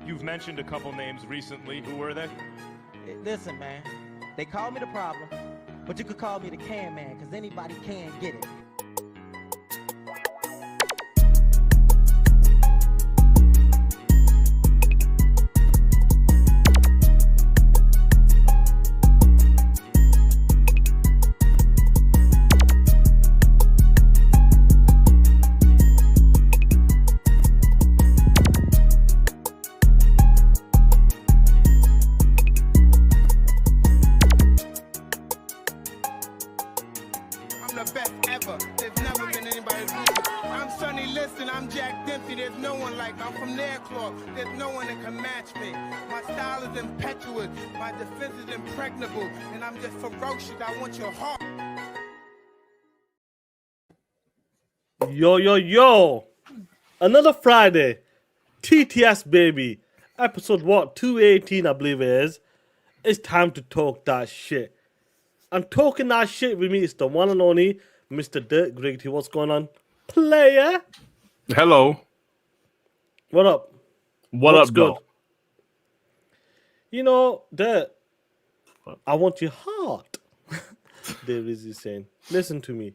You've mentioned a couple names recently. Who were they? Listen, man. They call me the problem, but you could call me the can man, because anybody can get it. And I'm just ferocious. I want your heart. Yo. Another Friday. TTS, baby. Episode 218, I believe it is. It's time to talk that shit. And talking that shit with me is the one and only Mr. Dirk Griggity. What's going on, player? Hello. What up? What's up, good? You know, Dirk, I want your heart. Dave is saying, listen to me.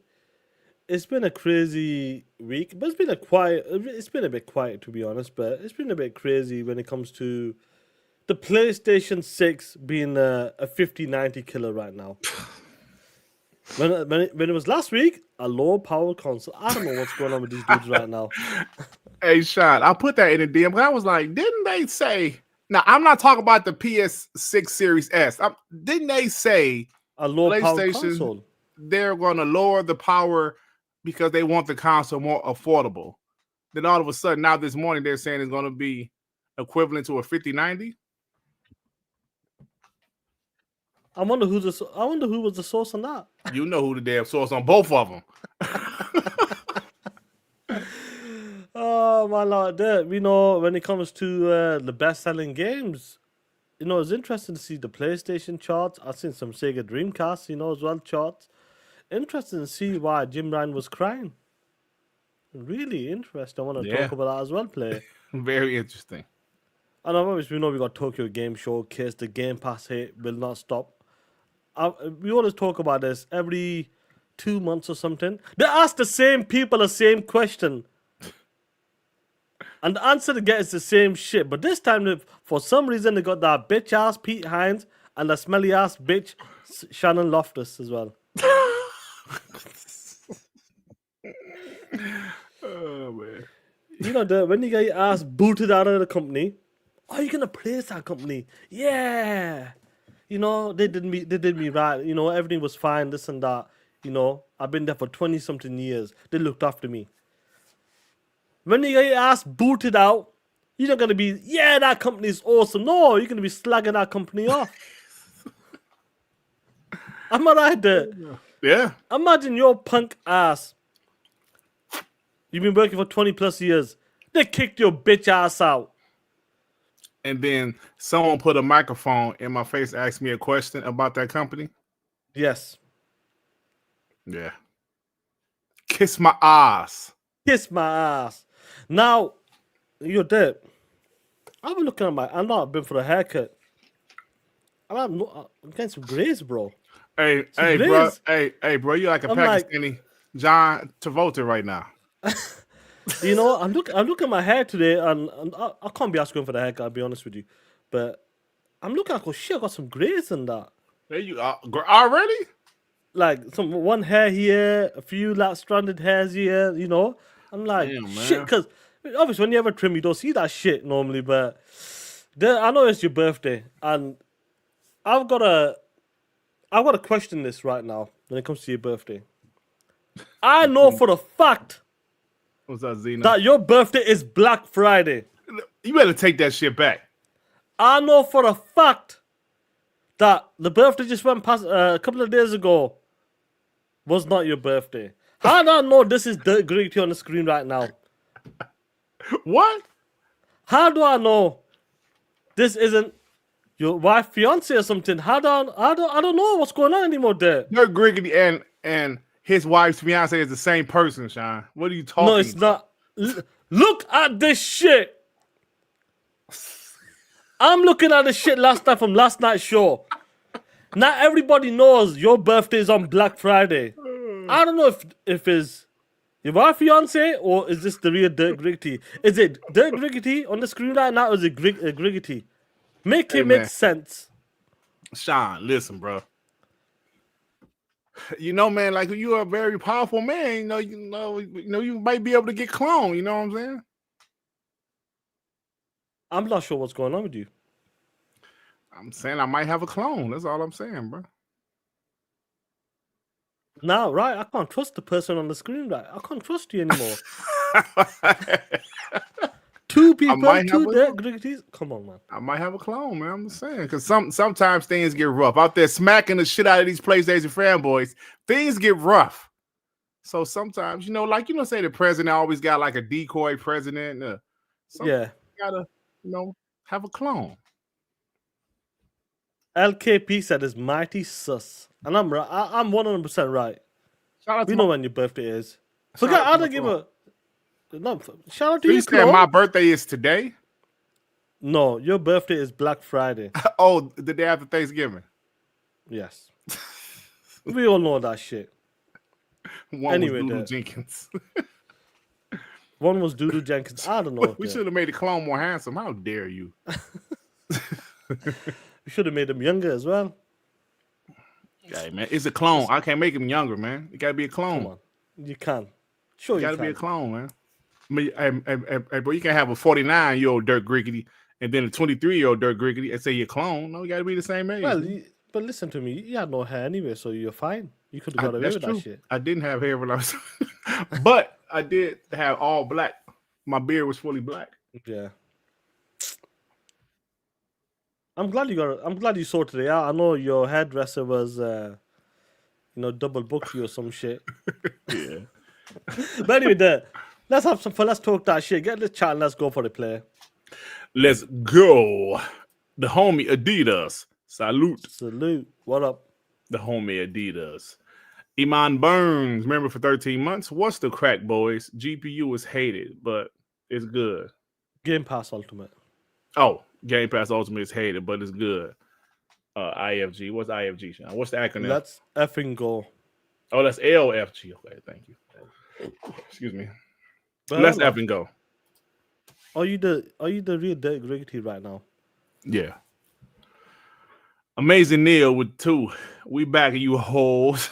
It's been a crazy week, but it's been a bit quiet to be honest, but it's been a bit crazy when it comes to the PlayStation 6 being a 5090 killer right now. when it was last week, a low power console. I don't know what's going on with these dudes right now. Hey, Sean, I put that in the DM, but I was like, didn't they say... Now, I'm not talking about the PS6 Series S. Didn't they say a low power console? They're going to lower the power because they want the console more affordable. Then all of a sudden, now this morning, they're saying it's going to be equivalent to a 5090. I wonder who was the source on that. You know who the damn source on both of them. Oh my lord, you know, when it comes to the best-selling games, you know, it's interesting to see the PlayStation charts. I've seen some Sega Dreamcast, you know, as well charts. Interesting to see why Jim Ryan was crying. Really interesting. I want to talk about that as well, player. Very interesting. And obviously, we know we got Tokyo Game Showcase. The Gamepass hit will not stop. We always talk about this every 2 months or something. They ask the same people the same question. And the answer they get is the same shit. But this time, for some reason, they got that bitch-ass Pete Hines and the smelly-ass bitch Shannon Loftus as well. Oh, man. You know, when you get your ass booted out of the company, are you going to praise that company? Yeah. You know, they did me right. You know, everything was fine, this and that. You know, I've been there for 20-something years. They looked after me. When you get your ass booted out, you're not going to be, yeah, that company's awesome. No, you're going to be slagging that company off. Am I right there? Yeah. Imagine your punk ass. You've been working for 20 plus years. They kicked your bitch ass out. And then someone put a microphone in my face, asked me a question about that company. Yes. Yeah. Kiss my ass. Kiss my ass. Now, you're dead. I've been looking at I've not been for a haircut. I'm getting some grays, bro. Hey, bro. Hey, bro. You're like a Pakistani John Travolta right now. You know, I'm looking at my hair today, and I can't be asking for the haircut, I'll be honest with you. But I'm looking at, I got some grays in that. There you are. Already? Like, one hair here, a few stranded hairs here, you know? I'm like, damn, shit, because obviously when you ever trim, you don't see that shit normally, but I know it's your birthday, and I've got to question this right now when it comes to your birthday. I know for a fact what's that, Zena? That your birthday is Black Friday. You better take that shit back. I know for a fact that the birthday just went past a couple of days ago was not your birthday. How do I know this is Dirk Griggity on the screen right now? What? How do I know this isn't your wife, fiance, or something? I don't know what's going on anymore there. Dirk Griggity and his wife's fiance is the same person, Sean. What are you talking about? No, it's not. Look at this shit. I'm looking at the shit last night from last night's show. Not everybody knows your birthday is on Black Friday. I don't know if it's your fiance or is this the real Dirk Griggity? Is it Dirk Griggity on the screen right now or is it Griggity? Make Hey, it make man. sense. Sean, listen, bro. You know, man, like you are a very powerful man. You might be able to get cloned. You know what I'm saying? I'm not sure what's going on with you. I'm saying I might have a clone. That's all I'm saying, bro. Now, right? I can't trust the person on the screen, right? I can't trust you anymore. Two people, two Dirk Griggities. Come on, man. I might have a clone, man. I'm just saying, because sometimes things get rough out there, smacking the shit out of these PlayStation fanboys. Things get rough. So sometimes, say the president always got like a decoy president. Yeah, you gotta, have a clone. LKP said it's mighty sus, and I'm right. I'm 100% right. Shout out We to know when your birthday is. Forget I don't give a. No, shout out to you. Saying my birthday is today? No, your birthday is Black Friday. Oh, the day after Thanksgiving. Yes. We all know that shit. One was Doodle Jenkins. One was Doodle Jenkins. I don't know. We should have made the clone more handsome. How dare you? We should have made him younger as well. Hey, man, it's a clone. I can't make him younger, man. It got to be a clone. Come on. You can. Sure, you got to be a clone, man. Bro, you can't have a 49-year-old Dirk Griggity and then a 23-year-old Dirk Griggity and say you're a clone. No, you got to be the same age. Well, but listen to me. You had no hair anyway, so you're fine. You could have got away with that shit. I didn't have hair when I was, but I did have all black. My beard was fully black. Yeah. I'm glad you sorted it out. I know your hairdresser was, double booked you or some shit. Yeah. But anyway, let's have some fun. Let's talk that shit. Get this chat and let's go for the play. Let's go. The homie Adidas. Salute. What up? The homie Adidas. Iman Burns, member for 13 months. What's the crack, boys? GPU is hated, but it's good. Gamepass Ultimate. Oh, Gamepass Ultimate is hated, but it's good. IFG. What's IFG, Sean? What's the acronym? Let's effing go. Oh, that's LFG. Okay, thank you. Excuse me. But let's effing go. Are you the real Dirk Griggity right now? Yeah. Amazing Neil with 2. We back at you hoes.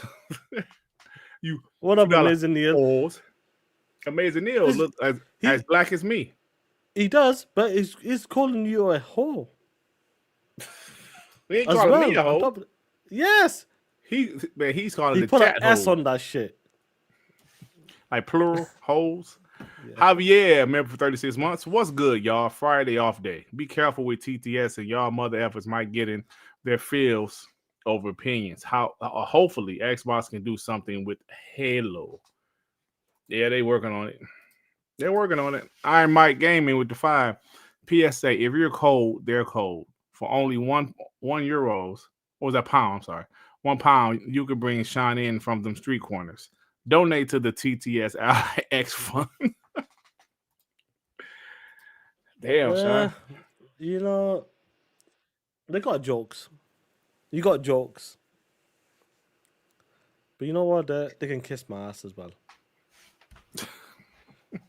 What up, Amazing Neil? Hoes. Amazing Neil look as black as me. He does, but he's calling you a hoe. He ain't calling me a hoe. Yes. He's calling the chat He put an S hole. on that shit. Like plural hoes. Yeah. Javier, member for 36 months. What's good, y'all? Friday off day. Be careful with TTS and y'all mother efforts might get in their feels over opinions. Hopefully Xbox can do something with Halo. Yeah, they working on it. They're working on it. Iron Mike Gaming with the 5. PSA, if you're cold, they're cold. For only €1, what was that pound? I'm sorry. £1, you could bring Sean in from them street corners. Donate to the TTS X Fund. Damn, Sean. They got jokes. You got jokes. But you know what? They can kiss my ass as well.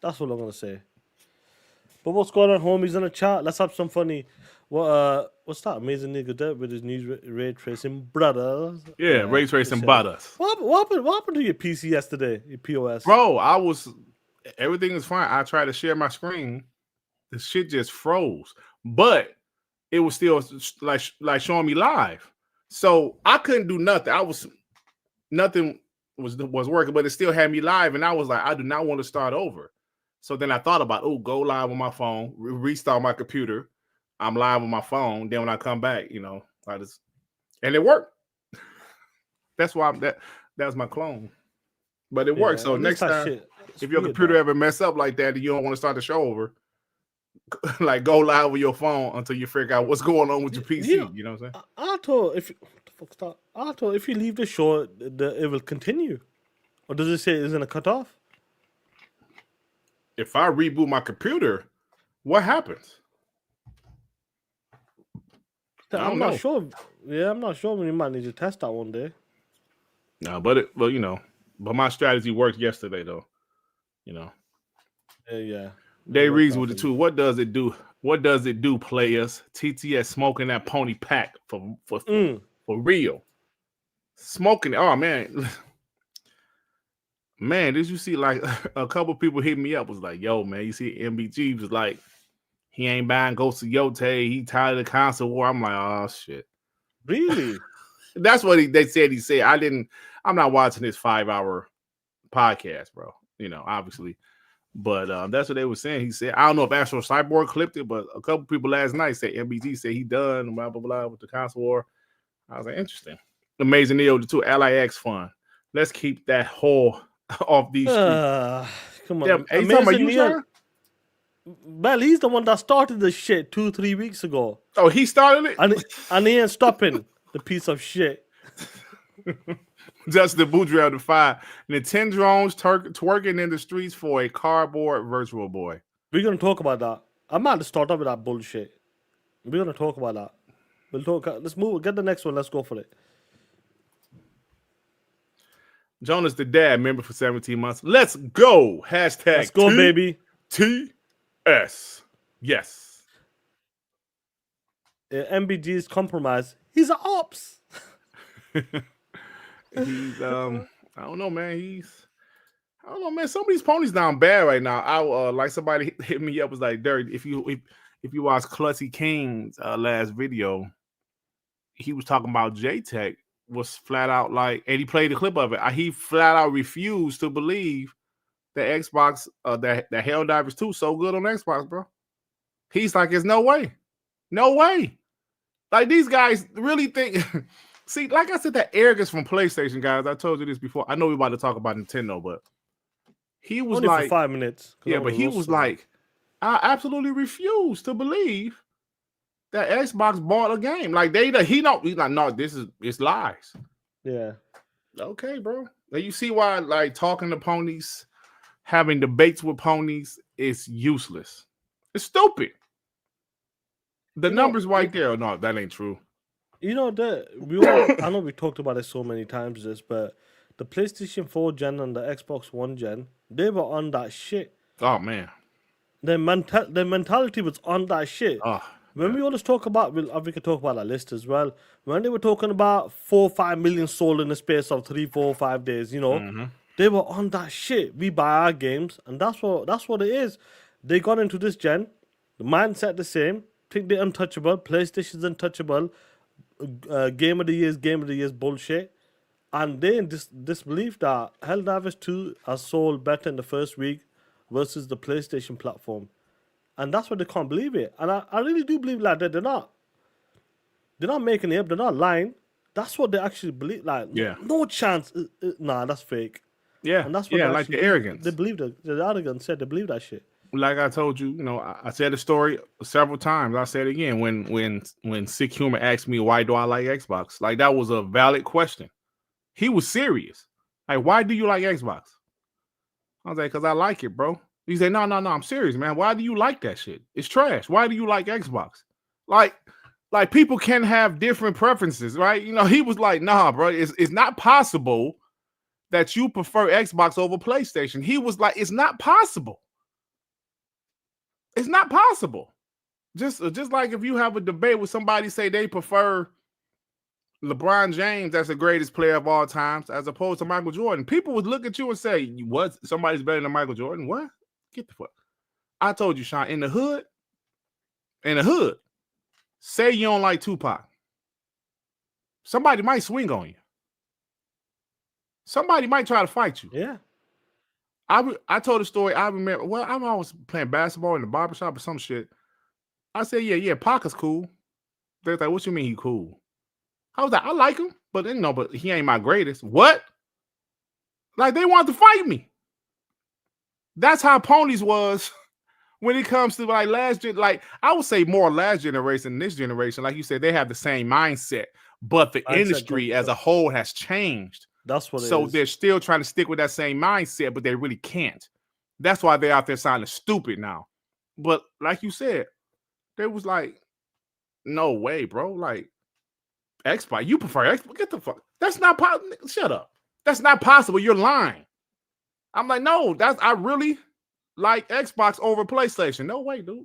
That's what I'm going to say. But what's going on, homies, in the chat? Let's have some funny. What's that amazing nigga there with his new ray tracing brothers? Yeah, ray tracing brothers. What happened to your PC yesterday? Your POS? Bro, everything is fine. I tried to share my screen. The shit just froze. But it was still like showing me live. So I couldn't do nothing. Nothing was working, but it still had me live. And I was like, I do not want to start over. So then I thought about, go live on my phone, restart my computer. I'm live on my phone. Then when I come back, and it worked. That's why that was my clone. But it worked. So next time, if your computer ever mess up like that and you don't want to start the show over, like go live with your phone until you figure out what's going on with your PC. You know what I'm saying? I thought if you leave the show, it will continue. Or does it say it's gonna cut off? If I reboot my computer, what happens? I'm not sure. Yeah, I'm not sure when you might need to test that one day. No, but my strategy worked yesterday though. You know. Yeah. They reason with the two. What does it do? What does it do, players? TTS smoking that pony pack for real. Smoking it. Oh man. Man, did you see like a couple people hit me up was like, yo, man, you see MBG was like, he ain't buying Ghost of Yote. He tired of the console war. I'm like, oh shit. Really? That's what they said. He said, I'm not watching this 5-hour podcast, bro. You know, obviously. But that's what they were saying. He said, I don't know if Astro Cyborg clipped it, but a couple people last night said MBG said he done, blah, blah, blah, with the console war. I was like, interesting. Amazing Neo, the two LIX fun. Let's keep that whole off these streets. Come on. Damn, are you talking about you, Sean? Well, he's the one that started this shit 2-3 weeks ago. Oh, he started it? And he ain't stopping, the piece of shit. Justin Boudreaux to 5. Nintendo's twerking in the streets for a cardboard virtual boy. We're going to talk about that. I'm about to start up with that bullshit. We're going to talk about that. We'll talk. Let's move. Get the next one. Let's go for it. Jonas the dad, member for 17 months. Let's go. Hashtag let's go, baby. TS. Yes. MBG's compromise. He's an ops. He's I don't know, man. I don't know, man. Some of these ponies down bad right now. I like somebody hit me up was like, Derek, if you watch Clutzy King's last video, he was talking about J-Tech was flat out like, and he played the clip of it. He flat out refused to believe that Xbox, that Helldivers 2 so good on Xbox, bro. He's like, there's no way. No way. Like, these guys really think. See, like I said, that arrogance from PlayStation, guys. I told you this before. I know we're about to talk about Nintendo, but he was only like, for 5 minutes. Yeah, but he was like, I absolutely refuse to believe that Xbox bought a game. Like he's like, no, it's lies. Yeah. Okay, bro. Now you see why like talking to ponies, having debates with ponies is useless. It's stupid. The numbers right there. No, that ain't true. You know that I know we talked about it so many times, but the PlayStation 4 gen and the Xbox One gen, they were on that shit. Oh man, their mentality was on that shit. When we always talk about, we can talk about that list as well. When they were talking about 4-5 million sold in the space of 3, 4, 5 days, you know, they were on that shit. We buy our games, and that's what it is. They got into this gen, the mindset the same. Think they're untouchable. PlayStation's untouchable. Game of the year's bullshit, and they disbelieve that Helldivers 2 has sold better in the first week versus the PlayStation platform, and that's why they can't believe it. And I really do believe like that they're not making it up, they're not lying. That's what they actually believe. Like, no chance. Nah, that's fake. Yeah, and that's what like the arrogance. They believe that. The arrogance said they believe that shit. Like I told you, I said the story several times. I said it again when Sick Humor asked me why do I like Xbox, like that was a valid question. He was serious. Like, why do you like Xbox? I was like, because I like it, bro. He said, no, I'm serious, man. Why do you like that shit? It's trash. Why do you like Xbox? Like people can have different preferences, right? He was like, nah, bro. It's not possible that you prefer Xbox over PlayStation. He was like, it's not possible. It's not possible. Just like if you have a debate with somebody say they prefer LeBron James as the greatest player of all times as opposed to Michael Jordan, people would look at you and say, what? Somebody's better than Michael Jordan? What? Get the fuck. I told you, Sean, in the hood, say you don't like Tupac. Somebody might swing on you. Somebody might try to fight you. Yeah. I told a story. I remember. Well, I'm always playing basketball in the barbershop or some shit. I said, yeah, Pac is cool. They're like, what you mean he cool? I was like, I like him, but he ain't my greatest. What? Like they wanted to fight me. That's how ponies was when it comes to like like I would say more last generation than this generation. Like you said, they have the same mindset, but the industry as a whole has changed. That's what it is. So they're still trying to stick with that same mindset, but they really can't. That's why they're out there sounding stupid now. But like you said, they was like, No way, bro. Like Xbox, you prefer Xbox? Get the fuck. That's not possible. Shut up. That's not possible. You're lying. I'm like, no. I really like Xbox over PlayStation. No way, dude.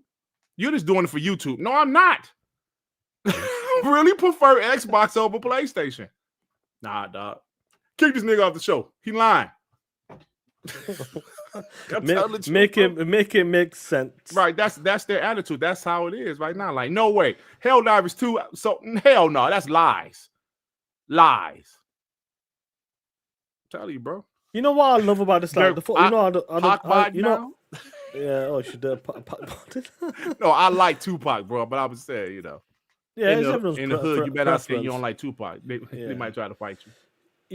You're just doing it for YouTube. No, I'm not. I really prefer Xbox over PlayStation. Nah, dog. Kick this nigga off the show. He lying. Make it make sense. Right, that's their attitude. That's how it is right now. Like, no way. Helldivers 2. So hell no, that's lies. Lies. Tell you, bro. You know what I love about this? Like, you know. Yeah. Oh, she did. No, I like Tupac, bro. But I would say, you know. Yeah, in the hood, you better not say you don't like Tupac. They might try to fight you.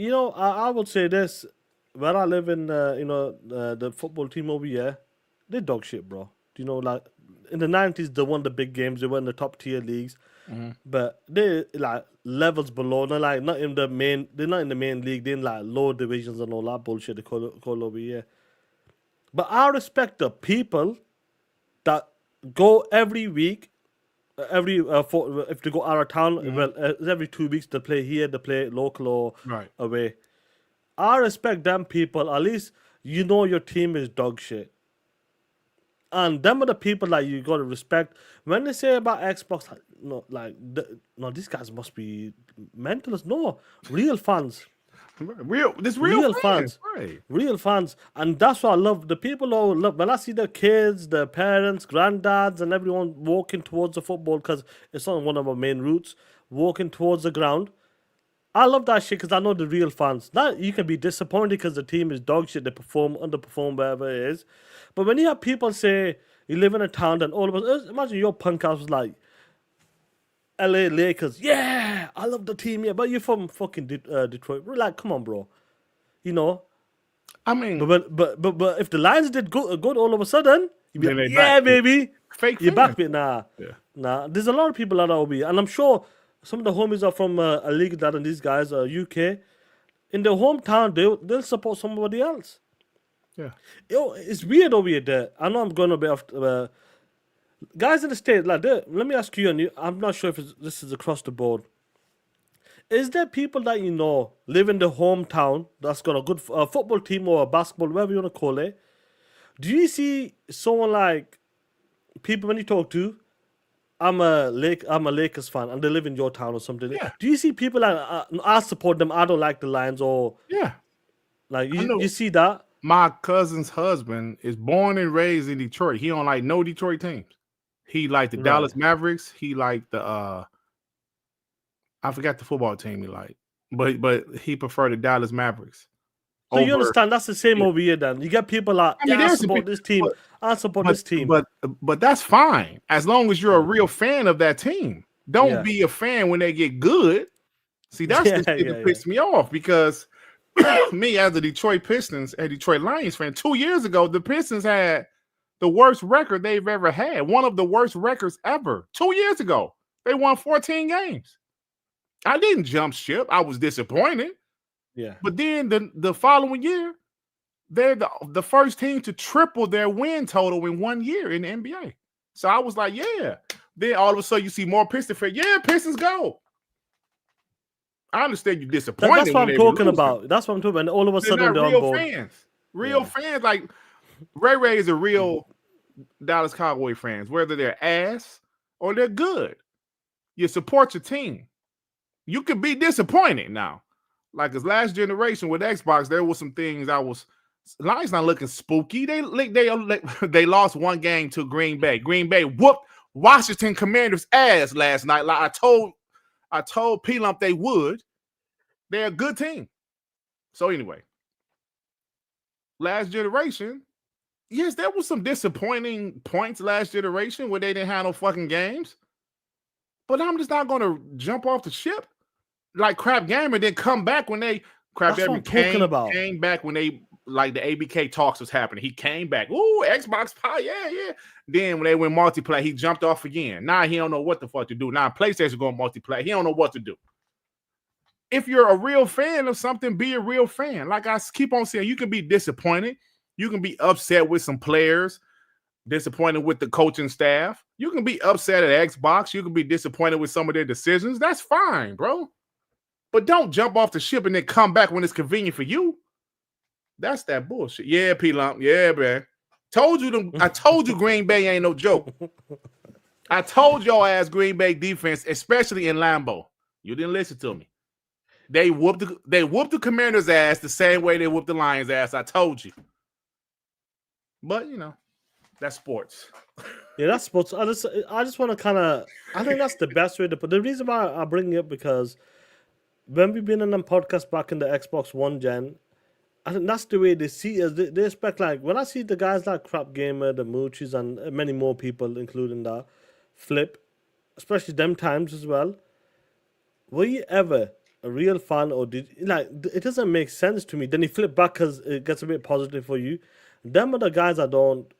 You know, I would say this. Where I live in, the football team over here, they dog shit, bro. Do you know, like, in the 90s, they won the big games. They won the top tier leagues. Mm-hmm. But they like levels below. They're like not in the main. They're not in the main league. They're in like lower divisions and all that bullshit they call over here. But I respect the people that go every week. If they go out of town, every 2 weeks they play here, they play local or away. I respect them people. At least you know your team is dog shit. And them are the people that you gotta respect. When they say about Xbox, these guys must be mentalists. No, real fans. Real fans. Right. Real fans. And that's what I love. The people who love, when I see the kids, the parents, granddads, and everyone walking towards the football, because it's on one of our main routes, walking towards the ground. I love that shit because I know the real fans. Now, you can be disappointed because the team is dog shit, they underperform, wherever it is. But when you have people say, you live in a town, and all of us, imagine your punk ass was like, LA Lakers, yeah, I love the team, yeah, but you're from fucking Detroit. We're like, come on, bro. You know? I mean, but if the Lions did good all of a sudden, you'd be like, yeah, baby. Fake you're fans. back with nah. There's a lot of people that will be, and I'm sure some of the homies are from a league that, and these guys are UK. In their hometown, they'll support somebody else. Yeah. It's weird over here. I know I'm going a bit off. Guys in the States, like, let me ask you, and I'm not sure if this is across the board. Is there people that you know live in the hometown that's got a good football team or a basketball, whatever you want to call it? Do you see someone like people when you talk to? I'm a Lakers fan, and they live in your town or something. Yeah. Do you see people like I support them? I don't like the Lions, or like you see that? My cousin's husband is born and raised in Detroit. He don't like no Detroit teams. He liked the Dallas Mavericks. He liked the I forgot the football team he liked, but he preferred the Dallas Mavericks. So you understand that's the same over here. Then you get people like, I support this team. I support this team. But that's fine as long as you're a real fan of that team. Don't be a fan when they get good. See, that's the shit that pissed me off because me as a Detroit Pistons and Detroit Lions fan, 2 years ago, the Pistons had the worst record they've ever had. One of the worst records ever. 2 years ago, they won 14 games. I didn't jump ship. I was disappointed. Yeah. But then the following year, they're the first team to triple their win total in 1 year in the NBA. So I was like, yeah. Then all of a sudden you see more Pistons fans. Yeah, Pistons go. I understand you're disappointed. That's what I'm talking about. That's what I'm talking about. And all of a sudden they're real on board. Fans. Real fans. Like Ray is a real Dallas Cowboy fans, whether they're ass or they're good. You support your team. You could be disappointed now. Like his last generation with Xbox, there were some things Lions not looking spooky. They lost one game to Green Bay. Green Bay whooped Washington Commanders' ass last night. Like I told P-Lump they would. They're a good team. So anyway, last generation, yes, there was some disappointing points last generation where they didn't have no fucking games. But I'm just not going to jump off the ship. Like Crap Gamer didn't come back when they came back when they like the ABK talks was happening. He came back. Ooh, Xbox Power, yeah. Then when they went multiplayer, he jumped off again. Now he don't know what the fuck to do. Now PlayStation going multiplayer. He don't know what to do. If you're a real fan of something, be a real fan. Like I keep on saying, you can be disappointed. You can be upset with some players. disappointed with the coaching staff. You can be upset at Xbox. You can be disappointed with some of their decisions. That's fine, bro. But don't jump off the ship and then come back when it's convenient for you. That's that bullshit. Yeah, P-Lump. Yeah, man. I told you Green Bay ain't no joke. I told y'all ass Green Bay defense, especially in Lambeau. You didn't listen to me. They whooped the Commanders' ass the same way they whooped the Lions' ass. I told you. But, that's sports. Yeah, that's sports. I just want to I think that's the best way to put. The reason why I bring it up because when we've been on them podcasts back in the Xbox One gen, I think that's the way they see us. They expect, like, when I see the guys like Crap Gamer, the Moochies, and many more people, including that, Flip, especially them times as well. Were you ever a real fan, or it doesn't make sense to me? Then you flip back because it gets a bit positive for you. Them are the guys I don't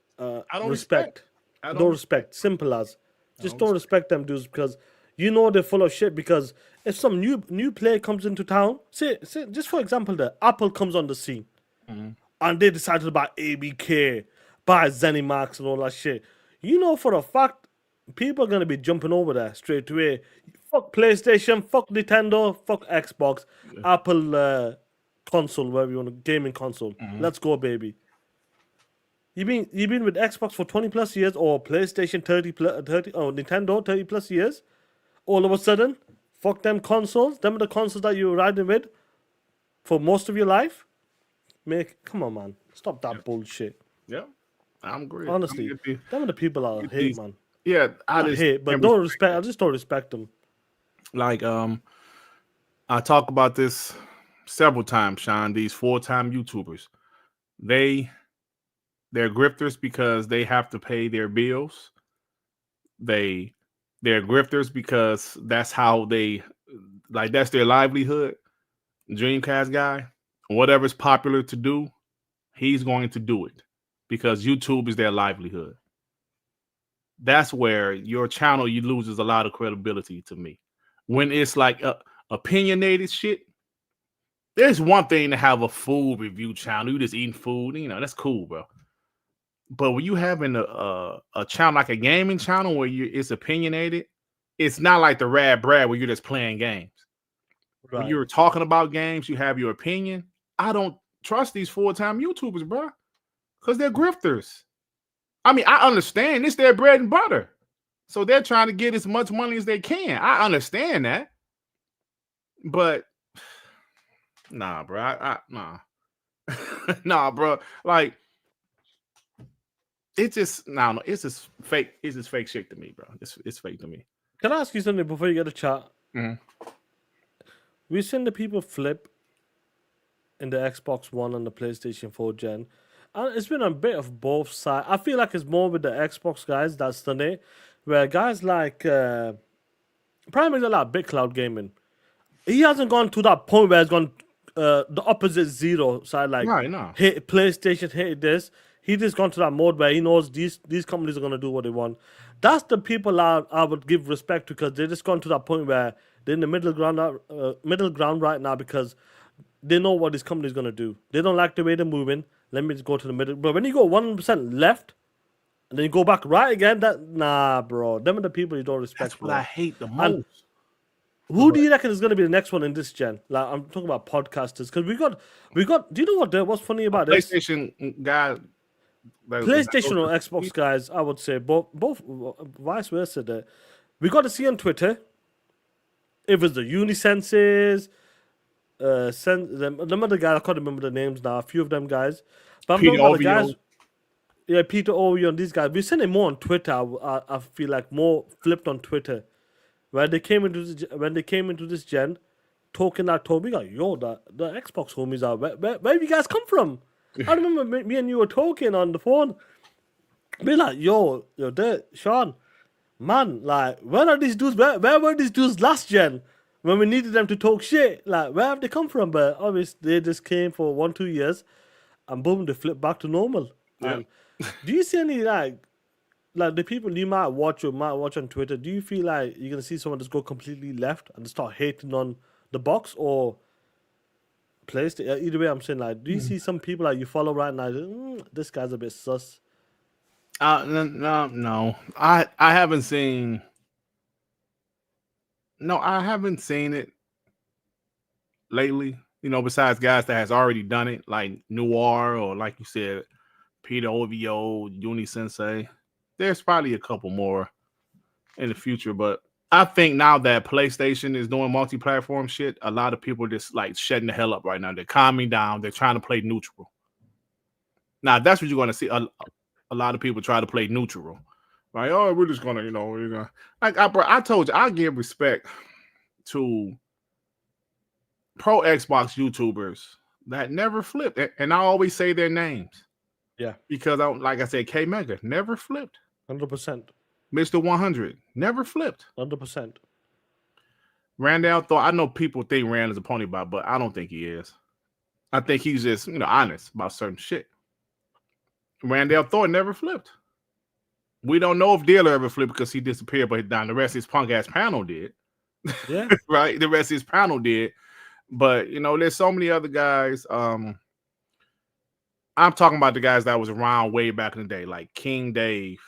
respect. I don't respect. Simple as. Just don't respect them dudes because they're full of shit. Because if some new player comes into town, say just for example, the Apple comes on the scene, and they decide to buy ABK, buy ZeniMax and all that shit. For a fact, people are gonna be jumping over there straight away. Fuck PlayStation, fuck Nintendo, fuck Xbox, Apple console, wherever you want, gaming console. Let's go, baby. You've been with Xbox for 20 plus years, or PlayStation 30 or Nintendo 30 plus years. All of a sudden, fuck them consoles. Them are the consoles that you were riding with for most of your life. Come on, man. Stop that bullshit. Yeah, I'm agree. Honestly, them are the people I hate, man. Yeah, I hate, but don't respect. I just don't respect them. Like, I talk about this several times, Sean. These full-time YouTubers, they're grifters because they have to pay their bills. They're grifters because that's how that's their livelihood. Dreamcast guy, whatever's popular to do, he's going to do it because YouTube is their livelihood. That's where your channel, you loses a lot of credibility to me. When it's like opinionated shit, there's one thing to have a food review channel. You just eating food, that's cool, bro. But when you having a channel like a gaming channel where it's opinionated, it's not like the Rad Brad where you're just playing games. Right. When you're talking about games, you have your opinion. I don't trust these full-time YouTubers, bro, because they're grifters. I mean, I understand it's their bread and butter. So they're trying to get as much money as they can. I understand that. But nah, bro. Nah. Nah, bro. Like, it's just it's just fake. It's just fake shit to me, bro. It's fake to me. Can I ask you something before you get a chat? Mm-hmm. We've seen the people flip in the Xbox One and the PlayStation 4 gen. And it's been a bit of both sides. I feel like it's more with the Xbox guys that's done it. Where guys like prime example like Big Cloud Gaming, he hasn't gone to that point where it's gone the opposite zero side, like hit PlayStation, hit this. He just gone to that mode where he knows these companies are gonna do what they want. That's the people I would give respect to, because they just gone to that point where they're in the middle ground right now, because they know what this company is gonna do. They don't like the way they're moving. Let me just go to the middle. But when you go 100% left, and then you go back right again, nah, bro. Them are the people you don't respect. That's what bro. I hate the most. And who do you reckon is going to be the next one in this gen? Like, I'm talking about podcasters, because we got. Do you know what's funny about this? PlayStation guy, PlayStation or Xbox guys, I would say both vice versa. There, we got to see on Twitter if it's the Unisenses, them other guys. I can't remember the names now. A few of them guys, but I'm talking about the guys. Yeah, Peter Ovio and these guys. We've seen it more on Twitter. I feel like more flipped on Twitter, where they came into this gen, talking that talk. We got the Xbox homies are. Where have you guys come from? I remember me and you were talking on the phone. Be like, yo, Sean, man, like, where are these dudes? Where were these dudes last gen when we needed them to talk shit? Like, where have they come from? But obviously, they just came for 1-2 years, and boom, they flipped back to normal. Yeah. And do you see any like the people you might watch on Twitter? Do you feel like you're gonna see someone just go completely left and start hating on the box or PlayStation? Either way, I'm saying, like, do you see some people that you follow right now? This guy's a bit sus. No. I haven't seen. No, I haven't seen it lately. Besides guys that has already done it, like Noir or like you said, Peter Ovio, Uni Sensei. There's probably a couple more in the future, but I think now that PlayStation is doing multi-platform shit, a lot of people are just like shutting the hell up right now. They're calming down. They're trying to play neutral. Now that's what you're going to see. A lot of people try to play neutral, right? Oh, we're just gonna, like I told you, I give respect to pro Xbox YouTubers that never flipped, and I always say their names. Yeah, because like I said, K Mega never flipped. 100%. Mr. 100 never flipped. 100%. Randall Thor, I know people think Rand is a pony bot, but I don't think he is. I think he's just, honest about certain shit. Randall Thor never flipped. We don't know if Dealer ever flipped because he disappeared, but the rest of his punk ass panel did. Yeah. Right? The rest of his panel did. But, there's so many other guys. I'm talking about the guys that was around way back in the day, like King Dave.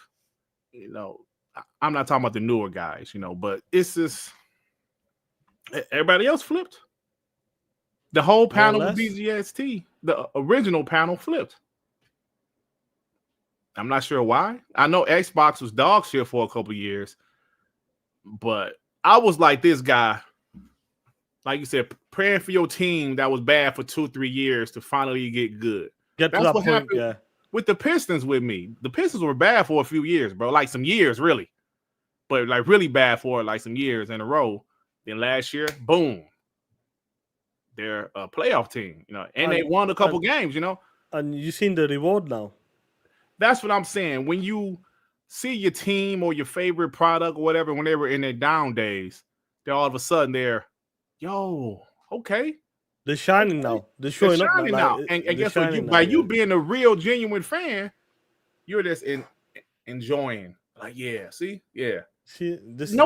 I'm not talking about the newer guys, but it's just everybody else flipped. The whole panel with BGST, the original panel flipped. I'm not sure why. I know Xbox was dog shit for a couple years, but I was like this guy, like you said, praying for your team that was bad for 2-3 years to finally get good. Get to that point, happened with the Pistons with me. The Pistons were bad for a few years, bro, like some years, really. But like really bad for like some years in a row. Then last year, boom. They're a playoff team, and they won a couple games, And you seen the reward now. That's what I'm saying. When you see your team or your favorite product or whatever, when they were in their down days, then all of a sudden they're, okay. They're shining now. They're showing up now. And guess what? By you being a real, genuine fan, you're just enjoying. Like, yeah, see? Yeah. See, this is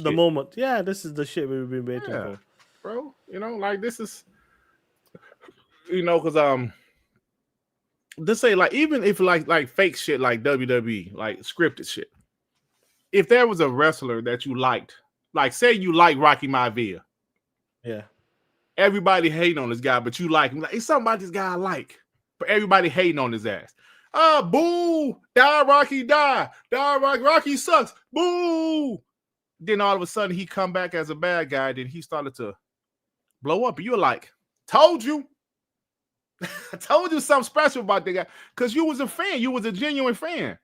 the moment. Yeah, this is the shit we've been waiting for. Bro, like this is, because this say like even if like fake shit like WWE, like scripted shit. If there was a wrestler that you liked, like say you like Rocky Maivia, yeah, everybody hating on this guy, but you like him. Like, it's something about this guy I like, but everybody hating on his ass. Boo! Die, Rocky, die! Die, Rocky! Rocky sucks! Boo! Then all of a sudden he come back as a bad guy. Then he started to blow up. And you're like, told you. I told you something special about that guy. Because you was a fan. You was a genuine fan.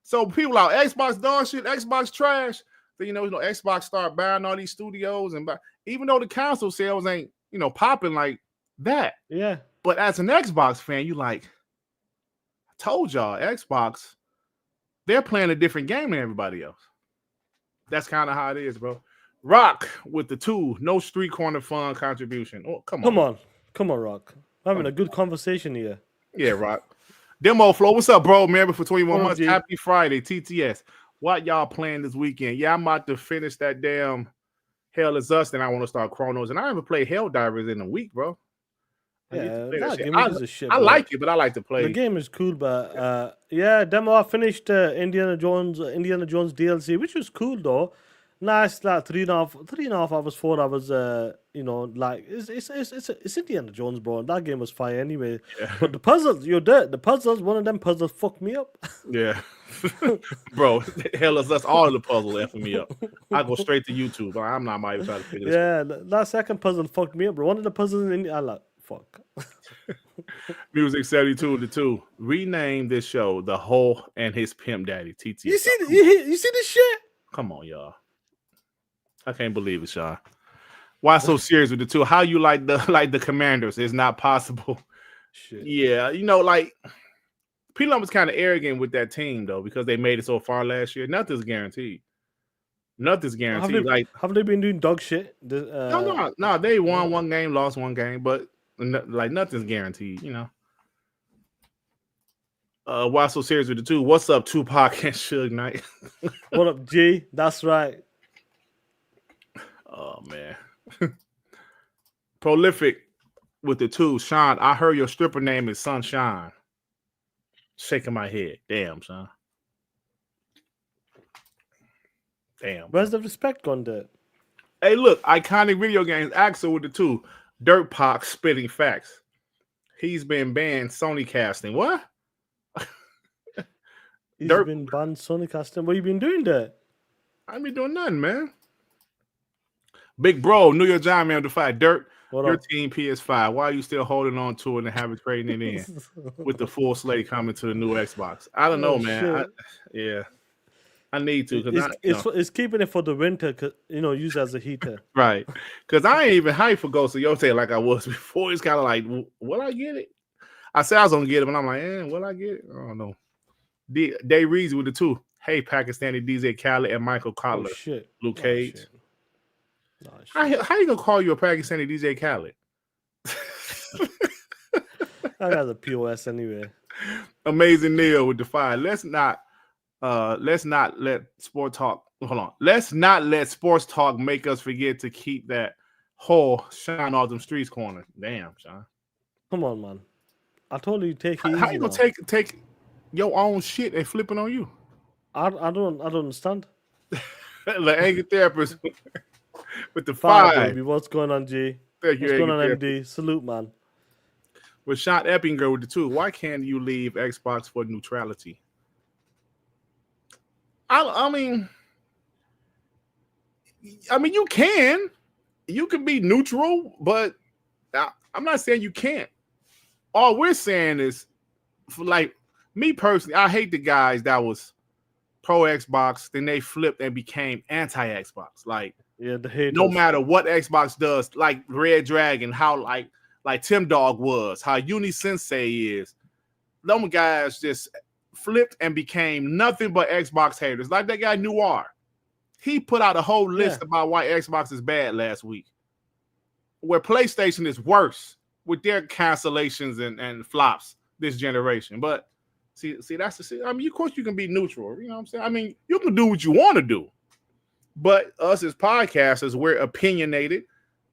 So people out, Xbox dog shit, Xbox trash. So, Xbox start buying all these studios. And even though the console sales ain't, popping like that. Yeah. But as an Xbox fan, you like, I told y'all, Xbox, they're playing a different game than everybody else. That's kind of how it is, bro. Rock with the 2, no street corner fun contribution. Oh, come on, Rock. We're having a good conversation here. Yeah, Rock. Demo Flow, what's up, bro? Member for 21 months. G. Happy Friday, TTS. What y'all playing this weekend? Yeah, I'm about to finish that damn Hell Is Us, and I want to start Chronos. And I haven't played Helldivers in a week, bro. Yeah, that game is a shit. I like it, but I like to play. The game is cool, but demo. I finished Indiana Jones DLC, which was cool though. Nice, like 3.5 hours, 4 hours. Like it's Indiana Jones, bro. That game was fire anyway. Yeah. But the puzzles, the puzzles. One of them puzzles fucked me up. Yeah, bro. Hell Is Us. All of the puzzles effing me up. I go straight to YouTube. I'm not even trying to figure this. Yeah, that second puzzle fucked me up, bro. One of the puzzles I like. Fuck. Music 72 to 2. Rename this show The Hole and His Pimp Daddy. TT. You see this shit? Come on, y'all. I can't believe it, y'all. Why so serious with the 2? How you like the Commanders? It's not possible. Shit. Yeah, like P-Lump was kind of arrogant with that team though because they made it so far last year. Nothing's guaranteed. Nothing's guaranteed. Have they been doing dog shit? No. They won one game, lost one game, but nothing's guaranteed. Why so serious with the 2? What's up, Tupac and Suge Knight? What up, G? That's right. Oh man. Prolific with the 2. Sean, I heard your stripper name is Sunshine. Shaking my head. Damn, son. Damn. Where's the respect gone there? Hey, look, iconic video games. Axel with the 2. Dirt Pox spitting facts. He's been banned Sony casting. What? He's Dirt. been banned Sony casting. What you been doing there? I ain't been doing nothing, man. Big bro, New York Giant man defied Dirt. What Your up? team PS5. Why are you still holding on to it and haven't traded it in with the full slate coming to the new Xbox? I don't know, man. I need to because it's keeping it for the winter, use as a heater. Right. Because I ain't even hyped for Ghost of Yotei like I was before. It's kind of like, will I get it? I said I was gonna get it, but I'm like, will I get it? I don't know. Day Reezy with the 2. Hey, Pakistani DJ Khaled and Michael Kotler. Oh, shit. Luke Cage. Shit. How you gonna call you a Pakistani DJ Khaled? I got the POS anyway. Amazing Neil with Defy. Let's not let sports talk. Hold on. Let's not let sports talk make us forget to keep that whole shine off them streets corner. Damn, Sean. Come on, man. I told you take it easy. How you gonna take your own shit and flip it on you? I don't understand. The angry therapist with the Fire, 5. baby. What's going on, G? Thank you, What's going on, therapist. MD? Salute, man. With Sean Eppinger with the 2. Why can't you leave Xbox for neutrality? I mean, you can be neutral, but I'm not saying you can't. All we're saying is, for like me personally, I hate the guys that was pro Xbox, then they flipped and became anti Xbox. Like, yeah, the haters. No matter what Xbox does, like Red Dragon, how like Tim Dog was, how Uni Sensei is, them guys just flipped and became nothing but Xbox haters. Like that guy Noir. He put out a whole list about why Xbox is bad last week. Where PlayStation is worse with their cancellations and flops this generation. But see, that's the. I mean, of course you can be neutral. You know what I'm saying? I mean, you can do what you want to do. But us as podcasters, we're opinionated.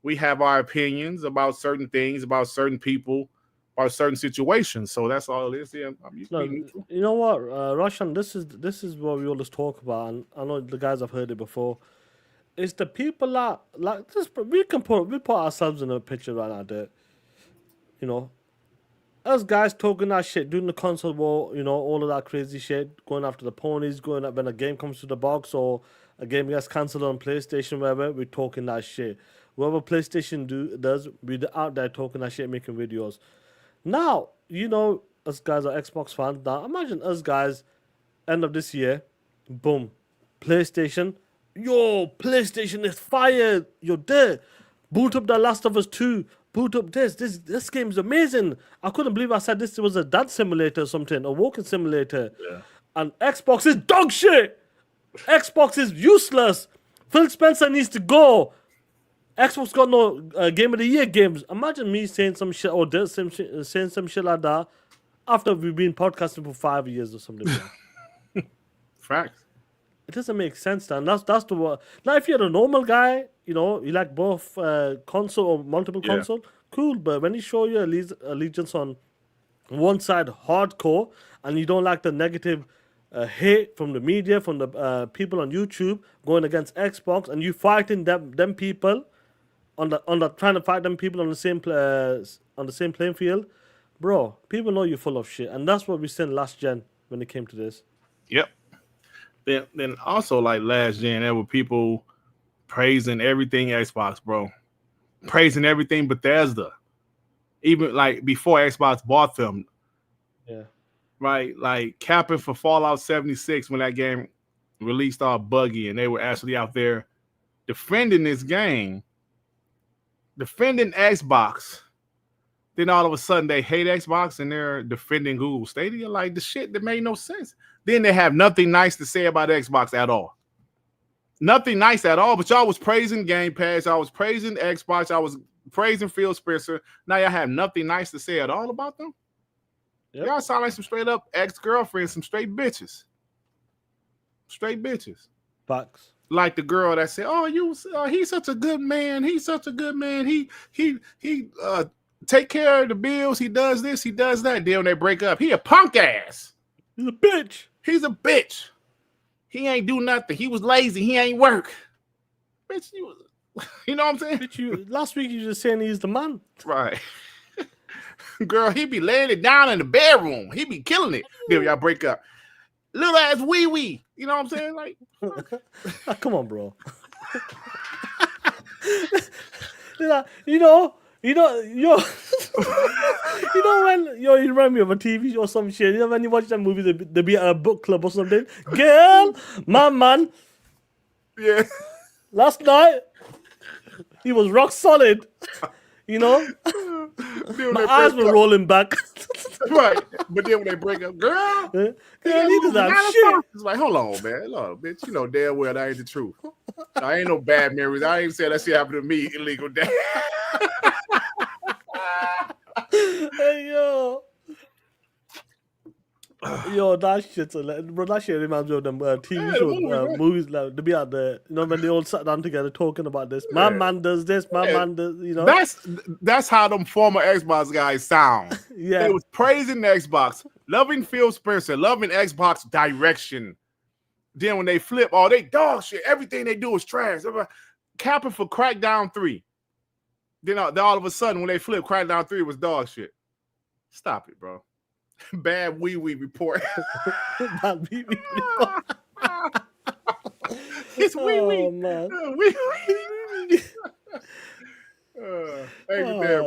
We have our opinions about certain things, about certain people, about certain situations. So that's all it is. Yeah, you know what, Roshan, this is what we always talk about, and I know the guys have heard it before. It's the people that like this. We put ourselves in a picture right now, there. You know, us guys talking that shit, doing the console war, all of that crazy shit, going after the ponies, going up when a game comes to the box or a game gets cancelled on PlayStation, wherever, we're talking that shit. Whatever PlayStation does, we're out there talking that shit, making videos. Now, us guys are Xbox fans. Now, imagine us guys, end of this year, boom, PlayStation. Yo, PlayStation is fired. You're there. Boot up The Last of Us 2. Boot up this game is amazing. I couldn't believe I said this was a dance simulator or something, a walking simulator. Yeah. And Xbox is dog shit. Xbox is useless. Phil Spencer needs to go. Xbox got no Game of the Year games. Imagine me saying some shit or saying some shit like that after we've been podcasting for 5 years or something. Facts. It doesn't make sense, then. That's the word. Now, if you're a normal guy, you like both console or multiple console, cool. But when you show your allegiance on one side, hardcore, and you don't like the negative hate from the media, from the people on YouTube going against Xbox, and you fighting them people on the trying to fight them people on the same playing field, bro. People know you're full of shit, and that's what we said last gen when it came to this. Yep. Then also like last gen, there were people praising everything Xbox, bro, praising everything Bethesda, even like before Xbox bought them. Yeah. Right, like capping for Fallout 76 when that game released all buggy, and they were actually out there defending this game, defending Xbox. Then all of a sudden they hate Xbox and they're defending Google Stadia, like the shit that made no sense. Then they have nothing nice to say about Xbox at all. Nothing nice at all, but y'all was praising Gamepass, I was praising Xbox, I was praising Phil Spencer. Now y'all have nothing nice to say at all about them? Yep. Y'all sound like some straight up ex-girlfriends, some straight bitches. Straight bitches. Facts. Like the girl that said, he's such a good man. He's such a good man. He take care of the bills. He does this, he does that. Then when they break up, he a punk ass. He's a bitch. He's a bitch. He ain't do nothing. He was lazy. He ain't work. Bitch, you know what I'm saying? Bitch, last week you just saying he's the man. Right. Girl, he be laying it down in the bedroom. He be killing it. Then y'all break up. Little ass wee wee. You know what I'm saying? Like, come on, bro. you know, you know when you remind me of a TV show or some shit. You know when you watch that movie, they be at a book club or something. Girl, my man. yeah. Last night, he was rock solid. You know, my eyes were rolling back. Right, but then when they break up, girl, Girl, he does that shit. It's like, hold on, man, hold on, bitch. You know damn well that ain't the truth. I ain't no bad memories. I ain't saying that shit happened to me illegal day. Hey yo, that shit's bro. That shit reminds me of them TV shows, movies. Like they be out there, you know, when they all sat down together talking about this. My man does this. My man does, you know. That's how them former Xbox guys sound. Yeah, they was praising the Xbox, loving Phil Spencer, loving Xbox direction. Then when they flip, they dog shit. Everything they do is trash. Capping for Crackdown 3. Then all of a sudden, when they flip, Crackdown 3 was dog shit. Stop it, bro. Bad wee wee report. Bad wee wee report. It's wee wee. Oh man. Wee wee.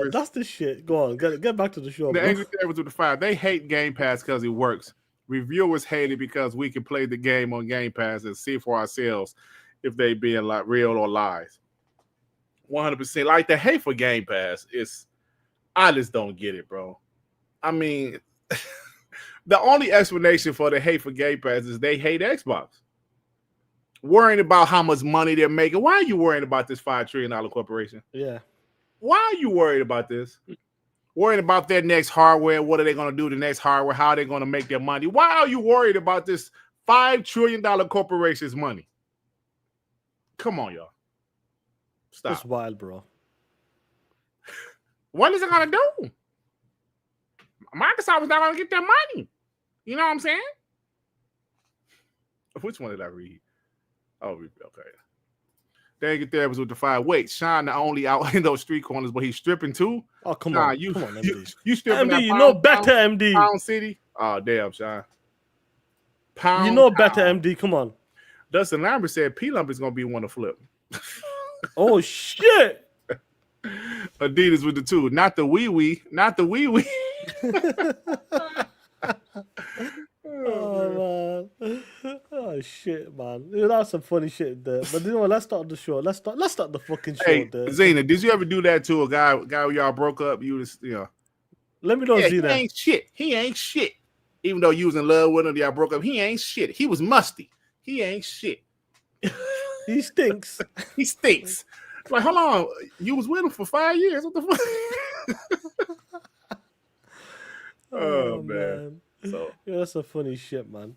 That's the shit. Go on, get back to the show. The bro. Angry Therapist with the Fire. They hate Game Pass because it works. Reviewers hate it because we can play the game on Game Pass and see for ourselves if they being like real or lies. 100%. Like the hate for Game Pass is, I just don't get it, bro. I mean, the only explanation for the hate for Game Pass is they hate Xbox. Worrying about how much money they're making. Why are you worrying about this $5 trillion corporation? Yeah. Why are you worried about this? Worried about their next hardware. What are they going to do to the next hardware? How are they going to make their money? Why are you worried about this $5 trillion corporation's money? Come on, y'all. Stop. It's wild, bro. What is it going to do? Microsoft was not going to get their money. You know what I'm saying? Which one did I read? Oh, okay. They get there was with the fire. Wait, Sean not only out in those street corners, but he's stripping too. Oh, come on, MD. You stripping MD, that you know better, MD. Pound City. Oh, damn, Sean. Pound. You know better, MD. Come on. Dustin Lambert said P-Lump is going to be one to flip. Oh shit. Adidas with the 2, not the wee wee, not the wee wee. Oh man. Oh shit, man. Yeah, that's some funny shit there. But you know what? Let's start the show. Let's start the fucking show. Hey, there. Zena, did you ever do that to a guy y'all broke up? You just, Let me know, Zena. He ain't shit. He ain't shit. Even though you was in love with him, y'all broke up. He ain't shit. He was musty. He ain't shit. He stinks. He stinks. Like, hold on. You was with him for 5 years. What the fuck? Oh man. So yeah, that's a funny shit, man.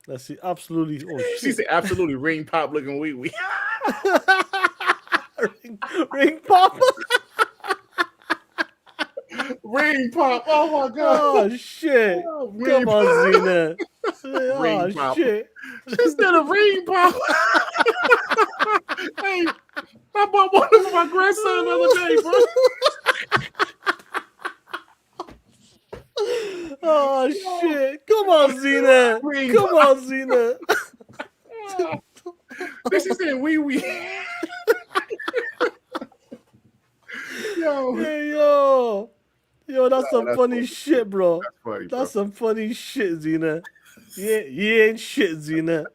Let's see. Absolutely. Oh shit. She said absolutely ring pop looking wee wee. ring pop. Ring pop. Oh my god. Oh shit. Come on, Zena. Ring pop. Shit. She said a ring pop. Hey, I bought one for my grandson the other day, bro. Oh shit. Come on, Zena. Come on, Zena. Then she said wee wee. Yo. Hey, yo. Yo, that's some funny shit, bro. That's funny, That's some funny shit, Zena. Yeah, you ain't shit, Zena.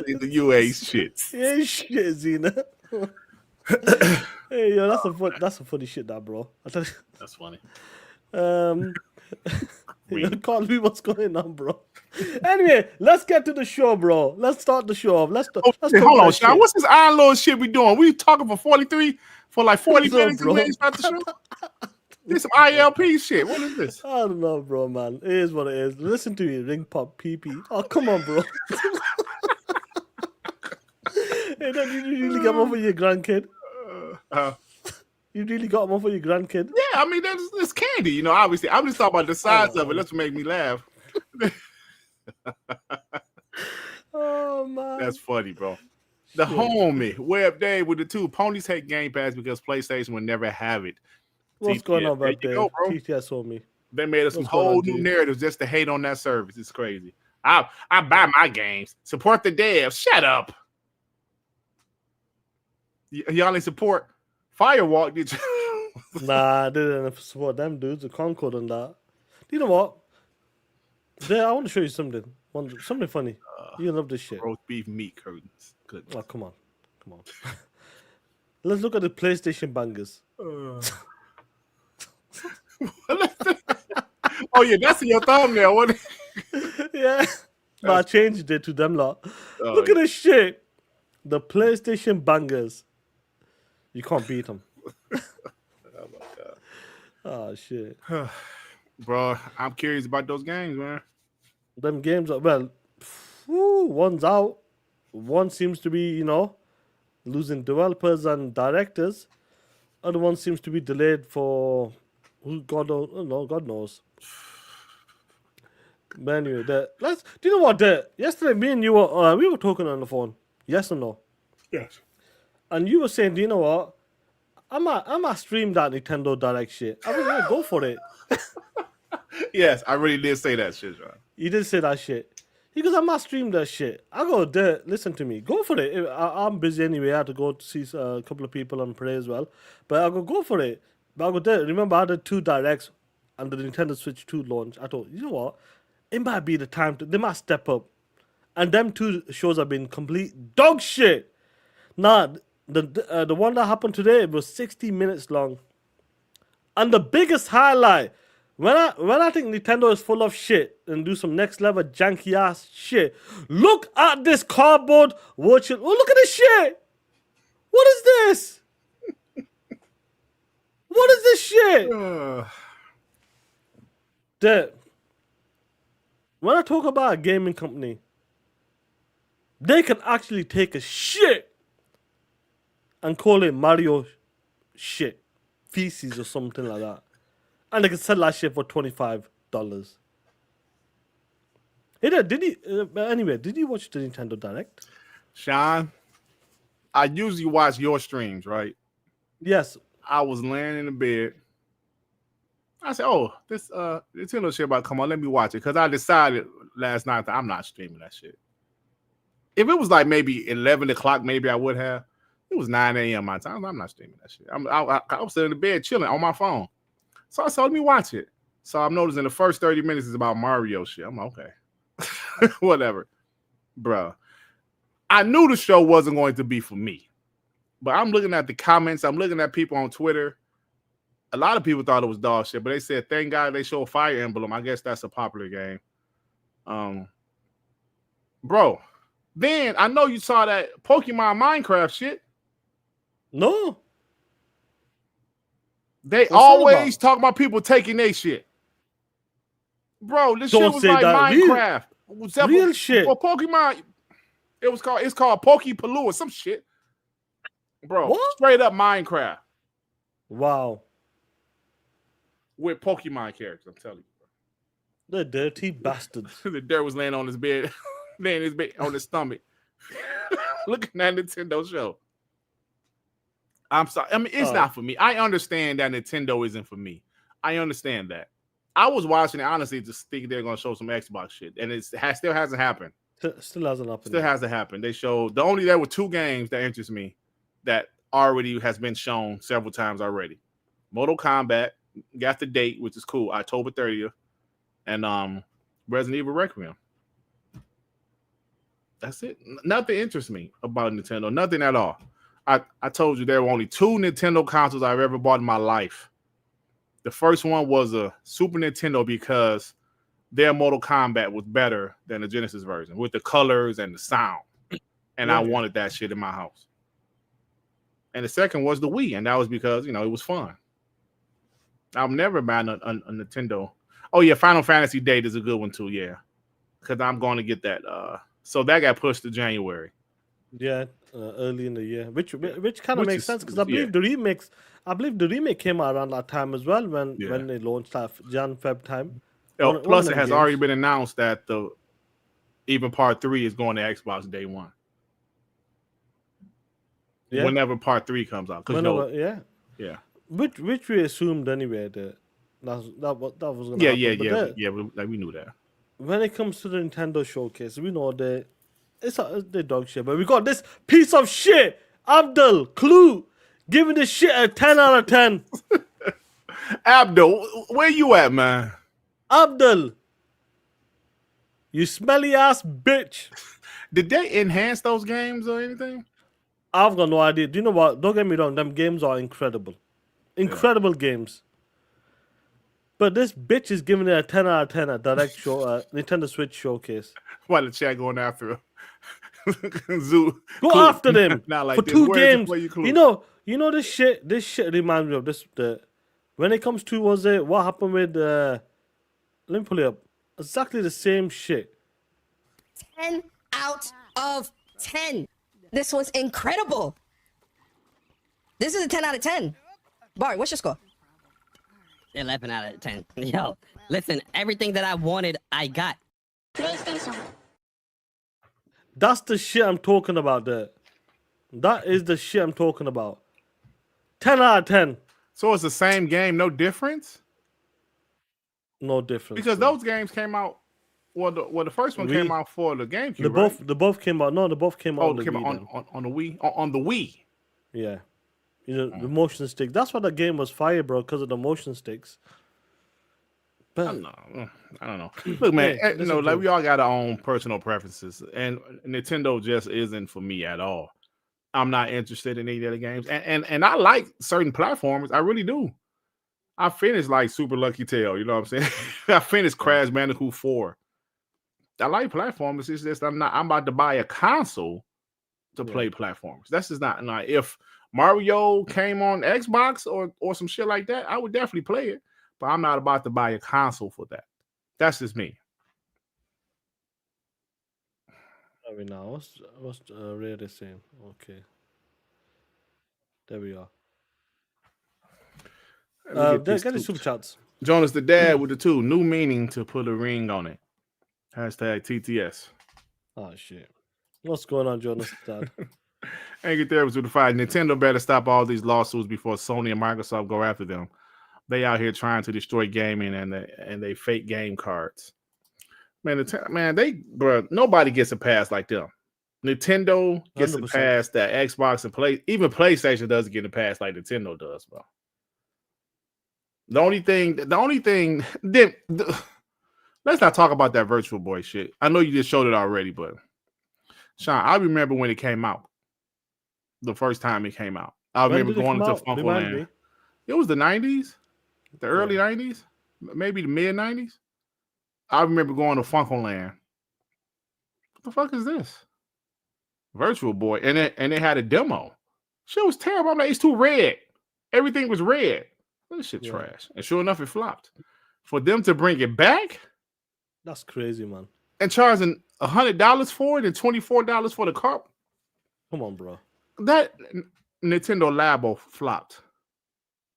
You ain't shit. You ain't shit, Zena. Hey, yo, that's some funny shit, that, bro. That's funny. You can't believe what's going on, bro. Anyway, let's get to the show, bro. Let's start the show off. Let's hold on, Sean. What's this iron little shit we doing? We talking for like 40 minutes, bro? About the show? This some ILP shit. What is this? I don't know, bro, man. It is what it is. Listen to me, ring pop PP. Oh, come on, bro. Hey, don't you really come over your grandkid? You really got one for your grandkid? Yeah, I mean that's candy. You know, obviously, I'm just talking about the size of it. That's what make me laugh. Oh man, That's funny, bro. The shit. homie Web Dave with the two ponies hate Game Pass because PlayStation would never have it. What's going TTS. on, There Web you go, Dave? bro. TTS told me. They made us some What's going whole on, new dude? narratives just to hate on that service. It's crazy. I buy my games. Support the devs. Shut up. Y'all ain't support Firewalk, did you? Nah, I didn't support them dudes. The Concord and that. You know what? There, I want to show you something. Something funny. You love this shit. Roast beef meat curtains. Good. Oh, come on. Let's look at the PlayStation bangers. Oh yeah, that's in your thumbnail. What? Yeah. But I changed it to them lot. Oh, Look at this shit. The PlayStation bangers. You can't beat them. Oh my god. Oh shit. Bro, I'm curious about those games, man. Them games are one's out. One seems to be, losing developers and directors. Other one seems to be delayed for God knows. But anyway, do you know what? Yesterday, me and you were talking on the phone. Yes or no? Yes. And you were saying, do you know what? I might stream that Nintendo Direct shit. I mean, yeah, go for it. Yes, I really did say that shit, John. You did say that shit. He goes, I might stream that shit. I go, listen to me. Go for it. I'm busy anyway. I had to go to see a couple of people and pray as well. But I go for it. But I go, remember I did 2 Directs and the Nintendo Switch 2 launch. I thought, you know what? It might be the time they might step up. And them 2 shows have been complete dog shit. Nah, the one that happened today was 60 minutes long. And the biggest highlight, when I think Nintendo is full of shit and do some next level janky ass shit, look at this cardboard virtual. Oh, look at this shit. What is this? What is this shit? When I talk about a gaming company, they can actually take a shit and call it Mario shit, feces or something like that. And they can sell that shit for $25. Hey, did you watch the Nintendo Direct? Sean, I usually watch your streams, right? Yes. I was laying in the bed. I said, oh, this Nintendo shit about to come on, let me watch it. Because I decided last night that I'm not streaming that shit. If it was like maybe 11 o'clock, maybe I would have. It was 9 a.m. my time. I'm not streaming that shit. I was sitting in the bed chilling on my phone. So I said, let me watch it. So I'm noticing the first 30 minutes is about Mario shit. I'm like, okay. Whatever. Bruh. I knew the show wasn't going to be for me. But I'm looking at the comments. I'm looking at people on Twitter. A lot of people thought it was dog shit, but they said, thank God they show Fire Emblem. I guess that's a popular game. Bro. Then I know you saw that Pokemon Minecraft shit. No. They What's always talk about people taking their shit. Bro, this Don't shit was say like that. Minecraft. Real shit. For Pokemon, it's called Pokepalooza, some shit. Bro, What? straight up Minecraft. Wow. With Pokemon characters, I'm telling you. They're dirty bastards. The dirt was laying on his bed, laying his bed on his stomach, looking at Nintendo show. I'm sorry. I mean, it's not for me. I understand that Nintendo isn't for me. I understand that. I was watching it, honestly, just thinking they're going to show some Xbox shit. And it still hasn't happened. Still hasn't happened. Still hasn't happened. They showed, there were 2 games that interest me that already has been shown several times already. Mortal Kombat, got the date, which is cool, October 30th. And Resident Evil Requiem. That's it. Nothing interests me about Nintendo. Nothing at all. I told you there were only 2 Nintendo consoles I've ever bought in my life. The first one was a Super Nintendo because their Mortal Kombat was better than the Genesis version with the colors and the sound. And I wanted that shit in my house. And the second was the Wii, and that was because, it was fun. I've never bought a Nintendo. Oh, yeah, Final Fantasy Date is a good one too, yeah. Because I'm going to get that. So that got pushed to January. Yeah, early in the year, which kind of Which makes is sense because I yeah, believe the remake came out around that time as well when yeah. they launched that Jan Feb time. Oh, One of plus, it them has already games. been announced that even part 3 is going to Xbox day one. Yeah, Whenever part 3 comes out, because whenever yeah, yeah, which we assumed anyway that was gonna yeah, yeah, happen. But yeah, yeah. Like we knew that. when it comes to the Nintendo showcase, we know they dog shit. But we got this piece of shit, Abdul Clue, giving this shit a 10 out of 10. Abdul, where you at, man? Abdul, you smelly ass bitch. Did they enhance those games or anything? I've got no idea. Do you know what? Don't get me wrong, them games are incredible. Yeah. Incredible games. But this bitch is giving it a 10 out of 10 at Direct Show Nintendo Switch Showcase. Why the chat going after Zoo? Go Clue. after them Not for like this. 2 Where's the games. play you Clue? You know this shit. This shit reminds me of this. When it comes to what happened with? Let me pull it up. Exactly the same shit. 10 out of 10. This was incredible. This is a 10 out of 10. Bart, what's your score? 11 out of 10. Yo, listen, everything that I wanted, I got. That's the shit I'm talking about. There. That is the shit I'm talking about. 10 out of 10. So it's the same game, no difference? No difference. Because bro. those games came out. Well, the first one came out for the GameCube. The both came out. No, the both came out. Oh, on the came Wii out on the Wii. On the Wii. Yeah. You know, the motion stick. That's why the game was fire, bro, because of the motion sticks. I But don't know. Look, man, Hey, you know, like we all got our own personal preferences, and Nintendo just isn't for me at all. I'm not interested in any other games, and I like certain platforms. I really do. I finished like Super Lucky Tail. You know what I'm saying? I finished Crash Bandicoot 4. I like platformers. It's just I'm about to buy a console to play platformers. That's just not like if Mario came on Xbox or some shit like that, I would definitely play it. But I'm not about to buy a console for that. That's just me. I mean, now what's Rare saying? Okay, there we are. Let me Get the super chats. Jonas the Dad with the 2. New meaning to put a ring on it. Hashtag TTS. Oh shit. What's going on, Jonas? Dad? Angry Therapist with the 5. Nintendo better stop all these lawsuits before Sony and Microsoft go after them. They out here trying to destroy gaming and they fake game cards. Man, nobody gets a pass like them. Nintendo gets a 100%. pass that Xbox and even PlayStation doesn't get a pass like Nintendo does, bro. The only thing, let's not talk about that Virtual Boy shit. I know you just showed it already, but Sean, I remember when it came out. The first time it came out. I remember going into Funkoland. It was the 90s, the early 90s, maybe the mid 90s. I remember going to Funkoland. What the fuck is this? Virtual Boy. And it had a demo. Shit was terrible. I'm like, it's too red. Everything was red. This shit trash. And sure enough, it flopped. For them to bring it back, that's crazy, man. And charging $100 for it and $24 for the carp. Come on, bro. That Nintendo Labo flopped.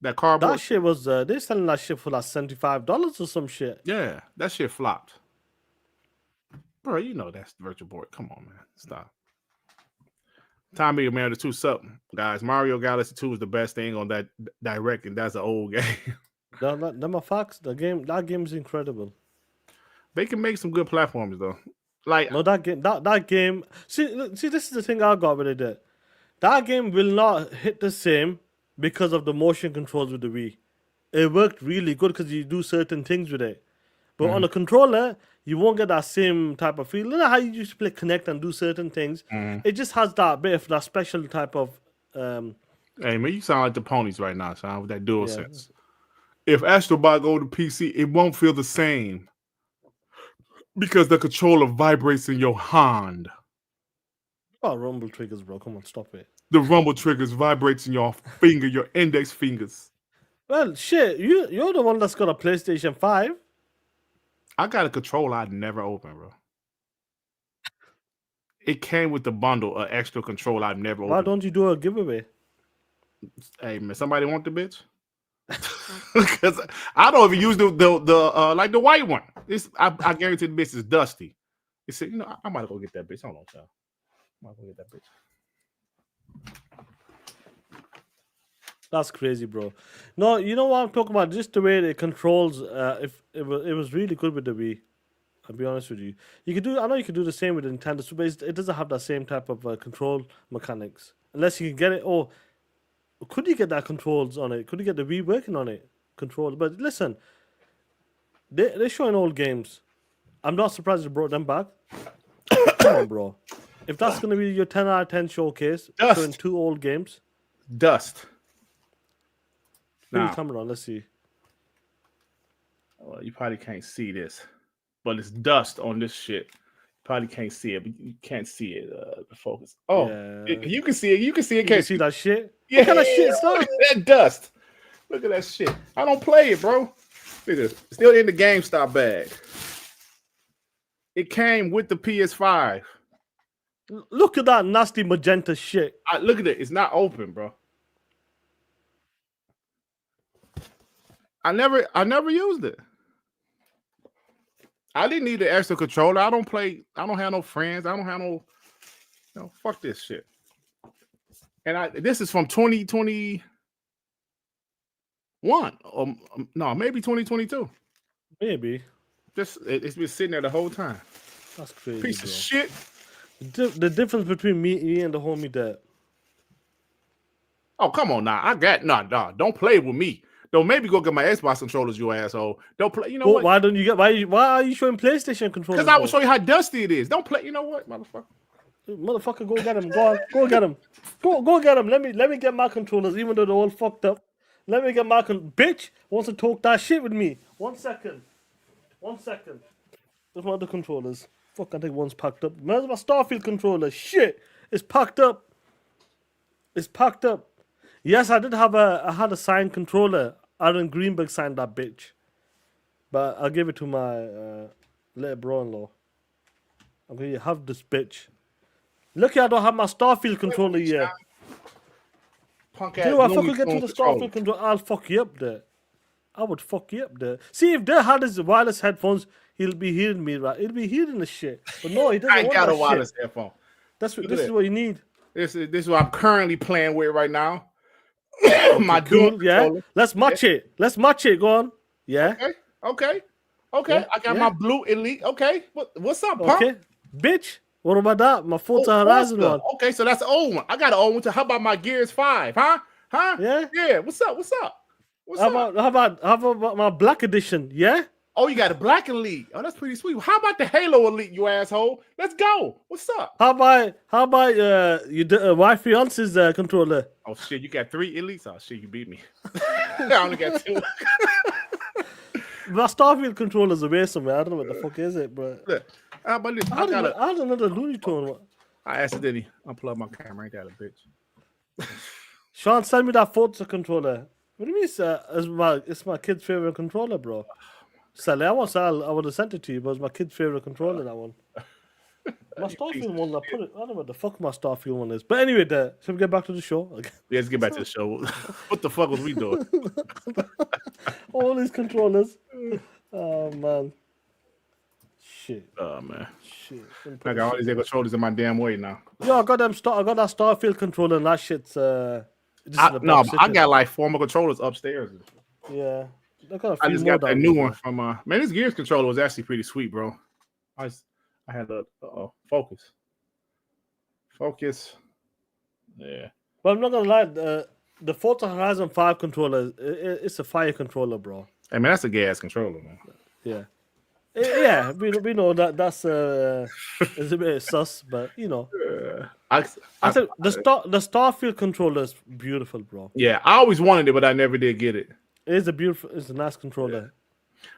That cardboard. That shit was they're selling that shit for like $75 or some shit. Yeah, that shit flopped. Bro, you know that's Virtual Boy. Come on, man. Stop. Tommy Man, the 2 sup, guys. Mario Galaxy 2 is the best thing on that direct, and that's an old game. Them are facts. That game is incredible. They can make some good platforms though. Like no, that game. See, this is the thing I got with it. That game will not hit the same because of the motion controls with the Wii. It worked really good because you do certain things with it. But on a controller, you won't get that same type of feel. You know how you used to play Connect and do certain things? It just has that bit of that special type of... Hey, man, you sound like the ponies right now, son, with that DualSense. If Astro Bot go to PC, it won't feel the same. Because the controller vibrates in your hand. Oh, rumble triggers, bro. Come on, stop it. The rumble triggers vibrates in your finger, your index fingers. Well, shit, you're the one that's got a PlayStation 5. I got a controller I'd never open, bro. It came with the bundle, an extra controller I've never Why opened. don't you do a giveaway? Hey man, somebody want the bitch? Because I don't even use the like the white one. I guarantee the bitch is dusty. He said, you know, I might go get that bitch. Hold on, child. I might go get that bitch. That's crazy, bro. No, you know what I'm talking about? Just the way it controls. If it was really good with the Wii. I'll be honest with you. You could do. I know you could do the same with the Nintendo Switch, but it doesn't have that same type of control mechanics. Unless you can get it. Or could you get that controls on it? Could you get the Wii working on it? Control. But listen, they're showing old games. I'm not surprised they brought them back. Come on, bro. If that's gonna be your 10 out of 10 showcase, Dust. showing 2 old games. Dust. Put Now, the camera on. Let's see. well, you probably can't see this, but it's dust on this shit. You probably can't see it, but you can't see it. The focus. Oh, Yeah. you can see it. You can see it. You can Can't see that shit? Yeah, What kind of shit is look that? at that dust. Look at that shit. I don't play it, bro. Look at it. Still in the GameStop bag. It came with the PS5. Look at that nasty magenta shit. Look at it. It's not open, bro. I never used it. I didn't need the extra controller. I don't have no friends. I don't have no, fuck this shit. And this is from 2021. No, maybe 2022. Maybe. It's been sitting there the whole time. That's crazy, Piece bro. of shit. The difference between me and the homie that. Oh, come on now. Don't play with me. Don't maybe go get my Xbox controllers, you asshole. Don't play. You know what? Why don't you get? Why are you showing PlayStation controllers? Because I will show you how dusty it is. Don't play. You know what, motherfucker? Motherfucker, go get him. Go on, go get him. Go get him. Let me get my controllers, even though they're all fucked up. Let me get my bitch wants to talk that shit with me. 1 second. There's my other controllers. Fuck, I think one's packed up. Where's my Starfield controller? Shit, it's packed up. Yes, I had a signed controller. Aaron Greenberg signed that bitch. But I'll give it to my little bro-in-law. I'm going to have this bitch. Look, I don't have my Starfield controller yet. Punk Do ass. you know, if I could get to the Starfield controller, I'll fuck you up there. I would fuck you up there. See, if they had his wireless headphones, he'll be hearing me, right? He'll be hearing the shit. But no, he doesn't I ain't want got that a wireless shit. headphone. This is what you need. This is what I'm currently playing with right now. My Cool, dual yeah. controller. Let's match it. Go on. Yeah. Okay. Yeah, I got my blue elite. Okay. What's up, punk? Okay. Bitch. What about that? My Forza Horizon one. Okay, so that's the old one. I got an old one too. How about my Gears 5? Huh? Yeah. Yeah. What's up? How about my Black Edition? Yeah. Oh, you got a black elite. Oh, that's pretty sweet. How about the Halo elite, you asshole? Let's go. What's up? How about your wife fiance's controller? Oh shit, you got 3 elites. Oh shit, you beat me. I only got 2. My Starfield controller's a waste, man. I don't know what the fuck is it, bro. Look, how about this? I had another Looney Tune one. I accidentally unplugged my camera. Ain't that a bitch? Sean, send me that Forza controller. What do you mean, it's my kid's favorite controller, bro. Sally, I would have sent it to you, but it's my kid's favorite controller, that one. My Starfield one, I don't know what the fuck my Starfield one is. But anyway, should we get back to the show? Okay. Yeah, let's get back to the show. What the fuck was we doing? All these controllers. Oh, man. Shit. Oh, man. Shit. I got all these controllers in my damn way now. Yo, I got that Starfield controller, and that shit's... I got like 4 more controllers upstairs. Yeah. I just got that new one from man. This Gears controller was actually pretty sweet, bro. I had a focus. Yeah. But I'm not gonna lie, the Forza Horizon 5 controller, it's a fire controller, bro. Hey man, that's a gas controller, man. Yeah. Yeah, we know that's it's a bit sus, but you know. I said the Starfield controller is beautiful, bro. Yeah, I always wanted it, but I never did get it. It's a nice controller. Yeah.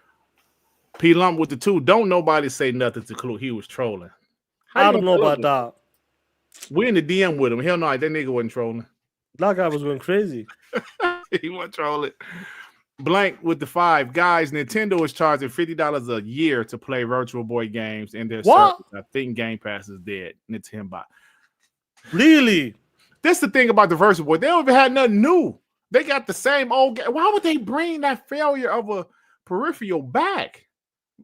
P Lump with the 2. Don't nobody say nothing to Clue. He was trolling. I don't know about that. We're in the DM with him. Hell no, that nigga wasn't trolling. That guy was going crazy. He wasn't trolling. Blank with the 5 guys. Nintendo is charging $50 a year to play Virtual Boy games in their What? service. I think Gamepass is dead. Nintendo. Really? That's the thing about the Virtual Boy. They don't even have nothing new. They got the same old game. Why would they bring that failure of a peripheral back?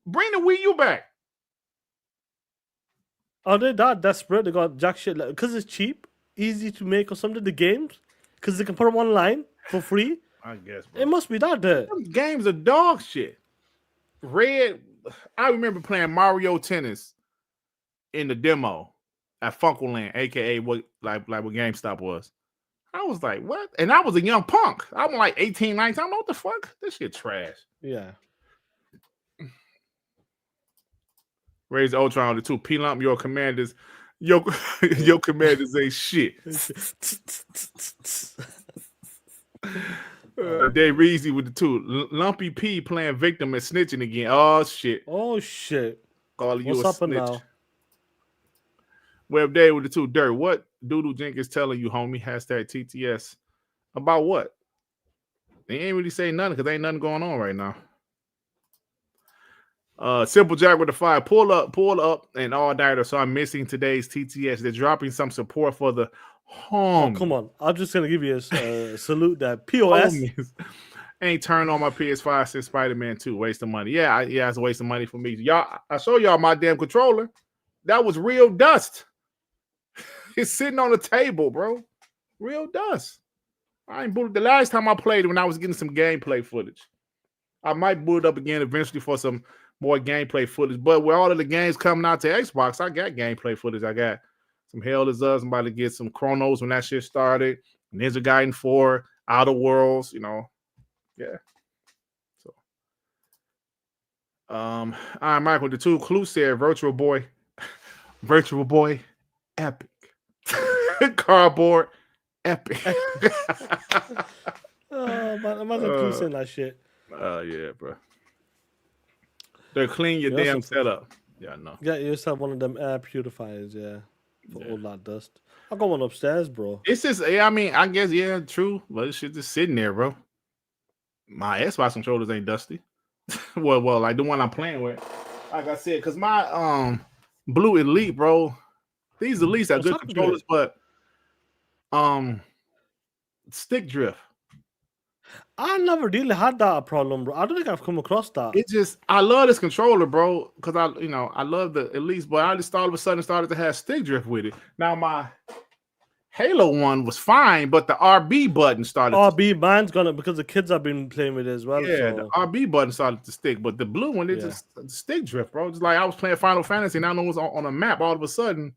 Bring the Wii U back. Are they that desperate? They got jack shit because it's cheap, easy to make or something. The games, because they can put them online for free. I guess, bro. It must be that there. Them games are dog shit. Red, I remember playing Mario Tennis in the demo at Funkoland, aka what like what GameStop was. I was like, what? And I was a young punk. I'm like 18, 19. I'm like, what the fuck? This shit trash. Yeah. Raise the Ultron on the 2. P-Lump, your commanders ain't shit. Dave Reezy with the 2. Lumpy P playing victim and snitching again. Oh shit. Oh shit. All of you What's a up snitch. now? Web Dave with the 2. Dirt. What Doodle Jenkins telling you, homie? Hashtag TTS. About what? They ain't really saying nothing because ain't nothing going on right now. Simple Jack with the 5. Pull up, and all nighter. So I'm missing today's TTS. They're dropping some support for the home. Oh, come on. I'm just gonna give you a salute that POS. Ain't turned on my PS5 since Spider-Man 2. Waste of money. Yeah, it's a waste of money for me. Y'all, I show y'all my damn controller. That was real dust. It's sitting on the table, bro. Real dust. I ain't booted the last time I played it when I was getting some gameplay footage. I might boot it up again eventually for some more gameplay footage. But with all of the games coming out to Xbox, I got gameplay footage. I got some Hell Is Us. I'm about to get some Chronos when that shit started. Ninja Gaiden 4, Outer Worlds, Yeah. So all right, Michael, the 2 Clue said Virtual Boy, epic. Cardboard, epic. Imagine Clue saying that shit. Yeah, bro. They're clean your Yeah, damn some- setup. Yeah, I know. Get yourself one of them air purifiers, yeah. For all that dust. I got one upstairs, bro. It's just, I mean, I guess, yeah, true. But this shit just sitting there, bro. My Xbox controllers ain't dusty. well, like the one I'm playing with. Like I said, because my Blue Elite, bro, these Elites are good controllers, but stick drift. I never really had that problem, bro. I don't think I've come across that. It just, I love this controller, bro, because I love the Elites, but I just all of a sudden started to have stick drift with it. Now my Halo one was fine, but the RB button started. Mine's gonna because the kids have been playing with it as well. Yeah, so. the RB button started to stick, but the blue one, it just stick drift, bro. Just like I was playing Final Fantasy, and I know it was on a map. All of a sudden,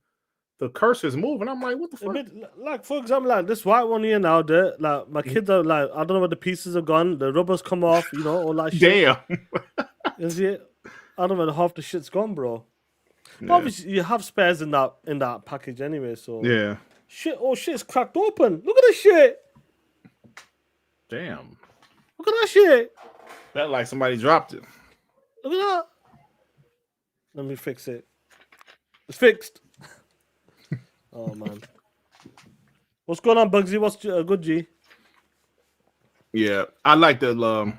the cursor's moving. I'm like, what the fuck? Like for example, like this white one here now, like my kids are like, I don't know where the pieces are gone. The rubbers come off, all that shit. Damn. You see it? I don't know where half the shit's gone, bro. Yeah. Obviously, you have spares in that package anyway, so yeah. Shit! Oh shit! It's cracked open. Look at this shit. Damn. Look at that shit. That like somebody dropped it. Look at that. Let me fix it. It's fixed. Oh man. What's going on, Bugsy? What's good, G? Yeah, I like the.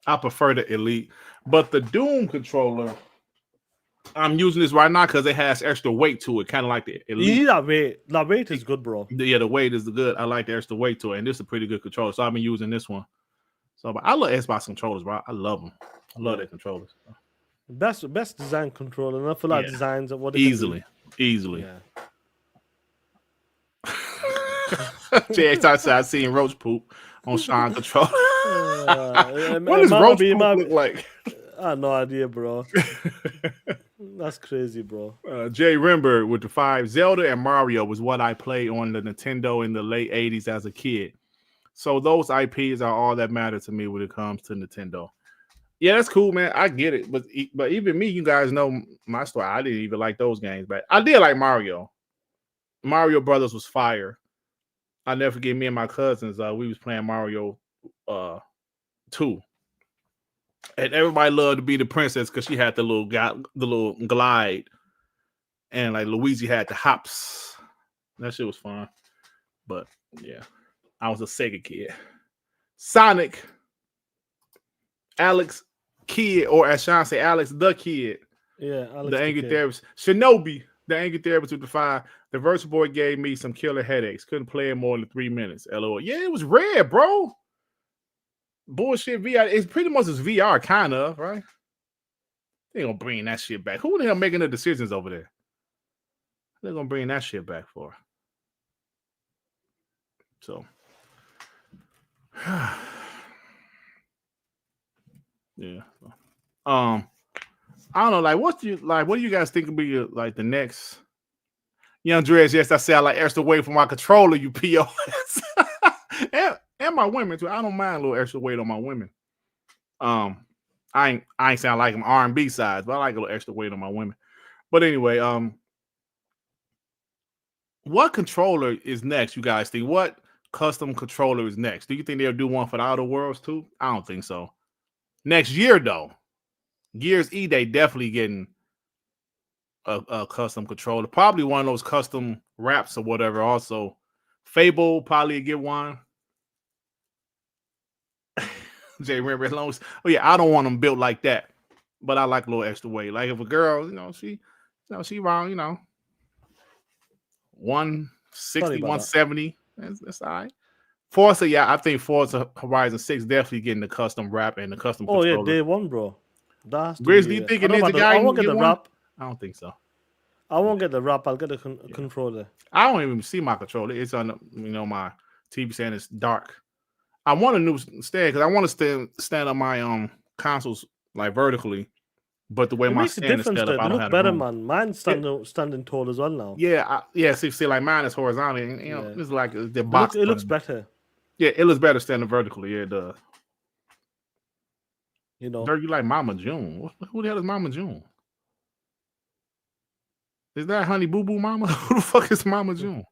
I prefer the Elite, but the Doom controller. I'm using this right now because it has extra weight to it, kind of like the Elite. You need that weight. That weight is good, bro. Yeah, the weight is good. I like the extra weight to it, and this is a pretty good controller. So I've been using this one. So, but I love Xbox controllers, bro. I love them. I love their controllers. Best design controller, and I feel like designs of what easily. Yeah. JX said I seen roach poop on Sean controller. What does roach poop look like? I have no idea, bro. That's crazy, bro. Jay Rimberg with the 5. Zelda and Mario was what I played on the Nintendo in the late 80s as a kid. So those IPs are all that matter to me when it comes to Nintendo. Yeah, that's cool, man. I get it. But even me, you guys know my story. I didn't even like those games, but I did like Mario. Mario Brothers was fire. I never forget me and my cousins. We was playing Mario 2. And everybody loved to be the princess because she had the little glide, and like Luigi had the hops. That shit was fun. But yeah, I was a Sega kid. Sonic. Alex Kid, or as Sean say, Alex the Kid. Yeah, Alex The anger kid. therapist. Shinobi, the anger therapist with the fire. The Virtual Boy gave me some killer headaches. Couldn't play it more than 3 minutes. LOL. Yeah, it was red, bro. Bullshit VR. It's pretty much as VR, kind of, right? They gonna bring that shit back. Who the hell making the decisions over there? They're gonna bring that shit back for. So yeah. I don't know. Like, what do you guys think will be like the next? Young Dreads, yes, I say I like extra weight for my controller, you POS. and my women too. I don't mind a little extra weight on my women. I ain't saying I like them R&B size, but I like a little extra weight on my women. But anyway, what controller is next, you guys think? What custom controller is next? Do you think they'll do one for the Outer Worlds too? I don't think so. Next year though, Gears E, they definitely getting a custom controller. Probably one of those custom wraps or whatever. Also, Fable probably get one. Jay remember as long as, oh yeah, I don't want them built like that, but I like a little extra weight. Like if a girl, she around, 160, 170. That's all right. Forza, yeah, I think Forza Horizon 6 definitely getting the custom wrap and the custom controller. Yeah, day one, bro. That's Grizz, do you think it is a guy? I won't get the wrap. I don't think so. I won't get the wrap. I'll get the controller. I don't even see my controller. It's on my TV saying it's dark. I want a new stand because I want to stand on my consoles like vertically, but the way my stand is set up, I don't have better, man. Mine's standing tall as well now. Yeah, see, like mine is horizontal, and it's like the box. It looks better. Yeah, it looks better standing vertically. Yeah, it does. Dirk, you like Mama June? Who the hell is Mama June? Is that Honey Boo Boo Mama? Who the fuck is Mama June?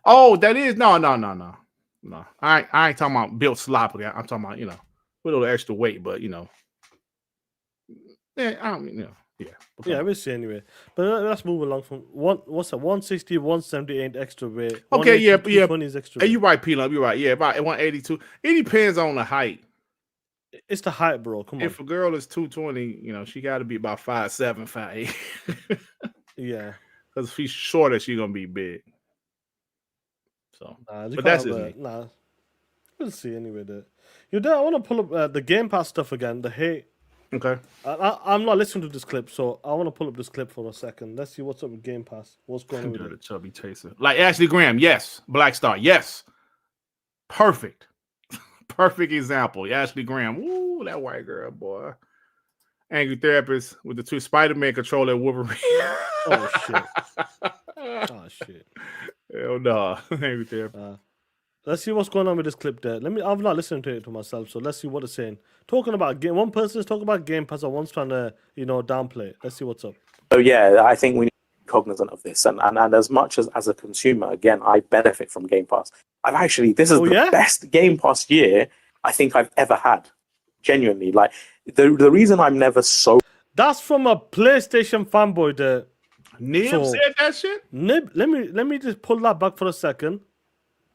Oh, that is no. I ain't talking about built sloppily. I'm talking about with a little extra weight, but yeah, Yeah, we'll see anyway. But let's move along from 160, 178 extra weight. Okay, yeah. 20 is extra Hey, weight. you're right, Peanut. You're right. Yeah, about 182. It depends on the height. It's the height, bro. Come on. If a girl is 220, she got to be about 5'7", 5'8". Yeah. Because if she's shorter, she's gonna be big. So, but that's it. We'll see anyway. I want to pull up the Game Pass stuff again. The hate. Okay. I'm not listening to this clip, so I want to pull up this clip for a second. Let's see what's up with Game Pass. What's going on with The it? chubby chaser, like Ashley Graham. Yes, Black Star. Yes, perfect. Perfect example. Ashley Graham. Woo, that white girl, boy. Angry therapist with the two Spider-Man controller Wolverine. Oh shit. Oh shit. Hell no. Angry therapist. Let's see what's going on with this clip there. I'm not listening to it to myself, so let's see what it's saying. Talking about game, one person is talking about Game Pass, and one's trying to, downplay it. Let's see what's up. So yeah, I think we need to be cognizant of this, and as much as a consumer, again, I benefit from Game Pass. This is the best Game Pass year I think I've ever had. Genuinely, like the reason I'm never so. That's from a PlayStation fanboy there. Nib said that shit. Nib, let me just pull that back for a second.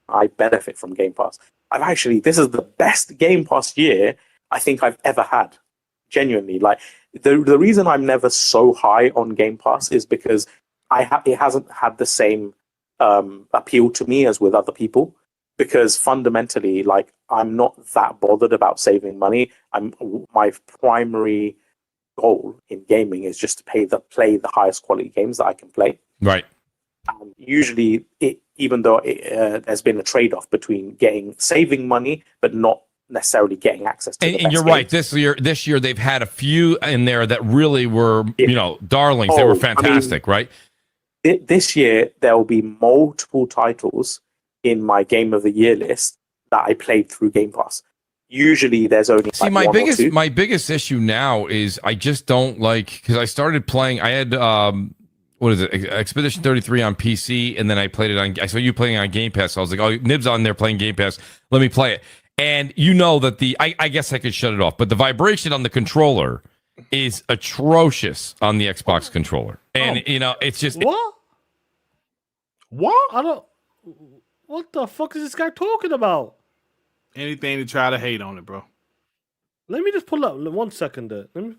I benefit from Game Pass. This is the best Game Pass year I think I've ever had. Genuinely, like the reason I'm never so high on Game Pass is because it hasn't had the same appeal to me as with other people. Because fundamentally, like I'm not that bothered about saving money. My primary goal in gaming is just to play the highest quality games that I can play. Right. And usually, even though there's been a trade-off between saving money, but not necessarily getting access to. And you're right. This year they've had a few in there that really were, darlings. They were fantastic, right? This year there will be multiple titles in my Game of the Year list that I played through Game Pass. Usually there's only my biggest issue now is I just don't like, because I started playing. I had Expedition 33 on PC, and then I played it I saw you playing on Game Pass. So I was like, oh, Nib's on there playing Game Pass. Let me play it. And that I guess I could shut it off, but the vibration on the controller is atrocious on the Xbox controller. And it's just What? What the fuck is this guy talking about? Anything to try to hate on it, bro. Let me just pull up 1 second there. Let me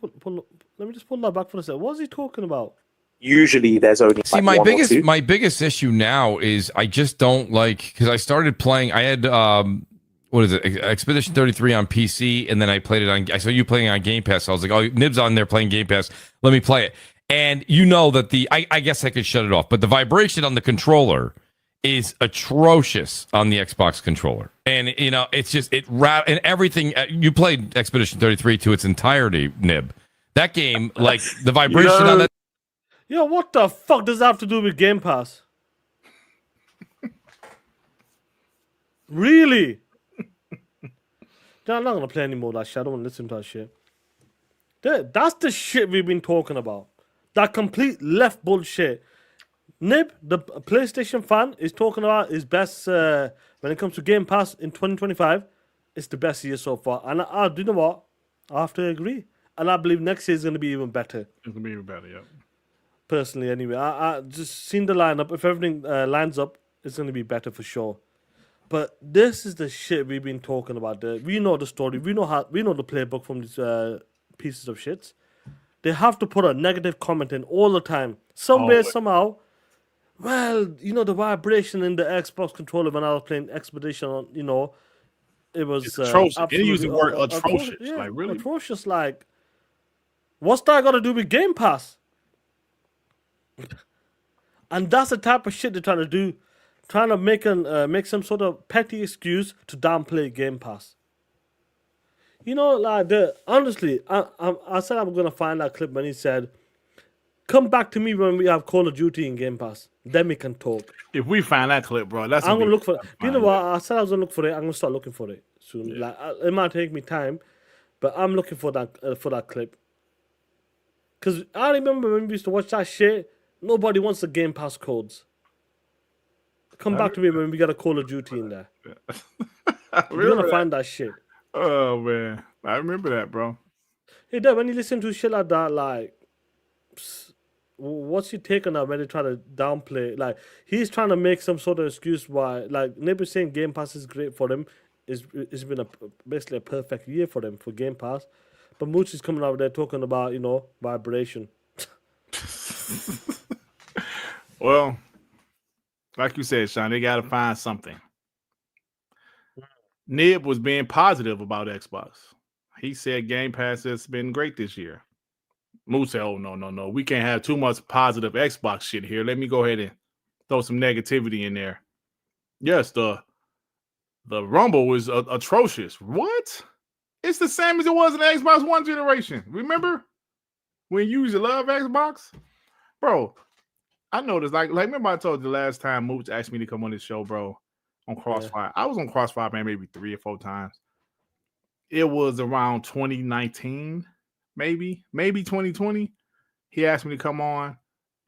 just pull that back for a second. What was he talking about? Usually there's only See, like one or two. my biggest issue now is I just don't like, because I started playing. I had what is it, Expedition 33 on PC, and then I played it on. I saw you playing on Gamepass. So I was like, oh, Nib's on there playing Gamepass. Let me play it. And you know that I guess I could shut it off, but the vibration on the controller is atrocious on the Xbox controller. And you know, it's just and everything. You played Expedition 33 to its entirety, Nib. That game, like the vibration on that. Yo, what the fuck does that have to do with Game Pass? Really? I'm not gonna play any more of that shit. I don't want to listen to that shit. That's the shit we've been talking about. That complete left bullshit. Nib, the PlayStation fan, is talking about his best when it comes to Game Pass in 2025. It's the best year so far, and I do you know what? I have to agree, and I believe next year is gonna be even better. It's gonna be even better, yeah. Personally, anyway, I just seen the lineup. If everything lines up, it's gonna be better for sure. But this is the shit we've been talking about. We know the story. We know the playbook from these pieces of shit. They have to put a negative comment in all the time, somewhere, somehow. Well, you know, the vibration in the Xbox controller when I was playing Expedition, it was It's atrocious. absolutely They use the word atrocious. Yeah, like really, atrocious. Like, what's that got to do with Game Pass? And that's the type of shit they're trying to do, trying to make some sort of petty excuse to downplay Game Pass. You know, like honestly, I said I'm gonna find that clip when he said, "Come back to me when we have Call of Duty in Game Pass, then we can talk." if we find that clip, bro, that's I'm gonna look for it. You know what? I said I was gonna look for it. I'm gonna start looking for it soon. Yeah. Like it might take me time, but I'm looking for that clip. Cause I remember when we used to watch that shit. Nobody wants the Game Pass codes. Come back to me when we got a Call of Duty in there. You're gonna find that shit. Oh man, I remember that, bro. Hey, Dad, when you listen to shit like that, like, what's he taking up when they try to downplay? Like, he's trying to make some sort of excuse why, like, Neighbor saying Game Pass is great for him. It's been basically a perfect year for them for Game Pass. But Mooch is coming out there talking about, vibration. Well, like you said, Sean, they got to find something. Nib was being positive about Xbox. He said Game Pass has been great this year. Moose said, "Oh no, we can't have too much positive Xbox shit here. Let me go ahead and throw some negativity in there." Yes, the Rumble was atrocious. What? It's the same as it was in the Xbox One generation. Remember when you used to love Xbox, bro? I noticed, like remember I told you the last time Mooch asked me to come on this show, bro, on Crossfire. Yeah. I was on Crossfire, man, maybe 3 or 4 times. It was around 2019, maybe 2020. He asked me to come on,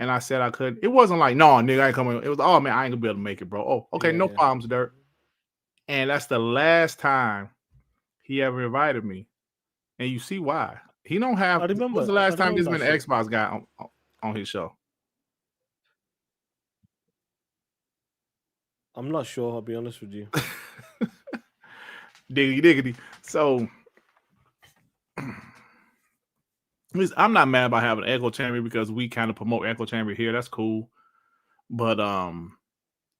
and I said I couldn't. It wasn't like, no, nigga, I ain't coming. It was, oh man, I ain't gonna be able to make it, bro. Oh, okay, no problems, Dirt. And that's the last time he ever invited me. And you see why. He don't have. I remember. When was the last time there's been an Xbox guy on his show? I'm not sure, I'll be honest with you. Diggity. So, I'm not mad about having an echo chamber because we kind of promote echo chamber here. That's cool. But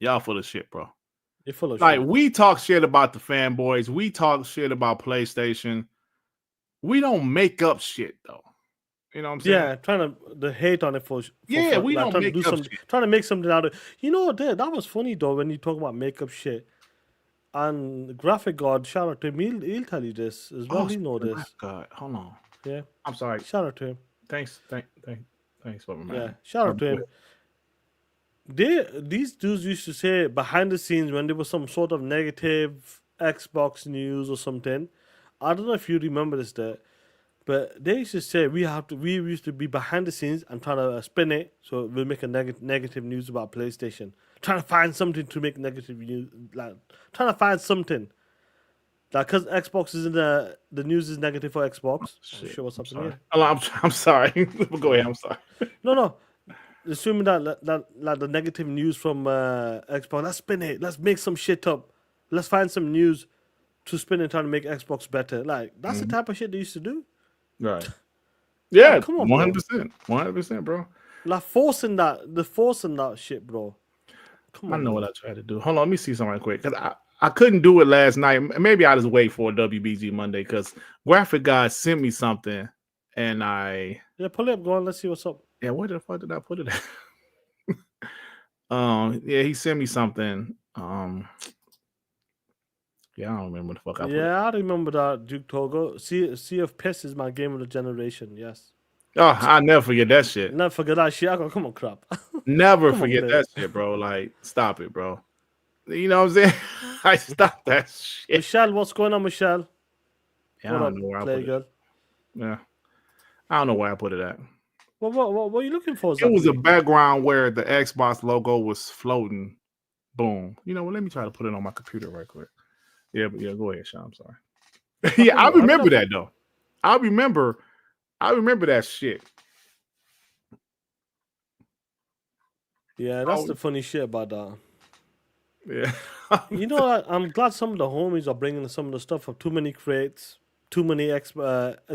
y'all full of shit, bro. You're full of shit. Like, we talk shit about the fanboys. We talk shit about PlayStation. We don't make up shit, though. You know what I'm saying? Yeah, trying to hate on it for we like, don't make up shit. Trying to make something out of it. You know, that was funny, though, when you talk about makeup shit. And Graphic God, shout out to him. He'll tell you this as well. He know this. God, hold on. Yeah. I'm sorry. Shout out to him. Thanks for reminding me. Yeah, shout out to him. These dudes used to say behind the scenes when there was some sort of negative Xbox news or something. I don't know if you remember this, but they used to say we used to be behind the scenes and trying to spin it so we'll make a negative news about PlayStation. Trying to find something to make negative news, like trying to find something. Like, because Xbox is in the news is negative for Xbox. I'm sure what's happening here. I'm sorry. Go ahead. I'm sorry. No. Assuming that like the negative news from Xbox, let's spin it. Let's make some shit up. Let's find some news. to spin it trying to make Xbox better. Like that's the type of shit they used to do. Right. Yeah, come on, bro. 100%. 100%, bro. Like forcing that shit, bro. Come on. I know what I tried to do. Hold on, let me see something right quick. Because I couldn't do it last night. Maybe I'll just wait for WBG Monday because Graphic Guy sent me something and Yeah, pull it up, go on, let's see what's up. Yeah, where the fuck did I put it at? Yeah, he sent me something. Yeah, I don't remember the fuck I put it. Yeah, I remember that, Duke Togo. Sea of Piss is my game of the generation, yes. Oh, I'll never forget that shit. Never forget that shit. I go, come on, crap. Never forget that shit, bro. Like, stop it, bro. You know what I'm saying? I stop that shit. Michelle, what's going on, Michelle? Yeah, I don't know where I put it. Yeah. I don't know where I put it at. What are you looking for? It was a background where the Xbox logo was floating. Boom. You know what? Let me try to put it on my computer right quick. Yeah, but yeah, go ahead, Sean. I'm sorry. Yeah, I remember that though. I remember that shit. Yeah, that's the funny shit about that. Yeah. You know, I'm glad some of the homies are bringing some of the stuff of too many crates, too many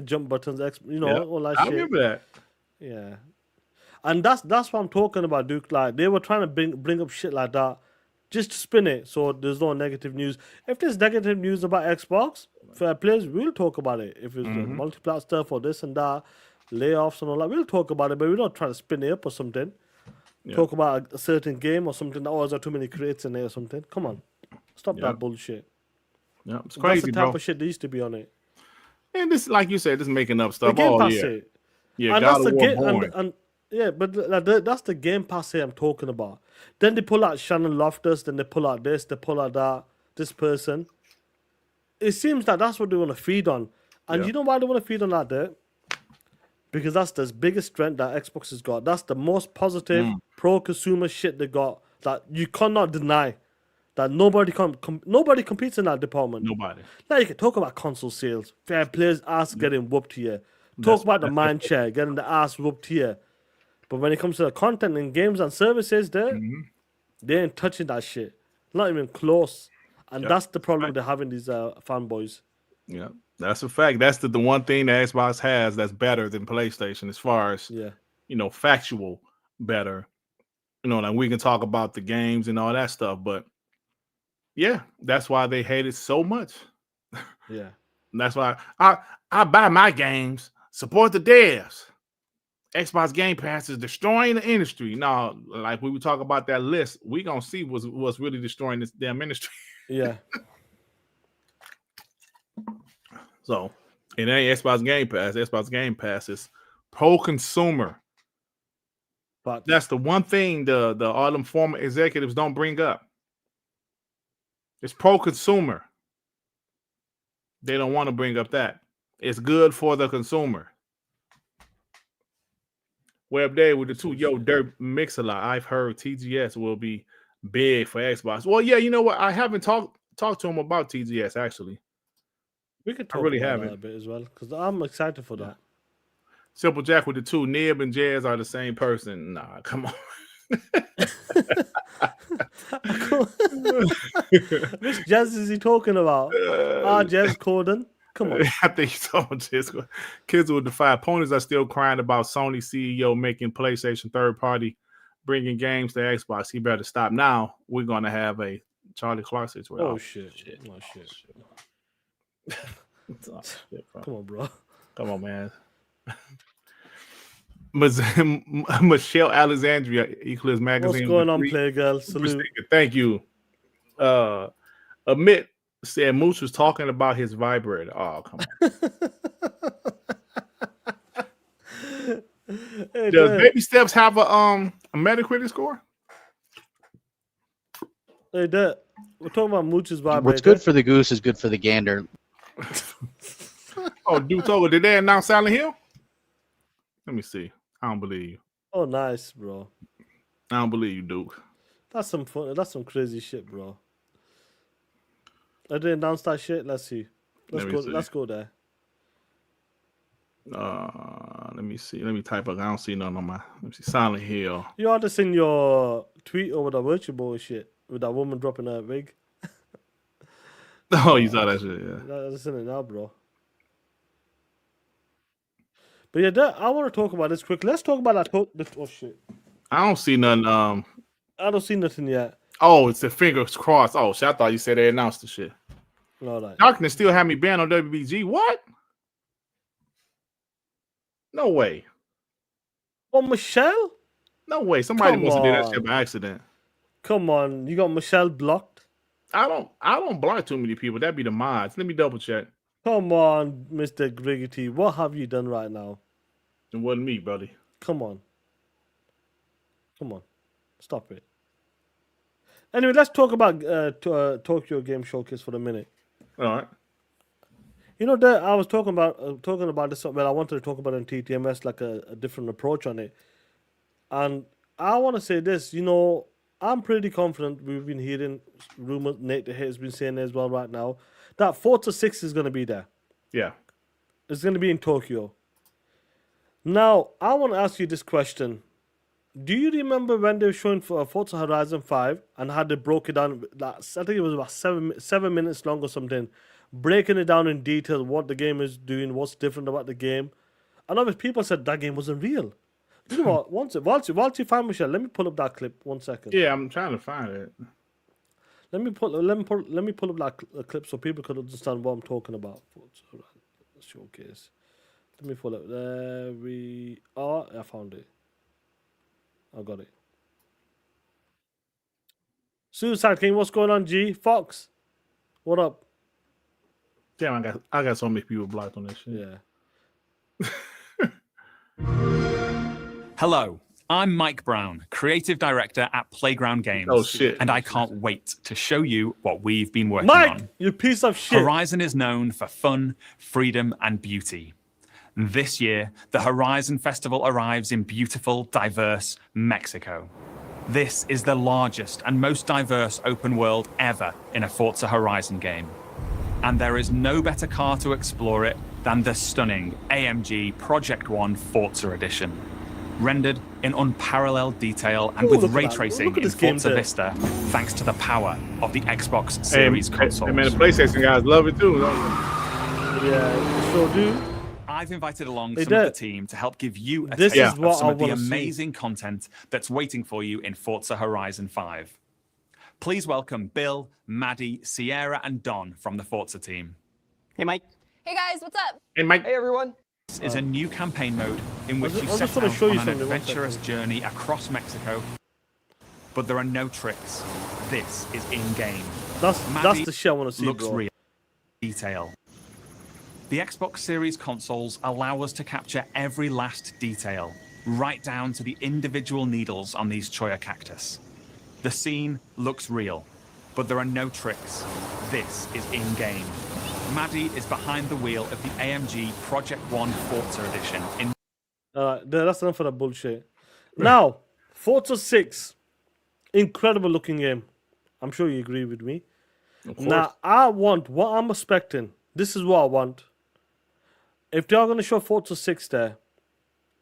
jump buttons, all that shit. I remember that. Yeah. And that's what I'm talking about, Duke. Like they were trying to bring up shit like that just to spin it so there's no negative news. If there's negative news about Xbox, fair players, we'll talk about it. If it's the multi-plat stuff or this and that, layoffs and all that, we'll talk about it, but we're not trying to spin it up or something. Yeah. Talk about a certain game or something. Oh, is there too many crates in there or something? Come on. Stop that bullshit. Yeah, it's crazy, that's the type of shit that used to be on it. And this, like you said, this making up stuff. The Game Pass it. Yeah, and God that's of the War game. Yeah, but that's the Game Pass here I'm talking about. Then they pull out Shannon Loftus, then they pull out this, they pull out that, this person. It seems that that's what they want to feed on. And you know why they want to feed on that there? Because that's the biggest strength that Xbox has got. That's the most positive pro-consumer shit they got that you cannot deny. That nobody competes in that department. Nobody. Now you can talk about console sales. Fair players' ass getting whooped here. Talk about the mind share, getting the ass whooped here. But when it comes to the content and games and services, they ain't touching that shit. Not even close. And that's the problem they're having, these fanboys. Yeah, that's a fact. That's the one thing that Xbox has that's better than PlayStation as far as, factual better. Like we can talk about the games and all that stuff, but yeah, that's why they hate it so much. Yeah. That's why I buy my games, support the devs. Xbox Game Pass is destroying the industry. Now, like we talk about that list, we gonna see what's really destroying this damn industry. Yeah. So it ain't Xbox Game Pass. Xbox Game Pass is pro-consumer. But that's the one thing the all them former executives don't bring up. It's pro-consumer. They don't want to bring up that. It's good for the consumer. Web Day with the two. Yo, Dirt Mix-a-Lot. I've heard TTS will be big for Xbox. Well, yeah, you know what? I haven't talked to him about TTS, actually. We could talk about that a bit as well, because I'm excited for that. Simple Jack with the two. Nib and Jazz are the same person. Nah, come on. Which Jazz is he talking about? Jazz Corden. Come on. I think he's talking Jazz. Kids will defy. Opponents are still crying about Sony CEO making PlayStation third party, bringing games to Xbox. He better stop. Now we're going to have a Charlie Clark situation. Oh, shit. Oh, shit. Come on, bro. Come on, man. Michelle Alexandria, Eclipse Magazine. What's going on, Playgirl? Salute. Thank you. Amit said Moose was talking about his vibrator. Oh, come on. Does Baby Steps have a Metacritic score? Hey, Dad. We're talking about Mooch's vibrator. What's good for the goose is good for the gander. Oh, dude, did they announce Silent Hill? Let me see. I don't believe you. Oh, nice, bro. I don't believe you, Duke. That's some fun. That's some crazy shit, bro. Did they announce that shit? Let's see. Let's go there. Let me see. Let me type up. I don't see none on my. Let me see. Silent Hill. You ought to send your tweet over the virtual bullshit with that woman dropping her wig. Oh, you saw that shit, yeah. That's in it now, bro. But yeah, I want to talk about this quick. Let's talk about that. Oh shit! I don't see nothing. I don't see nothing yet. Oh, it's the fingers crossed. Oh shit! I thought you said they announced the shit. All right. Darkness still have me banned on WBG. What? No way. Oh, Michelle? No way. Somebody Come must have did that on. shit by accident. Come on, you got Michelle blocked. I don't block too many people. That'd be the mods. Let me double check. Come on, Mr. Griggity. What have you done right now? It wasn't me, buddy. Come on. Come on. Stop it. Anyway, let's talk about Tokyo Game Showcase for a minute. All right. You know that I was talking about this. Well, I wanted to talk about it in TTMS, like a different approach on it. And I want to say this. You know, I'm pretty confident. We've been hearing rumors. Nate the Hit has been saying as well right now that Forza 6 is going to be there. Yeah. It's going to be in Tokyo. Now, I want to ask you this question. Do you remember when they were showing for Forza Horizon 5 and how they broke it down? I think it was about 7 minutes long or something. Breaking it down in detail, what the game is doing, what's different about the game. And obviously people said that game wasn't real. You know what? Whilst you find Michelle, let me pull up that clip 1 second. Yeah, I'm trying to find it. Let me pull up that clip so people can understand what I'm talking about. Forza Showcase. Let me pull it. There we are. I found it. I got it. Suicide King, what's going on, G? Fox, what up? Damn, I got so many people blocked on this shit. Yeah. Hello, I'm Mike Brown, creative director at Playground Games. Oh shit! And I can't wait to show you what we've been working Mike, on. you piece of shit. Horizon is known for fun, freedom, and beauty. This year, the Horizon Festival arrives in beautiful, diverse Mexico. This is the largest and most diverse open world ever in a Forza Horizon game. And there is no better car to explore it than the stunning AMG Project One Forza Edition. Rendered in unparalleled detail and with ray tracing in Forza Vista, thanks to the power of the Xbox Series consoles. Hey man, the PlayStation guys love it too. Yeah, sure do. I've invited along some of the team to help give you a This taste is of what some I of the wanna see. amazing content that's waiting for you in Forza Horizon 5. Please welcome Bill, Maddie, Sierra, and Don from the Forza team. Hey, Mike. Hey guys, what's up? Hey Mike. Hey, everyone. This is a new campaign mode in which you I set just wanna out show you on an something, one adventurous second. journey across Mexico. But there are no tricks. This is in-game. That's Maddie the shit I want to see, looks bro. real. Detail. The Xbox Series consoles allow us to capture every last detail, right down to the individual needles on these cholla cactus. The scene looks real, but there are no tricks. This is in-game. Maddie is behind the wheel of the AMG Project One Forza Edition. That's enough for that bullshit. Now, Forza 6, incredible looking game. I'm sure you agree with me. Now, I want what I'm expecting. This is what I want. If they are going to show Forza 6 there,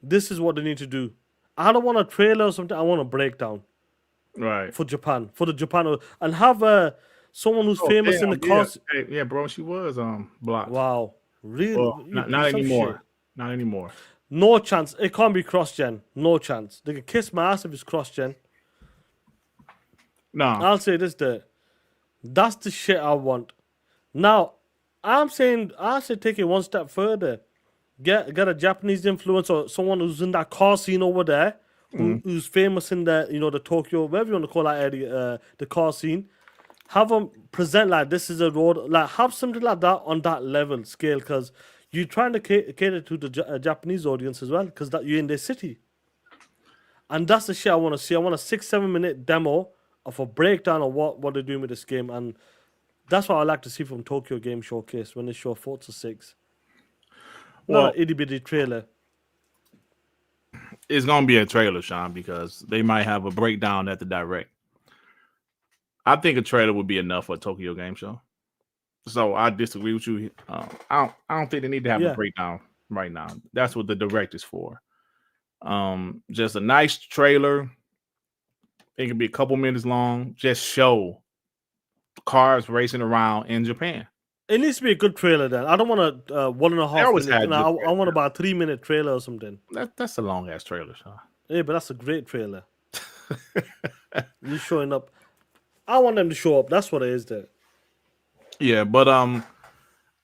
this is what they need to do. I don't want a trailer or something. I want a breakdown. Right. For Japan. For the Japan. And have someone who's famous in the cars. Yeah, bro, she was blocked. Wow. Really? Well, not anymore. Not anymore. No chance. It can't be cross-gen. No chance. They can kiss my ass if it's cross-gen. No. I'll say this there. That's the shit I want. Now, I say take it one step further. Get a Japanese influence or someone who's in that car scene over there, who's famous in the Tokyo, whatever you want to call that area, the car scene. Have them present like this is a road, like have something like that on that level scale, because you're trying to cater to the Japanese audience as well, because that you're in their city. And that's the shit I want to see. I want a 6-7 minute demo of a breakdown of what they're doing with this game, and that's what I like to see from Tokyo Game Showcase when they show Forza 6. Well, Not an itty bitty trailer. It's gonna be a trailer, Sean, because they might have a breakdown at the direct. I think a trailer would be enough for a Tokyo Game Show. So I disagree with you. I don't think they need to have a breakdown right now. That's what the direct is for. Just a nice trailer. It can be a couple minutes long. Just show cars racing around in Japan. It needs to be a good trailer then. I don't want a 1.5 always minute. had I good want about a 3-minute trailer or something. That's a long ass trailer, Sean. Yeah, but that's a great trailer. You showing up. I want them to show up. That's what it is there. Yeah, but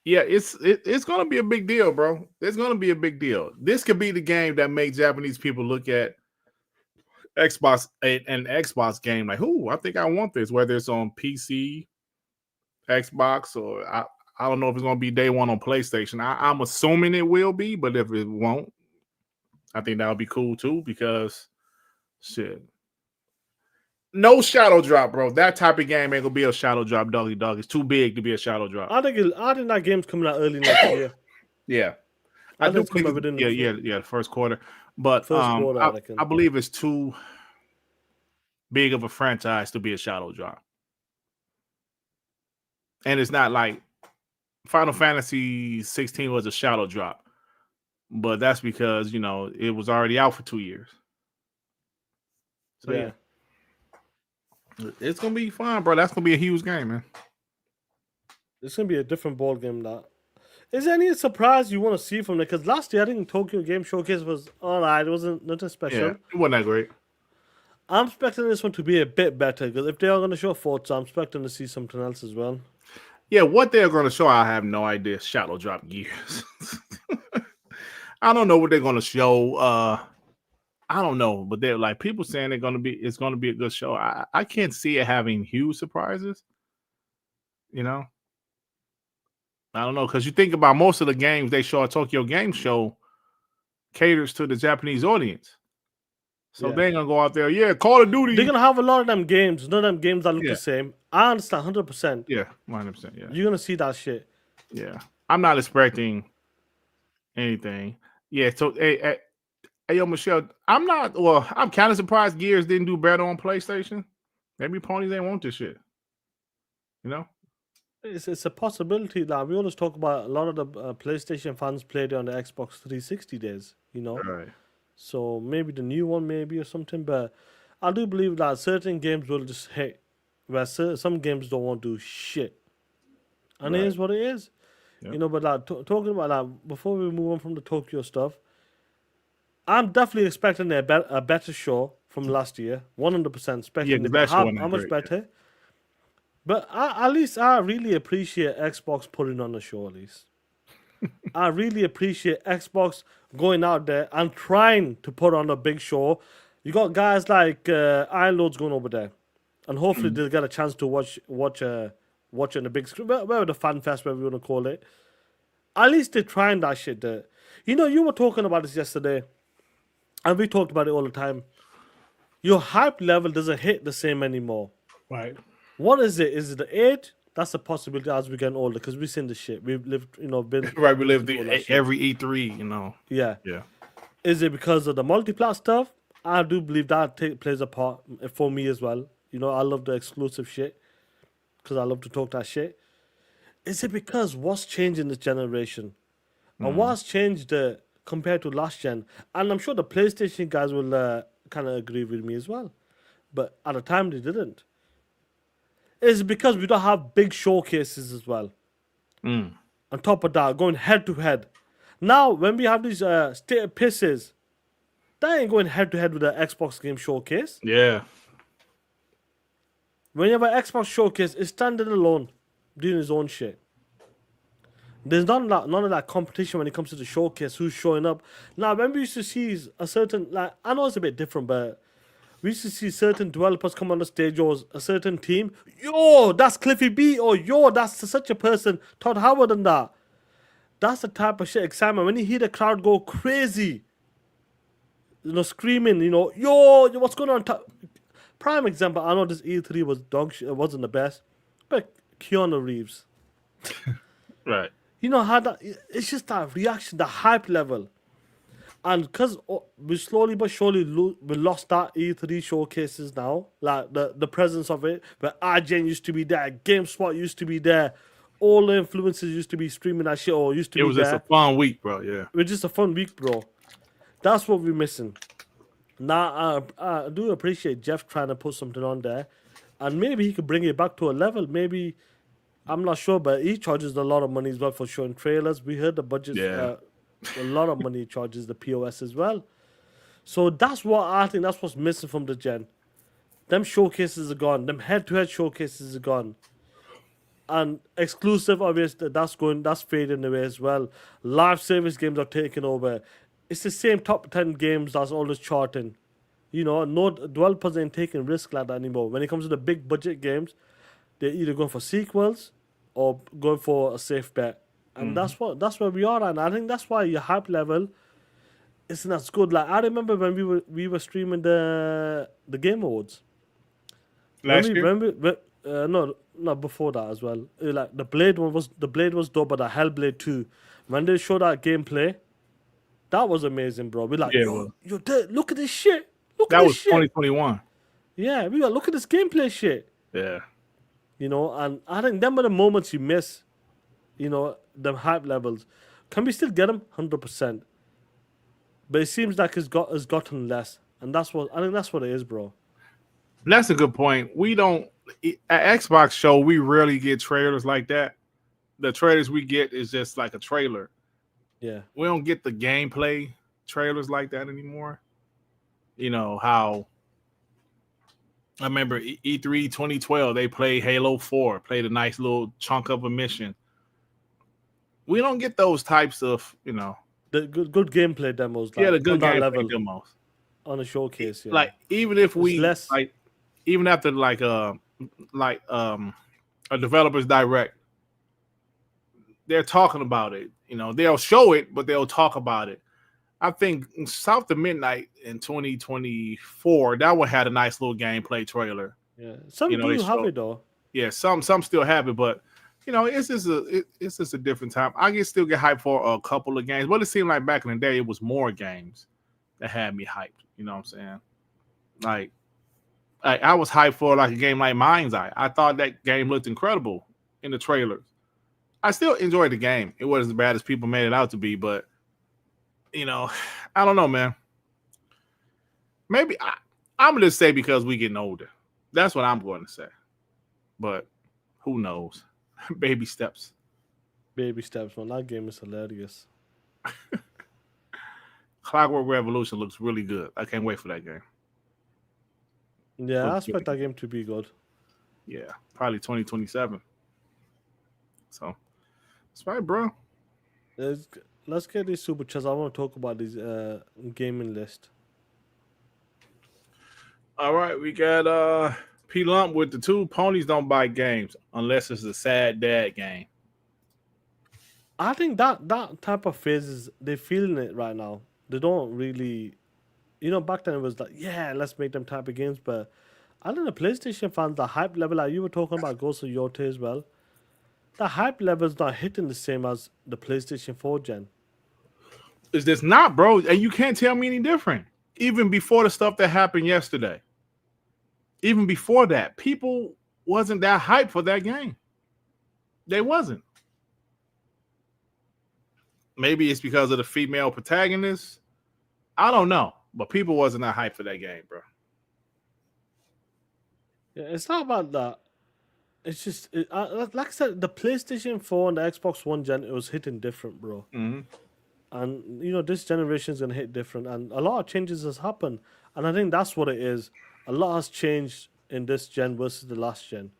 yeah, it's gonna be a big deal, bro. It's gonna be a big deal. This could be the game that makes Japanese people look at Xbox an Xbox game like, "Ooh, I think I want this." Whether it's on PC, Xbox, or I don't know if it's gonna be day one on PlayStation. I'm assuming it will be, but if it won't, I think that would be cool too because shit. No shadow drop, bro. That type of game ain't gonna be a shadow drop, doggy dog. It's too big to be a shadow drop. I think that game's coming out early next year. Yeah, I do think it's coming within the first quarter. But first quarter, I reckon. I believe it's too big of a franchise to be a shadow drop, and it's not like Final Fantasy 16 was a shadow drop, but that's because it was already out for 2 years. So yeah. It's gonna be fun, bro. That's gonna be a huge game, man. It's gonna be a different ball game. That is there any surprise you want to see from it? Because last year I think Tokyo Game Showcase was alright. It wasn't nothing special. Yeah, it wasn't that great. I'm expecting this one to be a bit better because if they are gonna show Forza, I'm expecting to see something else as well. Yeah, what they're gonna show, I have no idea. Shadow drop gears. I don't know what they're gonna show. I don't know, but they're like people saying it's gonna be a good show. I can't see it having huge surprises. I don't know, because you think about most of the games they show at Tokyo Game Show caters to the Japanese audience. So they ain't gonna go out there. Yeah, Call of Duty. They're gonna have a lot of them games. None of them games that look the same. I understand 100%. Yeah, 100%. Yeah, you're gonna see that shit. Yeah, I'm not expecting anything. Yeah, so hey, yo, Michelle, I'm kind of surprised Gears didn't do better on PlayStation. Maybe ponies ain't want this shit. It's a possibility that we always talk about. A lot of the PlayStation fans played it on the Xbox 360 days. Right. So maybe the new one, maybe or something. But I do believe that certain games will just hit, where some games don't want to do shit, and it is what it is. Yep. But like talking about that, before we move on from the Tokyo stuff, I'm definitely expecting a better show from last year. 100% expecting how much better. Yeah. But at least I really appreciate Xbox putting on a show. At least I really appreciate Xbox going out there and trying to put on a big show. You got guys like Iron Lords going over there, and hopefully they'll get a chance to watch on the big screen, whatever the fan fest, whatever you want to call it. At least they're trying that shit there. You were talking about this yesterday, and we talked about it all the time. Your hype level doesn't hit the same anymore. Right. What is it? Is it the age? That's a possibility as we get older because we've seen the shit. We've lived, been right. We lived every E3, Yeah. Yeah. Is it because of the multi-plat stuff? I do believe that plays a part for me as well. I love the exclusive shit because I love to talk that shit. Is it because what's changed in this generation? And what's changed compared to last gen? And I'm sure the PlayStation guys will kind of agree with me as well. But at the time, they didn't. Is it because we don't have big showcases as well? On top of that, going head to head. Now, when we have these state of pisses, that ain't going head to head with the Xbox Game Showcase. Yeah. When you have an Xbox Showcase, it's standing alone, doing his own shit. There's none of that competition when it comes to the showcase, who's showing up. Now, when we used to see a certain, I know it's a bit different, but we used to see certain developers come on the stage or a certain team. Yo, that's Cliffy B. Or yo, that's such a person, Todd Howard and that. That's the type of shit excitement. When you hear the crowd go crazy, screaming, yo, what's going on? Prime example, I know this E3 was dog shit, it wasn't the best, but Keanu Reeves. Right. How that, it's just that reaction, the hype level. And because we slowly but surely we lost that E3 showcases now, like the presence of it, where IGN used to be there, GameSpot used to be there, all the influencers used to be streaming that shit or used to be there. It was just a fun week, bro, yeah. It was just a fun week, bro. That's what we're missing. Now, I do appreciate Jeff trying to put something on there. and maybe he could bring it back to a level. Maybe I'm not sure, but he charges a lot of money as well for showing trailers. We heard the budget, Yeah. a lot of money he charges the POS as well. So that's what I think. That's what's missing from the gen. Them showcases are gone. Them head-to-head showcases are gone. And exclusive, obviously, that's fading away as well. Live service games are taking over. It's the same top 10 games that's always charting. No developers ain't taking risks like that anymore. When it comes to the big budget games, they're either going for sequels or going for a safe bet. And that's where we are, and I think that's why your hype level isn't as good. Like I remember when we were streaming the Game Awards. Last year? No, before that as well. Like the Blade was dope, but the Hellblade 2, when they showed that gameplay, that was amazing, bro. We're like, Yeah, it yo, was. yo, look at this shit. That was 2021. Yeah, we got look at this gameplay shit. Yeah. And I think them are the moments you miss. Them hype levels. Can we still get them? 100%. But it seems like it's gotten less, and I think that's what it is, bro. That's a good point. We don't at Xbox show. We rarely get trailers like that. The trailers we get is just like a trailer. Yeah, we don't get the gameplay trailers like that anymore. How I remember E3 2012, they played Halo 4, played a nice little chunk of a mission. We don't get those types of, the good gameplay demos. the good on that gameplay level, demos. on a showcase. Yeah. Like even if we less. even after a developers direct, they're talking about it. They'll show it, but they'll talk about it. I think South of Midnight in 2024, that one had a nice little gameplay trailer. Yeah, some do have it though. Yeah, some still have it, but it's just a different time. I still get hyped for a couple of games, but it seemed like back in the day it was more games that had me hyped. You know what I'm saying? Like I was hyped for like a game like Mind's Eye. I thought that game looked incredible in the trailers. I still enjoyed the game. It wasn't as bad as people made it out to be, but I don't know, man. Maybe I'm gonna just say because we getting older. That's what I'm going to say. But who knows? Baby steps. Baby steps, man. That game is hilarious. Clockwork Revolution looks really good. I can't wait for that game. Yeah, I expect that game to be good. Yeah, probably 2027. So that's right, bro. Let's get these super chats. I want to talk about this gaming list. All right, we got P Lump with the 2 ponies don't buy games unless it's a sad dad game. I think that type of phase they're feeling it right now. They don't really, back then it was like, yeah, let's make them type of games. But I think the PlayStation fans, the hype level, like you were talking about Ghost of Yorta as well, the hype level's not hitting the same as the PlayStation 4 gen. Is this not, bro? And you can't tell me any different. Even before the stuff that happened yesterday, even before that, people wasn't that hyped for that game. They wasn't. Maybe it's because of the female protagonist. I don't know, but people wasn't that hyped for that game, bro. Yeah, it's not about that. It's just like I said, the PlayStation 4 and the Xbox One gen, it was hitting different, bro. Mm-hmm. And this generation is gonna hit different, and a lot of changes has happened, and I think that's what it is. A lot has changed in this gen versus the last gen.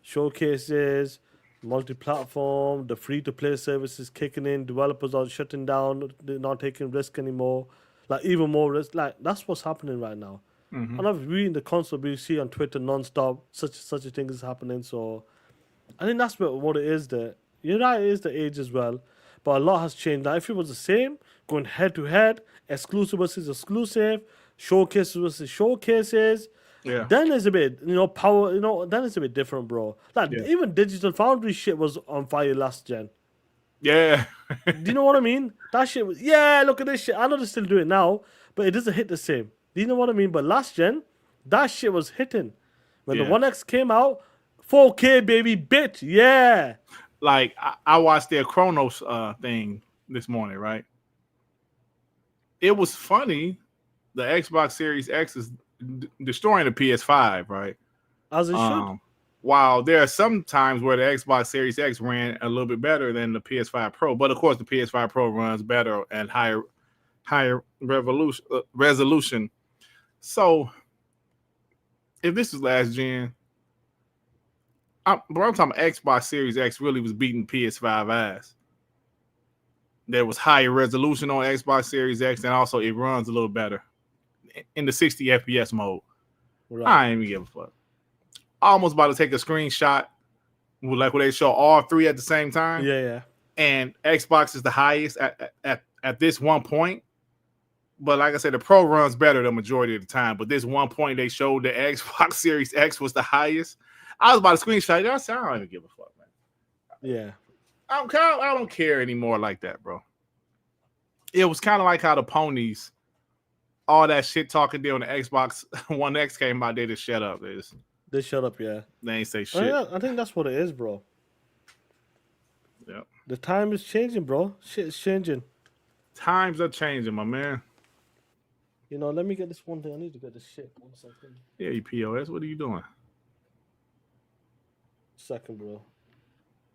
Showcases, multi-platform, the free-to-play services kicking in. Developers are shutting down. They're not taking risk anymore. Like even more risk. Like that's what's happening right now. Mm-hmm. And I've read in the console, we see on Twitter non-stop such a thing is happening. So I think that's what it is. There, you're right. It is the age as well. But a lot has changed. Now, if it was the same, going head to head, exclusive versus exclusive, showcases versus showcases, yeah, then it's a bit, power, then it's a bit different, bro. Like, even Digital Foundry shit was on fire last gen. Yeah. Do you know what I mean? That shit was, look at this shit. I know they still do it now, but it doesn't hit the same. Do you know what I mean? But last gen, that shit was hitting. When the 1X came out, 4K, baby, bitch, yeah. Like I watched their Chronos thing this morning, right? It was funny. The Xbox Series X is destroying the PS5, right? As it should. While there are some times where the Xbox Series X ran a little bit better than the PS5 Pro, but of course the PS5 Pro runs better and higher resolution. So if this is last gen, I'm talking Xbox Series X really was beating PS5 ass. There was higher resolution on Xbox Series X, and also it runs a little better in the 60 FPS mode. Right. I ain't even give a fuck. Almost about to take a screenshot with like where they show all three at the same time. Yeah. And Xbox is the highest at this one point. But like I said, the Pro runs better the majority of the time. But this one point they showed the Xbox Series X was the highest. I was about to screenshot it. I said, I don't even give a fuck, man. Yeah. I don't care anymore like that, bro. It was kind of like how the ponies, all that shit talking there on the Xbox One X came out, they just shut up. They shut up, yeah. They ain't say shit. I think that's what it is, bro. Yep. The time is changing, bro. Shit is changing. Times are changing, my man. You know, let me get this one thing. I need to get this shit. 1 second. Yeah, you POS. What are you doing? Second, bro.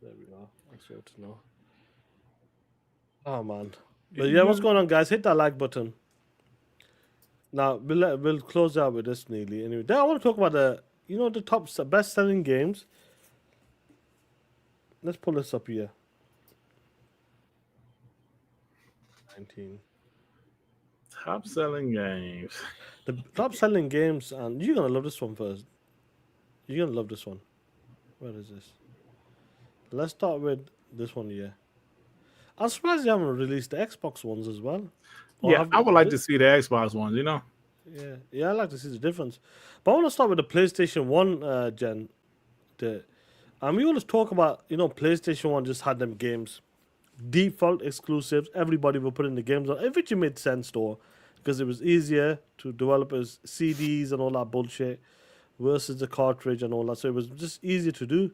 There we go. That's what to know. Oh, man. But yeah, what's going on, guys? Hit that like button. Now, we'll close out with this nearly. Anyway, then I want to talk about the top best-selling games. Let's pull this up here. 19. Top selling games. The top selling games, and you're gonna love this one first. You're gonna love this one. Where is this? Let's start with this one here. I'm surprised they haven't released the Xbox ones as well. Yeah, I would like to see the Xbox ones, you know? Yeah, I like to see the difference. But I want to start with the PlayStation 1 gen. And we always talk about, PlayStation 1 just had them games. Default exclusives. Everybody will put in the games on, which it made sense though, because it was easier to develop as CDs and all that bullshit versus the cartridge and all that. So it was just easier to do.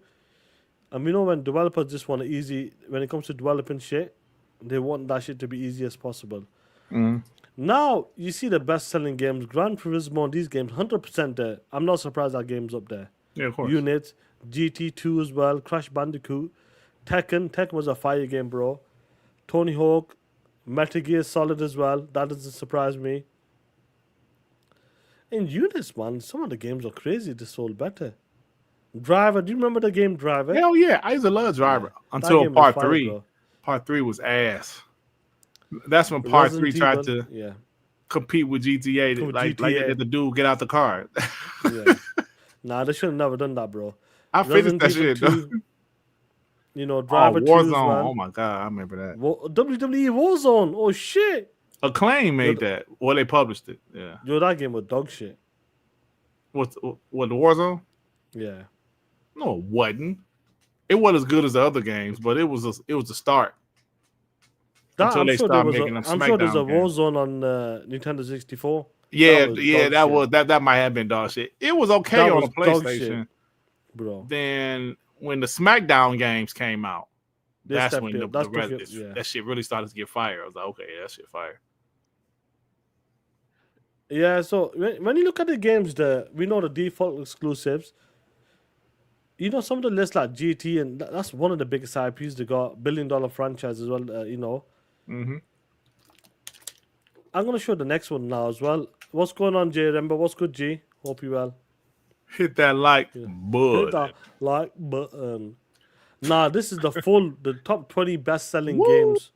And we know when developers just want it easy, when it comes to developing shit, they want that shit to be easy as possible. Now, you see the best-selling games, Gran Turismo, these games, 100% there. I'm not surprised that game's up there. Yeah, of course. Units, GT2 as well, Crash Bandicoot, Tekken was a fire game, bro. Tony Hawk, Metal Gear Solid as well. That doesn't surprise me. In units, man, some of the games are crazy. They sold better. Driver, do you remember the game Driver? Hell yeah, I used to love Driver until part 3. Bro. Part 3 was ass. That's when part 3 tried to compete with GTA. Like the dude get out the car. Nah, they should have never done that, bro. I finished that shit, though. Driver 2 Warzone. as well. Oh my god, I remember that. WWE Warzone. Oh shit. Acclaim made that. Well, they published it. Yeah. Yo, that game was dog shit. What the Warzone? Yeah. No, it wasn't. It wasn't as good as the other games, but it was a start. Until they started making them SmackDown games. I'm sure there's a Warzone on Nintendo 64. That might have been dog shit. It was okay on the PlayStation, bro. Then when the SmackDown games came out, that's when that shit really started to get fire. I was like, okay, that shit fire. Yeah, so when you look at the games, we know the default exclusives. Some of the lists like GT, and that's one of the biggest IPs they got, $1 billion franchise as well, Mm-hmm. I'm going to show the next one now as well. What's going on, J. Remember, what's good, G? Hope you well. Hit that like button. Hit that like button. Nah, this is the top 20 best-selling games.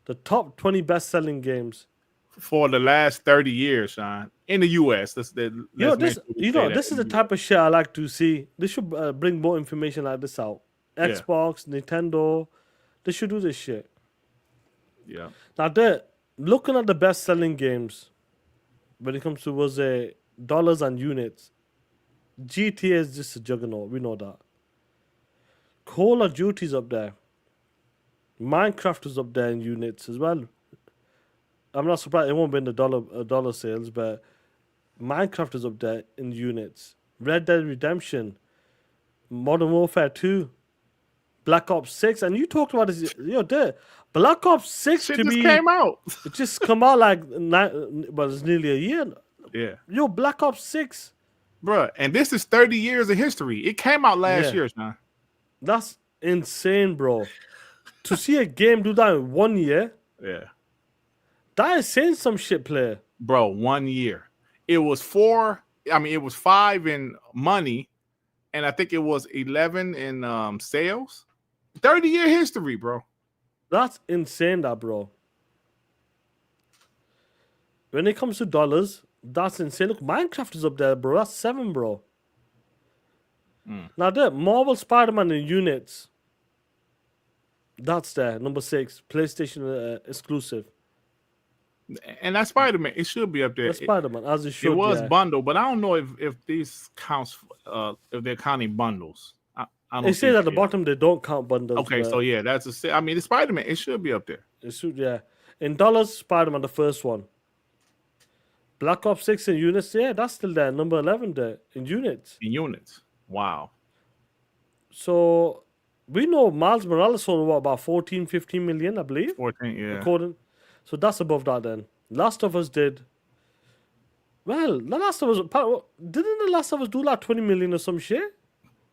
The top 20 best-selling games. For the last 30 years, Sean. In the U.S. This is the type of shit I like to see. They should bring more information like this out. Xbox, Nintendo, they should do this shit. Yeah. Now, they're looking at the best-selling games when it comes to dollars and units. GTA is just a juggernaut. We know that. Call of Duty's up there. Minecraft is up there in units as well. I'm not surprised it won't be in the dollar sales, but Minecraft is up there in units. Red Dead Redemption, Modern Warfare 2, Black Ops 6, and you talked about this. Black Ops 6 came out. It just come out it's nearly a year. Yeah. Black Ops 6 Bruh, and this is 30 years of history. It came out last Yeah. year, Sean. That's insane, bro. To see a game do that in 1 year, Yeah. that is saying some shit, player. Bro, 1 year. It was 5 in money, and I think it was 11 in sales. 30-year history, bro. That's insane, that, bro. When it comes to dollars, that's insane. Look, Minecraft is up there, bro. That's 7, bro. Now, the Marvel Spider-Man in units. That's there, number 6. PlayStation exclusive. And that Spider-Man, it should be up there. That's Spider-Man, as it should. It was yeah. bundled, but I don't know if these counts if they're counting bundles. I don't. They say think at the it is. bottom they don't count bundles. Okay, but so yeah, that's a. I mean, the Spider-Man, it should be up there. it should, yeah. In dollars, Spider-Man, the first one. Black Ops 6 in units, yeah, that's still there. Number 11 there in units. In units. Wow. So we know Miles Morales sold what, about 14, 15 million, I believe. 14, yeah. So that's above that then. Last of Us did. Well, The Last of Us, didn't The Last of Us do like 20 million or some shit?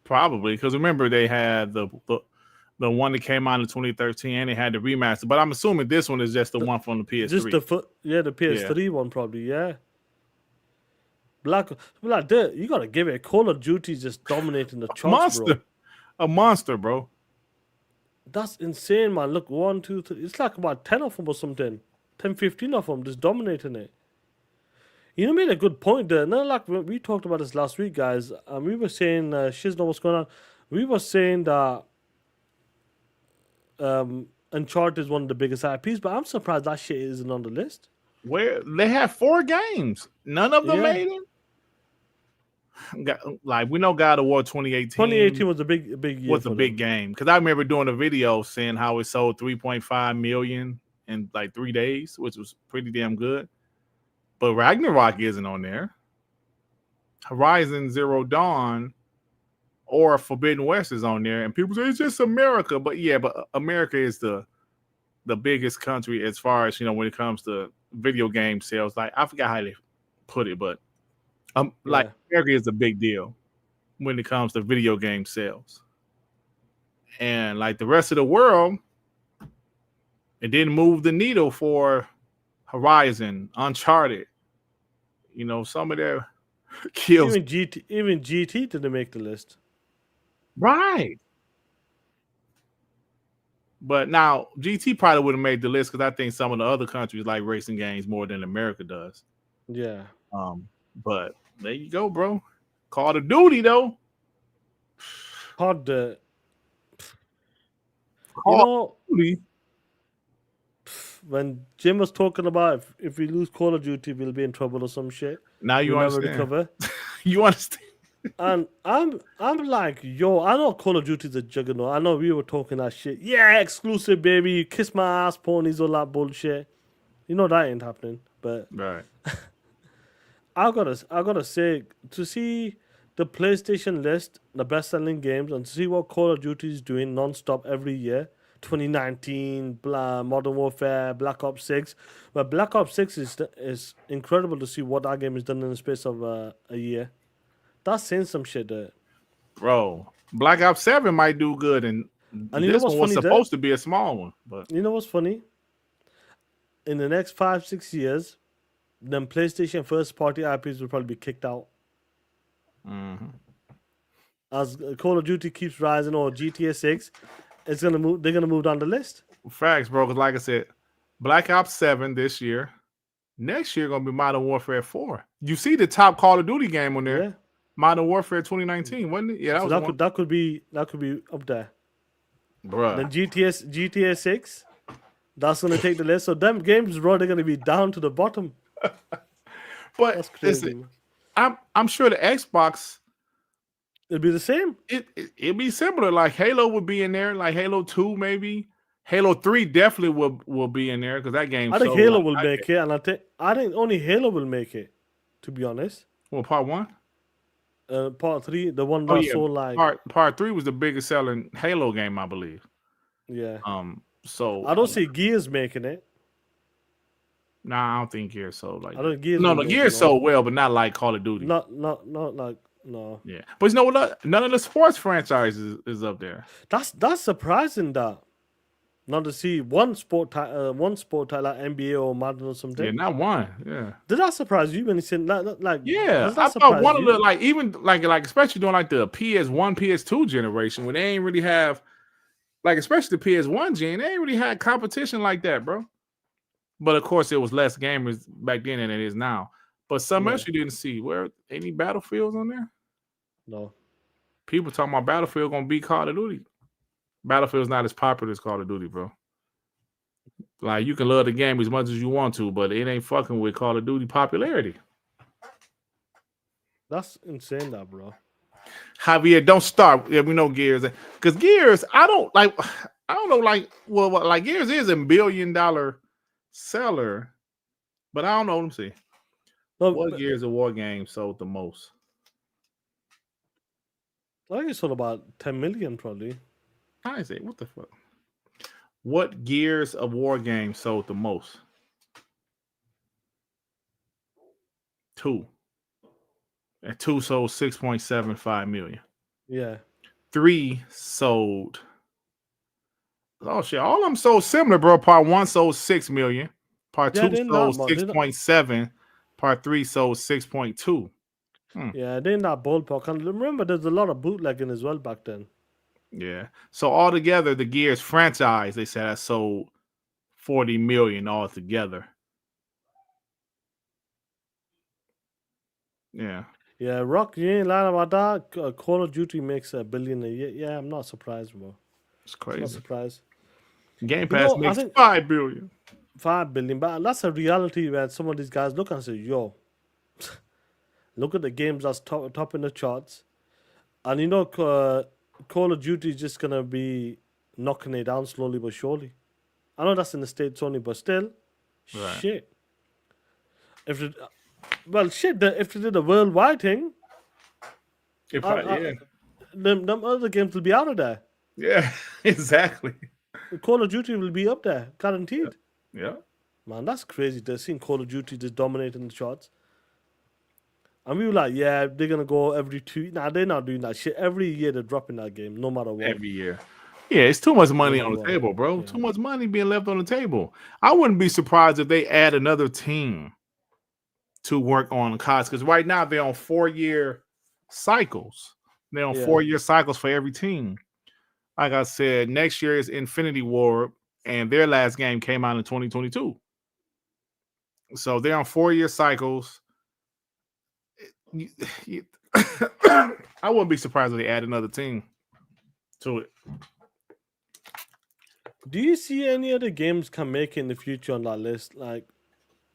Probably, because remember they had the one that came out in 2013 and they had the remaster. But I'm assuming this one is just the one from the PS3. Just the PS3 one probably, yeah. You gotta give it. Call of Duty just dominating the charts, bro. A monster, bro. That's insane, man. Look, 1, 2, 3. It's like about 10 of them or something. 10, 15 of them just dominating it. You made a good point there. No, like we talked about this last week, guys. We were saying, Shiz know what's going on. We were saying that Uncharted is one of the biggest IPs, but I'm surprised that shit isn't on the list. Where they have 4 games, none of them made it. Like we know, God of War 2018. 2018 was a big year. Was a big game because I remember doing a video saying how it sold 3.5 million in like 3 days, which was pretty damn good. But Ragnarok isn't on there. Horizon Zero Dawn or Forbidden West is on there, and people say it's just America. But yeah, but America is the biggest country as far as when it comes to video game sales. Like I forgot how they put it, but like America is a big deal when it comes to video game sales. And like the rest of the world, it didn't move the needle for Horizon, Uncharted. Some of their kills. Even GT didn't make the list. Right. But now GT probably would have made the list because I think some of the other countries like racing games more than America does. Yeah. But there you go, bro. Call of Duty though. Call of Duty. When Jim was talking about if we lose Call of Duty, we'll be in trouble or some shit. Now you understand. Recover. You understand. And I'm like, yo, I know Call of Duty is a juggernaut. I know we were talking that shit. Yeah, exclusive, baby. Kiss my ass, ponies, all that bullshit. That ain't happening. But right. I gotta say, to see the PlayStation list, the best-selling games, and to see what Call of Duty is doing non-stop every year. 2019, Modern Warfare, Black Ops 6. But Black Ops 6 is incredible to see what that game has done in the space of a year. That's saying some shit there. Bro, Black Ops 7 might do good, and this one was supposed to be a small one. But you know what's funny? In the next 5-6 years, then PlayStation first-party IPs will probably be kicked out. Mm-hmm. As Call of Duty keeps rising, or GTA 6, it's gonna move. They're gonna move down the list. Facts, bro. Because like I said, Black Ops 7 this year. Next year gonna be Modern Warfare 4. You see the top Call of Duty game on there. Yeah. Modern Warfare 2019, wasn't it? Yeah, that could be up there. Bruh. Then GTA 6, that's gonna take the list. So them games, bro, they're gonna be down to the bottom. But that's crazy. Listen, I'm sure the Xbox it'd be the same. It'd be similar. Like Halo would be in there, like Halo 2 maybe. Halo 3 definitely will be in there because that game. I think Halo will make it, and I think only Halo will make it. To be honest. Well, part 1. Part 3, the one that sold like part 3 was the biggest selling Halo game, I believe. Yeah. So I don't see Gears making it. Nah, I don't think Gears sold like I don't that. Gears No, will no, make Gears it, sold well, but not like Call of Duty. Not like no. Yeah, but you know what? None of the sports franchises is up there. That's surprising that. Not to see one sport title like NBA or Madden or something. Yeah, not one. Yeah. Did that surprise you when you said like? Yeah, does that I thought surprise one of you? the like even like especially during like the PS1, PS2 generation when they ain't really have like especially the PS1 gen, they ain't really had competition like that, bro. But of course, it was less gamers back then than it is now. But something else you didn't see. Where any Battlefields on there? No. People talking about Battlefield gonna beat Call of Duty. Battlefield's not as popular as Call of Duty, bro. Like you can love the game as much as you want to, but it ain't fucking with Call of Duty popularity. That's insane, that bro. Javier, don't start. Yeah, we know Gears because Gears. I don't know. Like, well, like Gears is $1 billion seller, but I don't know. Let me see. No, What Gears of War game sold the most? I think it's all about 10 million, probably. I say, what the fuck? What Gears of War game sold the most? 2. And 2 sold 6.75 million. Yeah. 3 sold. Oh shit! All of them sold similar, bro. Part 1 sold 6 million. Part 2 sold 6.7. Part 3 sold 6.2. Yeah, they're in that ballpark. And remember, there's a lot of bootlegging as well back then. Yeah. So altogether, the Gears franchise, they said, has sold 40 million altogether. Yeah. Yeah, Rock, you ain't lying about that. Call of Duty makes $1 billion a year. Yeah, I'm not surprised, bro. It's crazy. Not surprised. Gamepass makes $5 billion. $5 billion, but that's a reality where some of these guys look and say, "Yo, look at the games that's top in the charts," and you know, Call of Duty is just gonna be knocking it down slowly but surely. I know that's in the States only, but still, Right. shit. If it, if they did a worldwide thing, them other games will be out of there. Yeah, exactly. Call of Duty will be up there, guaranteed. Yeah. Man, that's crazy. They're seeing Call of Duty just dominating the charts. And we were like, yeah, they're going to go every 2. Nah, they're not doing that shit. Every year they're dropping that game, no matter what. Every year. Yeah, it's too much money on the table, bro. Yeah. Too much money being left on the table. I wouldn't be surprised if they add another team to work on CODs because right now they're on 4-year cycles. They're on 4-year cycles for every team. Like I said, next year is Infinity War, and their last game came out in 2022. So they're on 4-year cycles. I wouldn't be surprised if they add another team to it. Do you see any other games can make it in the future on that list? Like,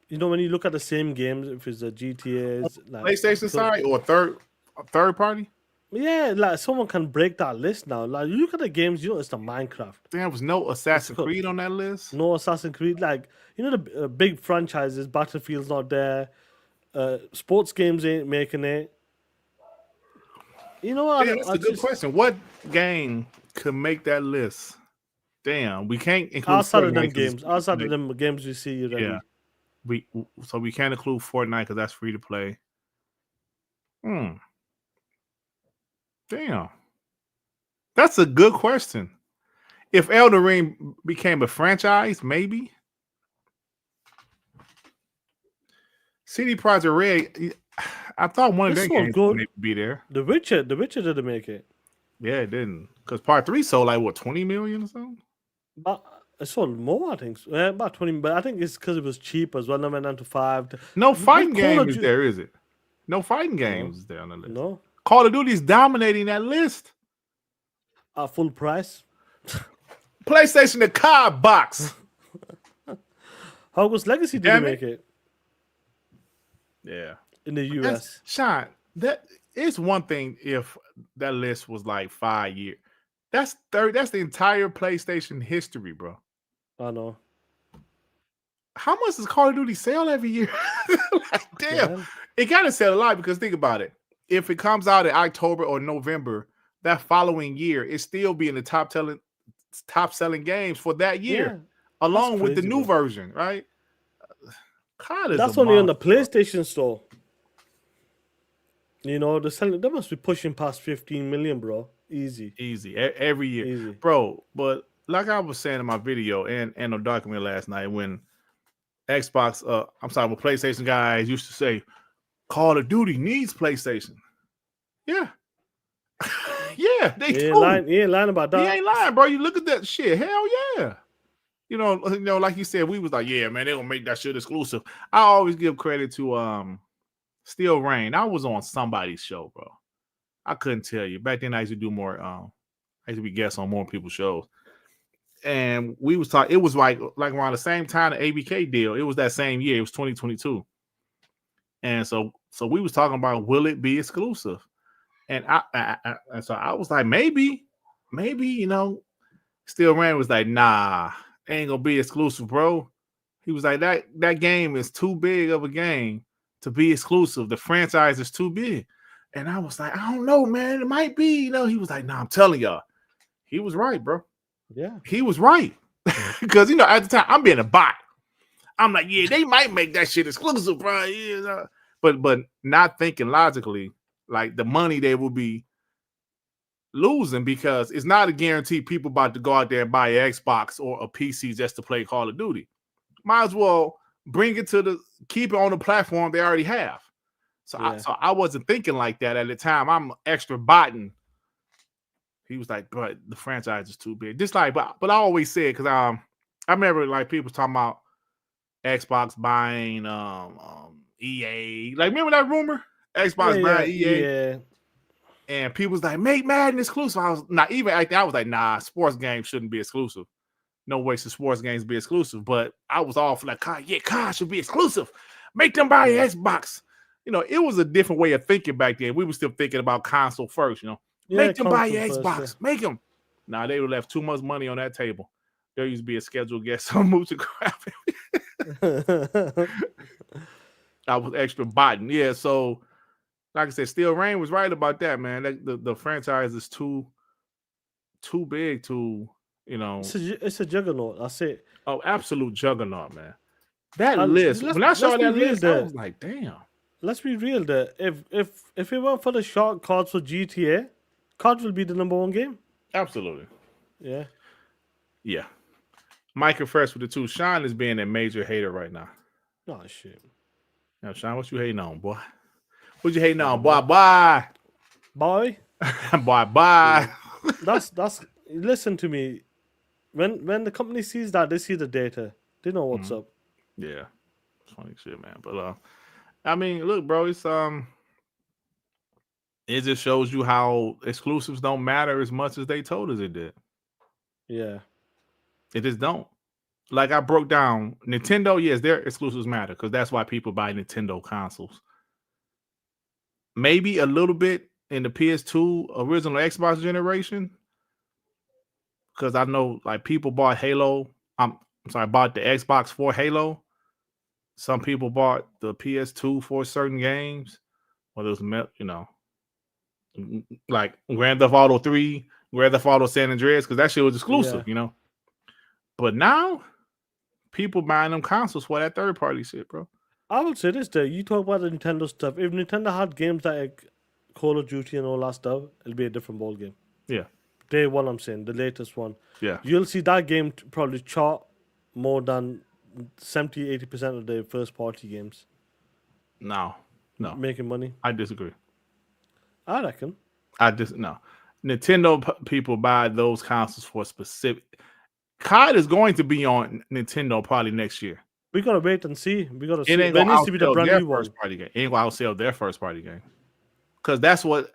you know, when you look at the same games, if it's a GTA's, like PlayStation side or third party? Yeah, like someone can break that list now. Like, you look at the games, you know, it's the Minecraft. There was no Assassin's Creed on that list. No Assassin's Creed. Like, you know, the big franchises, Battlefield's not there. Sports games ain't making it. You know what? Damn, that's a good question. What game could make that list? Damn, we can't include outside of them games. Outside of them games we see already. Yeah, we can't include Fortnite because that's free to play. Damn, that's a good question. If Elden Ring became a franchise, maybe. CD Projekt Red, I thought one of their games would be there. The Witcher didn't make it. Yeah, it didn't. Because Part 3 sold like, what, 20 million or something? It sold more, I think. About 20, but I think it's because it was cheap as well. I went down to 5. No fighting game is there, is it? No fighting games is there on the list. No. Call of Duty is dominating that list. At full price. PlayStation the card box. Hogwarts Legacy didn't make it. Yeah. In the US. Sean, that is one thing if that list was like 5 years. That's the entire PlayStation history, bro. I know. How much does Call of Duty sell every year? Like, damn. Yeah. It gotta sell a lot because think about it. If it comes out in October or November, that following year, it still be in the top selling games for that year, along with the new version, right? COD is That's a only on the monster, bro. PlayStation Store. You know, they must be pushing past 15 million, bro. Easy. Every year, Easy. bro. But like I was saying in my video and the document last night, when Xbox, when PlayStation guys used to say Call of Duty needs PlayStation. Yeah. Yeah, they He do. ain't lying about He that. ain't lying, bro. You look at that shit. Hell yeah. You know, like you said, we was like, yeah, man, they gonna make that shit exclusive. I always give credit to Steel Rain. I was on somebody's show, bro. I couldn't tell you. Back then I used to do more I used to be guests on more people's shows. And we was talking, it was like around the same time the ABK deal. It was that same year, it was 2022. And so we was talking about, will it be exclusive? And so I was like, maybe, you know. Steel Rain was like, nah, ain't gonna be exclusive, bro. He was like, that game is too big of a game to be exclusive. The franchise is too big. And I was like, I don't know, man. It might be, you know. He was like, nah, I'm telling y'all. He was right, bro. Yeah. He was right. Because, you know, at the time, I'm being a bot. I'm like, yeah, they might make that shit exclusive, bro. Yeah. But not thinking logically, like the money they will be losing, because it's not a guarantee people about to go out there and buy an Xbox or a PC just to play Call of Duty. Might as well bring it keep it on the platform they already have. So I wasn't thinking like that at the time. I'm extra botting. He was like, but the franchise is too big. Just like, but I always said, because I remember like people talking about Xbox buying EA. Like, remember that rumor? Xbox buying EA. Yeah. And people was like, make Madden exclusive. I was not even acting. I was like, nah, sports games shouldn't be exclusive. No way should sports games be exclusive. But I was all for like, COD should be exclusive. Make them buy an Xbox. You know, it was a different way of thinking back then. We were still thinking about console first, you know. Make them buy your Xbox. First, yeah. Make them. Nah, they would left too much money on that table. There used to be a scheduled guest on Moves and Graphic. I was extra botting. Yeah, so like I said, Steel Rain was right about that, man. The franchise is too big to, you know. It's a juggernaut. That's it. Oh, absolute juggernaut, man. That list. When I saw that list, I was like, damn. Let's be real there. If it weren't for the short cards for GTA, COD will be the number one game. Absolutely. Yeah. Yeah. Micah Fresh with the 2. Sean is being a major hater right now. Oh shit. Now, Sean, what you hating on, boy? What you hating on, boy? Bye. Boy. Bye. That's. Listen to me. When the company sees that, they see the data. They know what's up. Yeah. It's funny shit, man. But I mean, look, bro, it's it just shows you how exclusives don't matter as much as they told us it did. Yeah. It just don't. Like I broke down Nintendo, yes, their exclusives matter because that's why people buy Nintendo consoles. Maybe a little bit in the PS2 original Xbox generation. Because I know like people bought Halo. Bought the Xbox for Halo. Some people bought the PS2 for certain games. Whether it was, you know, like Grand Theft Auto 3, Grand Theft Auto San Andreas, because that shit was exclusive, you know. But now, people buying them consoles for that third-party shit, bro. I would say this, though. You talk about the Nintendo stuff. If Nintendo had games like Call of Duty and all that stuff, it'll be a different ball game. Yeah. Day one, I'm saying, the latest one. Yeah. You'll see that game probably chart more than 70-80% of the first-party games. No. Making money. I disagree. I reckon. No. Nintendo people buy those consoles for specific. COD is going to be on Nintendo probably next year. We gotta wait and see. We gotta see. It ain't there gonna needs to be the brand new one. Party game. It ain't gonna outsell their first party game. Because that's what.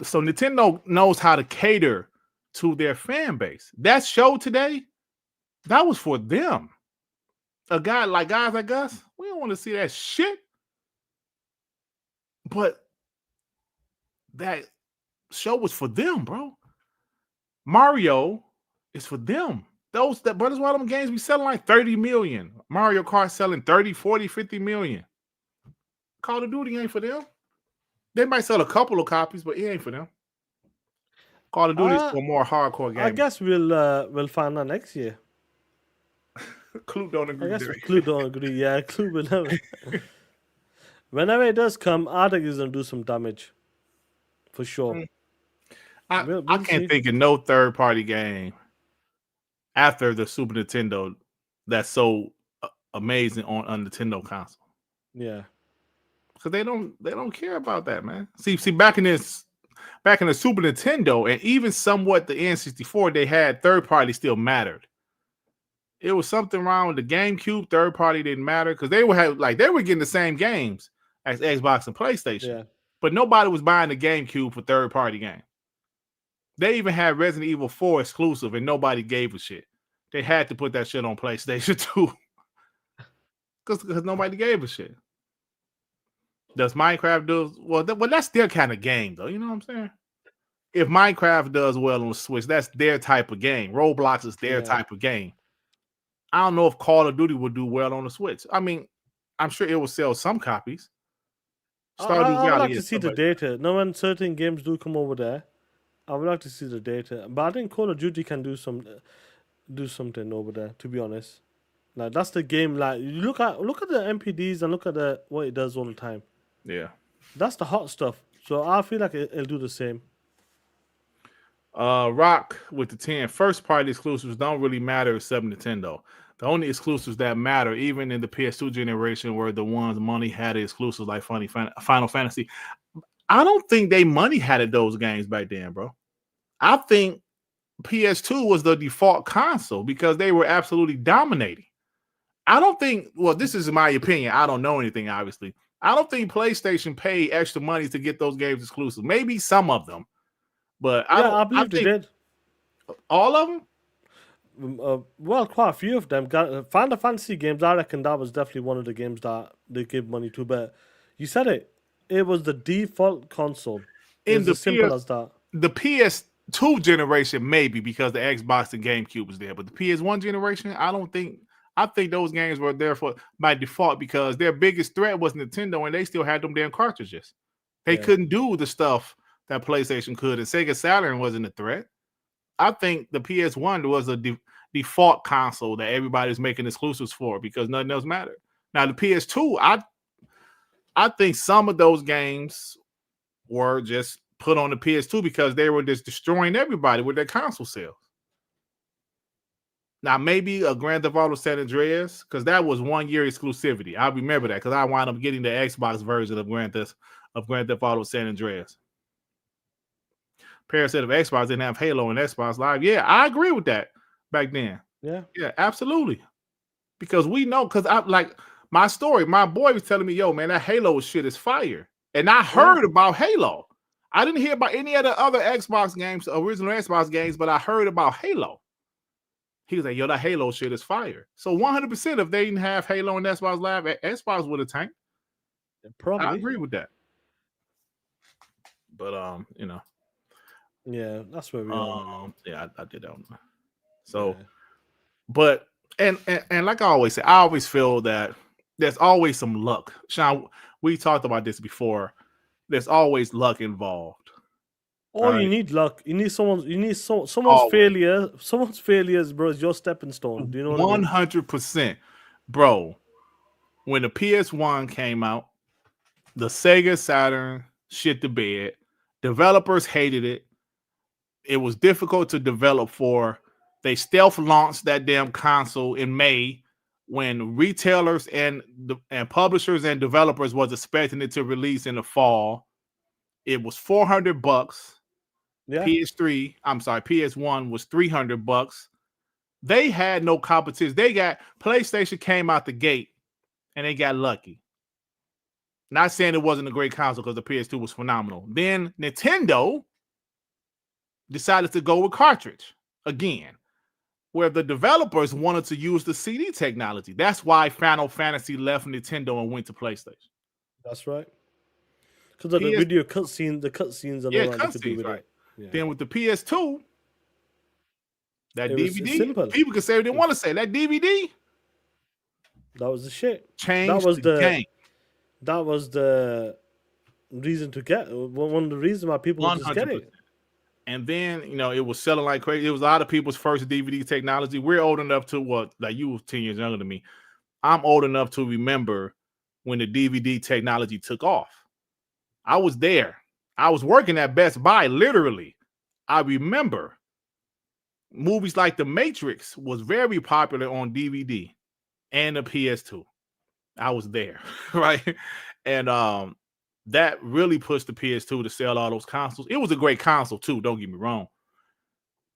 So Nintendo knows how to cater to their fan base. That show today, that was for them. Guys like us, we don't want to see that shit. But that show was for them, bro. Mario is for them. But that's why them games be selling like 30 million. Mario Kart selling 30, 40, 50 million. Call of Duty ain't for them. They might sell a couple of copies, but it ain't for them. Call of Duty is for more hardcore games. I guess we'll find out next year. Clue don't I agree. guess Derek. Clue don't agree. Yeah, Clue will never. Whenever it does come, I think he's gonna do some damage, for sure. I We'll can't see. think of no third party game after the Super Nintendo that's so amazing on a Nintendo console. Yeah. Because they don't care about that, man. See, back in the Super Nintendo and even somewhat the N64, they had third party still mattered. It was something wrong with the GameCube. Third party didn't matter because they were getting the same games as Xbox and PlayStation. Yeah. But nobody was buying the GameCube for third party games. They even had Resident Evil 4 exclusive and nobody gave a shit. They had to put that shit on PlayStation 2 because nobody gave a shit. Does Minecraft do well? That's their kind of game, though. You know what I'm saying? If Minecraft does well on the Switch, that's their type of game. Roblox is their type of game. I don't know if Call of Duty would do well on the Switch. I mean, I'm sure it will sell some copies. I would like to see the data. No, when certain games do come over there, I would like to see the data. But I think Call of Duty can do something over there. To be honest, like that's the game. Like you look at the MPDs and look at what it does all the time. Yeah, that's the hot stuff. So I feel like it'll do the same. Rock with the 10 first party exclusives don't really matter except Nintendo. The only exclusives that matter, even in the PS2 generation, were the ones money had exclusives like Final Fantasy. I don't think they money had those games back then, bro. I think PS2 was the default console because they were absolutely dominating. I don't think, well, this is my opinion. I don't know anything, obviously. I don't think PlayStation paid extra money to get those games exclusive. Maybe some of them, but I believe they did. All of them? Well, quite a few of them. Final Fantasy games, I reckon that was definitely one of the games that they give money to. But you said it was the default console. It's as simple as that. The PS2 generation, maybe because the Xbox and GameCube was there, but the PS1 generation, I think those games were there by default because their biggest threat was Nintendo, and they still had them damn cartridges. They couldn't do the stuff that PlayStation could, and Sega Saturn wasn't a threat. I think the PS1 was a default console that everybody's making exclusives for because nothing else mattered. Now the PS2, I think some of those games were just put on the PS2 because they were just destroying everybody with their console sales. Now maybe a Grand Theft Auto San Andreas, because that was 1 year exclusivity. I remember that because I wound up getting the Xbox version of Grand Theft Auto San Andreas. Paris said if Xbox didn't have Halo and Xbox Live, yeah, I agree with that back then. Yeah, absolutely. Because we know, because I like my story. My boy was telling me, "Yo, man, that Halo shit is fire," and I heard about Halo. I didn't hear about any of the other Xbox games, original Xbox games, but I heard about Halo. He was like, "Yo, that Halo shit is fire." So 100%, if they didn't have Halo and Xbox Live, Xbox would have tanked. Probably, I agree with that. But yeah, that's where we are. Yeah, I did that one. So, but and like I always say, I always feel that there's always some luck. Sean, we talked about this before. There's always luck involved. You need luck. You need someone's failure. Someone's failures, bro, is your stepping stone. Do you know what I mean? 100%, bro. When the PS1 came out, the Sega Saturn shit the bed. Developers hated it. It was difficult to develop for. They stealth launched that damn console in May when retailers and publishers and developers was expecting it to release in the fall. It was $400. Yeah. PS1 was $300. They had no competition. PlayStation came out the gate and they got lucky. Not saying it wasn't a great console because the PS2 was phenomenal. Then Nintendo decided to go with cartridge again, where the developers wanted to use the CD technology. That's why Final Fantasy left Nintendo and went to PlayStation. That's right. Because of the video cutscenes, and all that. Cutscenes, right. Yeah. Then with the PS2, that it DVD, people could say what they want to say. That DVD, that was the shit. Changed the game. That was the reason to get one of the reasons why people would just get it. And then, it was selling like crazy. It was a lot of people's first DVD technology. We're old enough to like you were 10 years younger than me. I'm old enough to remember when the DVD technology took off. I was there. I was working at Best Buy, literally. I remember movies like The Matrix was very popular on DVD and the PS2. I was there, right? And that really pushed the PS2 to sell all those consoles. It was a great console too, don't get me wrong.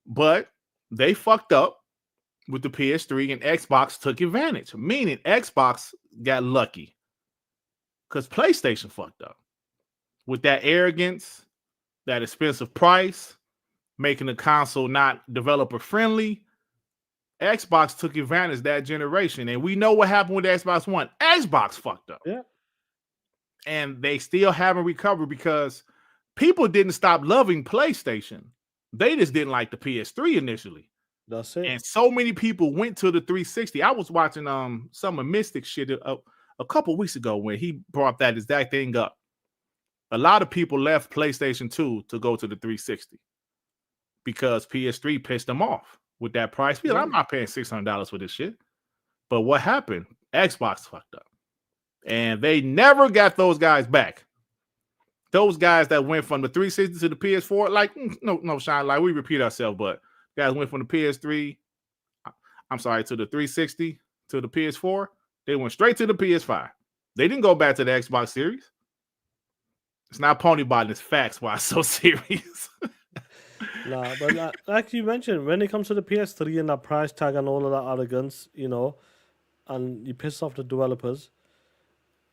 But they fucked up with the PS3 and Xbox took advantage, meaning Xbox got lucky because PlayStation fucked up with that arrogance, that expensive price, making the console not developer friendly. Xbox took advantage of that generation. And we know what happened with the Xbox One. Xbox fucked up. Yeah. And they still haven't recovered because people didn't stop loving PlayStation. They just didn't like the PS3 initially. That's it. And so many people went to the 360. I was watching some of Mystic shit a couple weeks ago when he brought that exact thing up. A lot of people left PlayStation 2 to go to the 360 because PS3 pissed them off with that price. Yeah. I'm not paying $600 for this shit. But what happened? Xbox fucked up. And they never got those guys back. Those guys that went from the 360 to the PS4, like, no, Shine, like we repeat ourselves, but guys went from the PS3, to the 360 to the PS4. They went straight to the PS5. They didn't go back to the Xbox Series. It's not pony botting, it's facts why it's so serious. Nah, but like you mentioned, when it comes to the PS3 and that price tag and all of that arrogance, and you piss off the developers,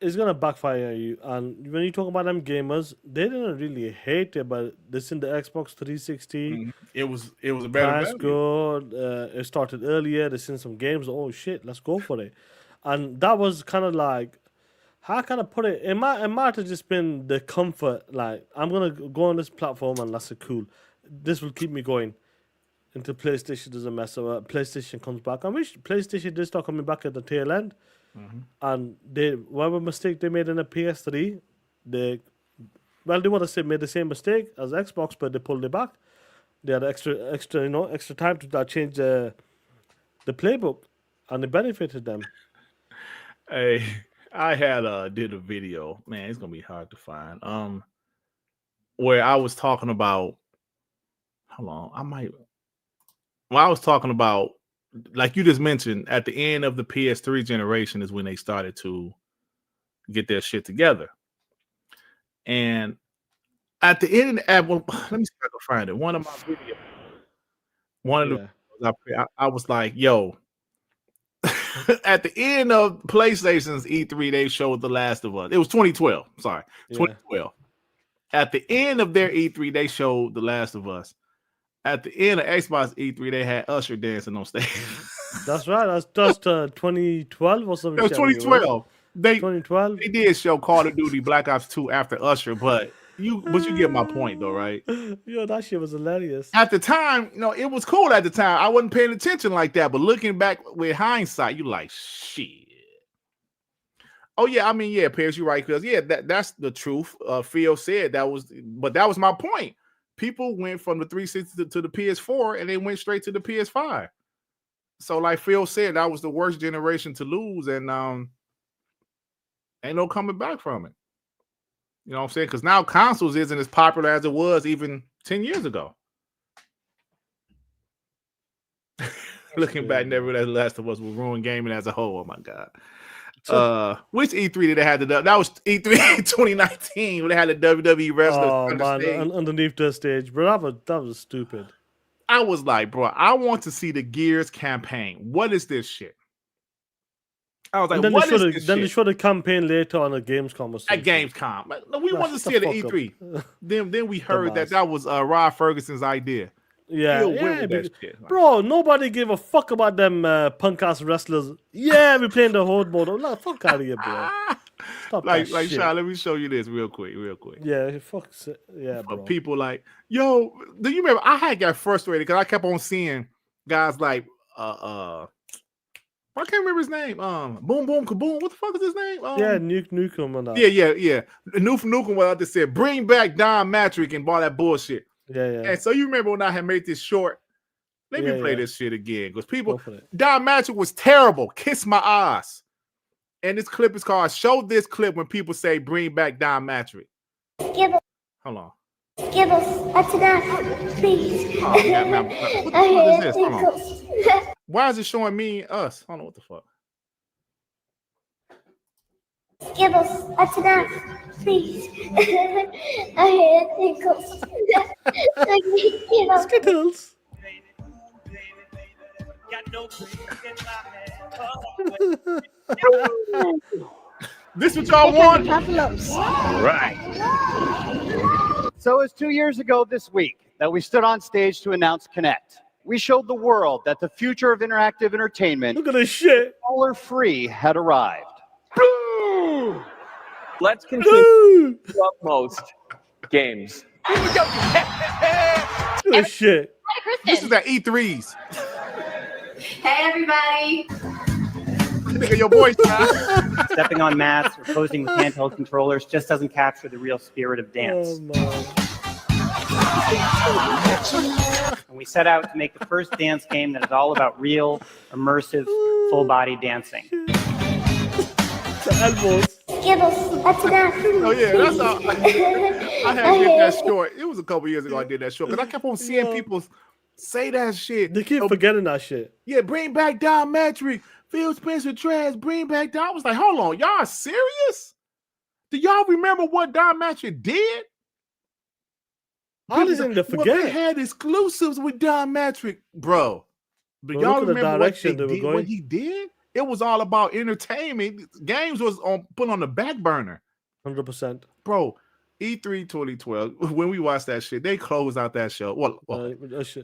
it's gonna backfire you. And when you talk about them gamers, they didn't really hate it, but this in the Xbox 360, it was a better price value. good. It started earlier. They seen some games. Oh shit, let's go for it. And that was kind of like, how can I put it? It might have just been the comfort. Like, I'm gonna go on this platform and that's cool. This will keep me going until PlayStation doesn't mess up. PlayStation comes back. I wish PlayStation did start coming back at the tail end. And whatever mistake they made in the PS3, they want to say made the same mistake as Xbox, but they pulled it back. They had extra time to change the playbook, and it benefited them. Hey, I had did a video, man. It's gonna be hard to find. Where I was talking about, hold on, I was talking about, like you just mentioned, at the end of the PS3 generation is when they started to get their shit together. And at the end, let me see if I can find it. One of my videos, I was like, yo, at the end of PlayStation's E3, they showed The Last of Us. It was 2012. Sorry, 2012. At the end of their E3, they showed The Last of Us. At the end of Xbox E3, they had Usher dancing on stage. That's right. That's just 2012 or something. It was 2012. 2012. They did show Call of Duty Black Ops 2 after Usher, but you get my point though, right? Yo, that shit was hilarious. At the time, it was cool at the time. I wasn't paying attention like that, but looking back with hindsight, you like, shit. Oh yeah, I mean, yeah, Pierce, you're right, because that's the truth. Phil said that was my point. People went from the 360 to the PS4 and they went straight to the PS5. So like Phil said, that was the worst generation to lose, and ain't no coming back from it. You know what I'm saying? Because now consoles isn't as popular as it was even 10 years ago. Looking back, never Last of Us will ruin gaming as a whole. Oh my God. Which E3 did they have? That was E3 2019 when they had the WWE wrestlers underneath the stage, bro. That was stupid. I was like, bro, I want to see the Gears campaign. What is this shit? I was like, then what is this Then shit? they showed a campaign later on at Gamescom. At Gamescom. Like, no, we wanted to see it at E3. Then we heard that was Rod Ferguson's idea. Yeah, bro, nobody gave a fuck about them punk ass wrestlers. Yeah, we playing the horde mode. Like, fuck out of here, bro. Stop like shit. Sean, let me show you this real quick. Yeah, bro. But people like, yo, do you remember? I got frustrated because I kept on seeing guys like I can't remember his name. Boom Boom Kaboom. What the fuck is his name? Nukem and that. Yeah. Nukem was out there said, bring back Don Matrick and all that bullshit. Yeah. And so you remember when I had made this short? Let me play this shit again because people. Don Magic was terrible. Kiss my ass. And this clip is called "Show This Clip When People Say Bring Back Don Magic." Hold on. Skittles, that's enough, please. Oh, what the fuck is this? Hold on. Why is it showing me us? Hold on, what the fuck? Skittles, that's enough, please. I hear tinkles. Skittles. This what y'all want? Right. So it was 2 years ago this week that we stood on stage to announce Connect. We showed the world that the future of interactive entertainment, look at this shit, dollar-free, had arrived. Let's continue to most games. Look at this shit. This is at E3s. Hey, everybody. Nigga, your voice. Stepping on mats or posing with handheld controllers just doesn't capture the real spirit of dance. And we set out to make the first dance game that is all about real, immersive, full-body dancing. Skittles, that's enough. Oh yeah, that's all. I had did that short. It was a couple years ago I did that short because I kept on seeing people say that shit. They keep forgetting that shit. Yeah, bring back Don Metric. Phil Spencer trash, bring back Don. I was like, hold on, y'all serious? Do y'all remember what Don Metric did? How does it forget? They had exclusives with Don Metric, bro. Do Well, y'all look at the remember direction they were what going. he did? It was all about entertainment. Games was put on the back burner. 100%. Bro, E3 2012, when we watched that shit, they closed out that show. Well,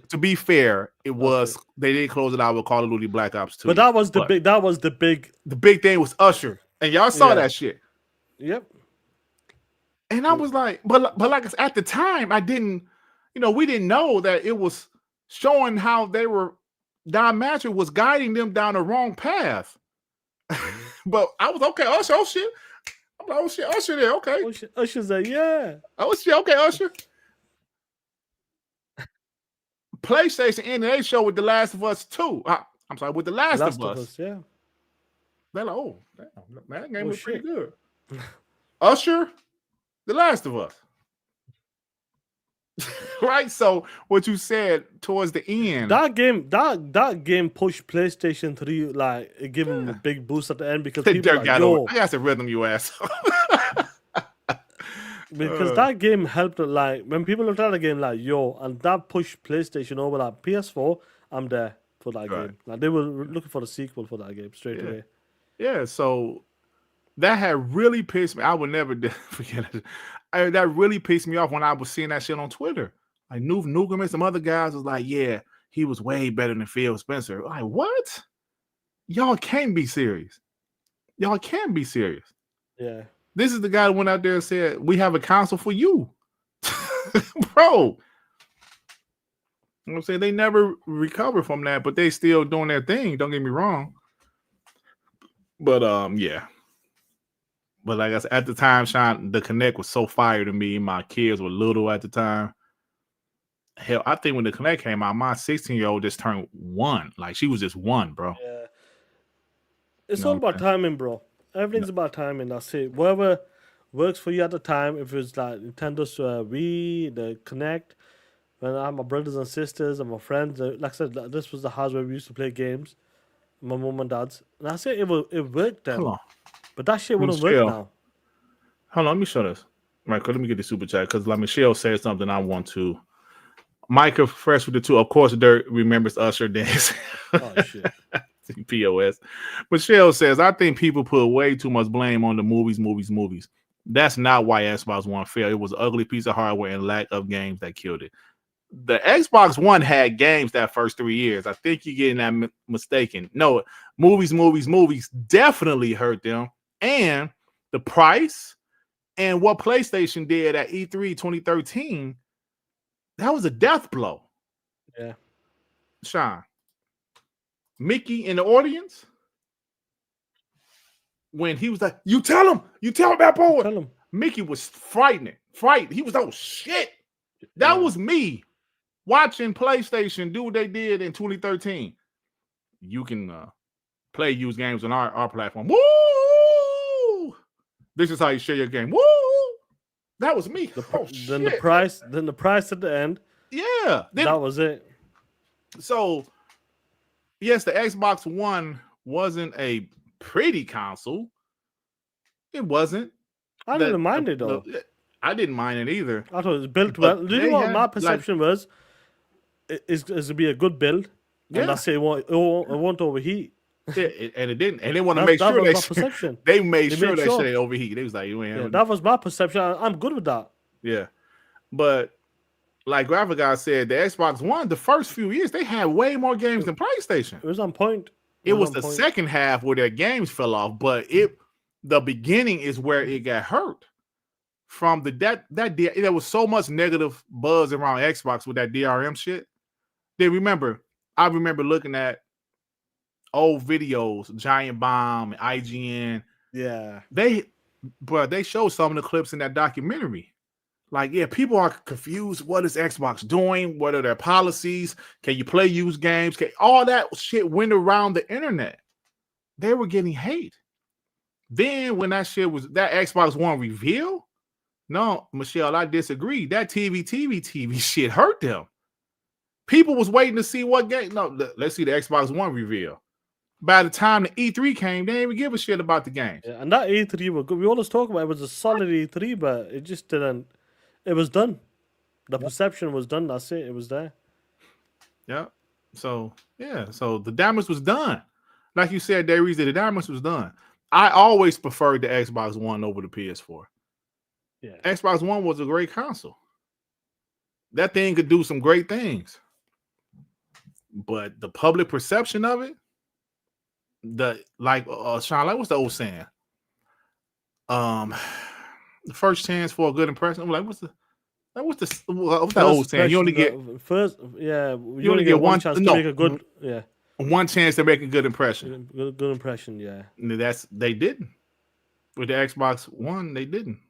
to be fair, it was they didn't close it out with Call of Duty Black Ops 2. But that was the big the big thing was Usher. And y'all saw that shit. Yep. And I was like, but like at the time, I didn't, we didn't know that it was showing how they were Don Magic was guiding them down the wrong path. But I was okay, Usher, oh shit. I'm like, oh shit, Usher there, okay. Usher's there, yeah. Oh shit, okay, Usher. PlayStation ended their show with The Last of Us 2. I'm sorry, with The Last of Us. Yeah. They're like, oh, damn, man, that game was pretty good. Usher, The Last of Us. Right? So what you said towards the end. That game pushed PlayStation 3, like it gave them a big boost at the end because people Dirk like, got yo. over. I got some rhythm, you asshole. Because that game helped, like, when people looked at the game, like, yo, and that pushed PlayStation over, like, PS4, I'm there for that game. Like, they were looking for the sequel for that game straight away. Yeah, so that had really pissed me. I would never forget it. That really pissed me off when I was seeing that shit on Twitter. Like, Nugent and some other guys was like, yeah, he was way better than Phil Spencer. Like, what? Y'all can't be serious. Y'all can't be serious. Yeah. This is the guy that went out there and said, we have a console for you. Bro. You know what I'm saying? They never recover from that, but they still doing their thing. Don't get me wrong. But yeah. But like I said, at the time, Sean, the Connect was so fire to me. My kids were little at the time. Hell, I think when the Connect came out, my 16-year-old just turned 1. Like, she was just 1, bro. Yeah. It's all about timing, bro. Everything's about timing. That's it. Whatever works for you at the time. If it's like Nintendo's Wii, the Connect, when I have my brothers and sisters and my friends, like I said, this was the house where we used to play games. My mom and dad's. And I say it worked then. Hold on. But that shit wouldn't work now. Hold on, let me show this. Michael, let me get the super chat because like Michelle said something I want to. Micah Fresh with the 2. Of course, Dirk remembers Usher dance. Oh shit. POS. Michelle says, I think people put way too much blame on the movies. That's not why Xbox One failed. It was an ugly piece of hardware and lack of games that killed it. The Xbox One had games that first 3 years. I think you're getting that mistaken. No, movies definitely hurt them. And the price and what PlayStation did at E3 2013, that was a death blow. Yeah. Sean. Mickey in the audience, when he was like, you tell him about boy. Tell him. Mickey was frightened. He was, oh shit. That was me watching PlayStation do what they did in 2013. You can play used games on our platform. Woo! This is how you share your game. Woo! That was me. Then the price at the end. Yeah. That was it. So, yes, the Xbox One wasn't a pretty console. It wasn't. I didn't mind it though. I didn't mind it either. I thought it was built well. Do you know what my perception was? Is to be a good build. Yeah. And I say it won't overheat. Yeah, and it didn't. And they want to make sure they made sure that shit ain't overheat. They was like, you ain't. Yeah, that was my perception. I'm good with that. Yeah, but like Graphic Guy said, the Xbox One, the first few years, they had way more games than PlayStation. It was on point. It was the second half where their games fell off, but the beginning is where it got hurt. From there was so much negative buzz around Xbox with that DRM shit. I remember looking at old videos, Giant Bomb and IGN. Yeah. They showed some of the clips in that documentary. Like, yeah, people are confused. What is Xbox doing? What are their policies? Can you play used games? All that shit went around the internet. They were getting hate. Then when that Xbox One reveal, no, Michelle, I disagree. That TV shit hurt them. People was waiting to see what game. No, let's see the Xbox One reveal. By the time the E3 came, they didn't even give a shit about the games. Yeah, and that E3 was good. We always talk about it was a solid E3, but it just didn't. It was done. The perception was done. That's it. It was there. Yeah. So the damage was done. Like you said, Darius, the damage was done. I always preferred the Xbox One over the PS4. Yeah. Xbox One was a great console. That thing could do some great things. But the public perception of it, Sean, like what's the old saying? The first chance for a good impression. I'm like, what's that old saying? You only get you only get one chance to make a good one chance to make a good impression. Good impression, yeah. They didn't. With the Xbox One, they didn't.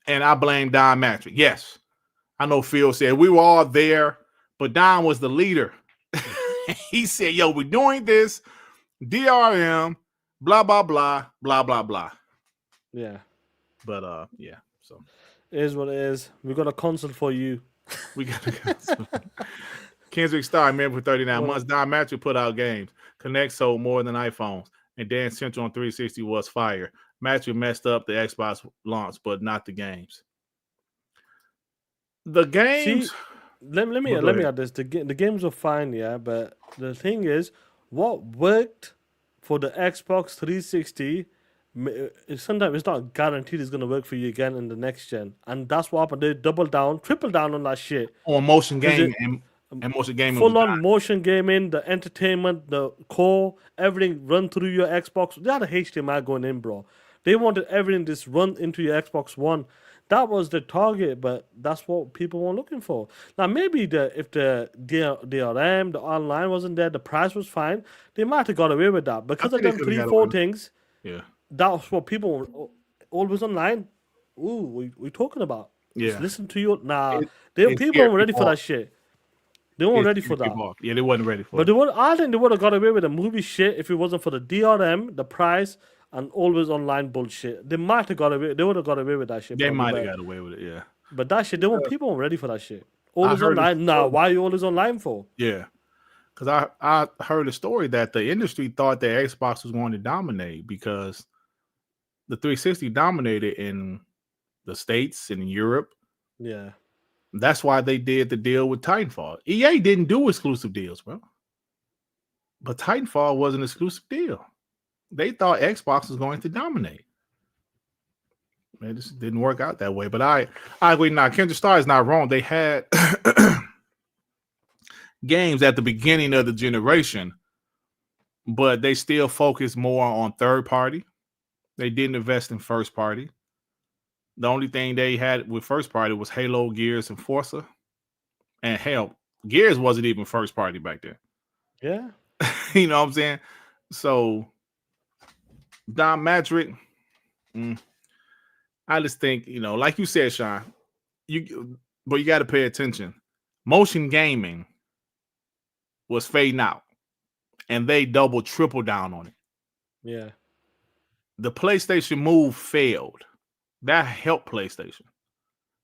And I blame Don Matrick. Yes. I know Phil said we were all there, but Don was the leader. He said, yo, we're doing this. DRM, blah, blah, blah, blah, blah, blah. Yeah. But yeah. So it is what it is. We got a console for you. We got a console. Kendrick Starr, member for 39 months. Don Matrick put out games. Connect sold more than iPhones. And Dance Central on 360 was fire. Matrick messed up the Xbox launch, but not the games. The games. See, let me add this. The games were fine, yeah, but the thing is, what worked for the Xbox 360, sometimes it's not guaranteed it's gonna work for you again in the next gen, and that's what happened. They double down, triple down on that shit. On motion gaming and motion gaming. Full on motion gaming, the entertainment, the core, everything run through your Xbox. They had a HDMI going in, bro. They wanted everything just run into your Xbox One. That was the target, but that's what people were looking for. Now, maybe if the DRM, the online wasn't there, the price was fine, they might have got away with that. Because they've done 3-4 things, that's what people were always online. Ooh, we talking about? Yeah. Just listen to you. Nah, people weren't ready for that shit. They weren't ready for that. Yeah, they wasn't ready for it. But I think they would have got away with the movie shit if it wasn't for the DRM, the price, and always online bullshit. They might have got away. They would have got away with that shit. They might have got away with it, yeah. But that shit, people weren't ready for that shit. Always online. Now, why are you always online for? Yeah. Because I heard a story that the industry thought that Xbox was going to dominate because the 360 dominated in the States and in Europe. Yeah. That's why they did the deal with Titanfall. EA didn't do exclusive deals, bro. But Titanfall was an exclusive deal. They thought Xbox was going to dominate. It just didn't work out that way. But I agree. Now, Kendrick Starr is not wrong. They had games at the beginning of the generation, but they still focused more on third party. They didn't invest in first party. The only thing they had with first party was Halo, Gears, and Forza. And hell, Gears wasn't even first party back then. Yeah. You know what I'm saying? So Don Matrick, I just think, like you said, Sean, but you got to pay attention. Motion gaming was fading out, and they double, triple down on it. Yeah. The PlayStation Move failed. That helped PlayStation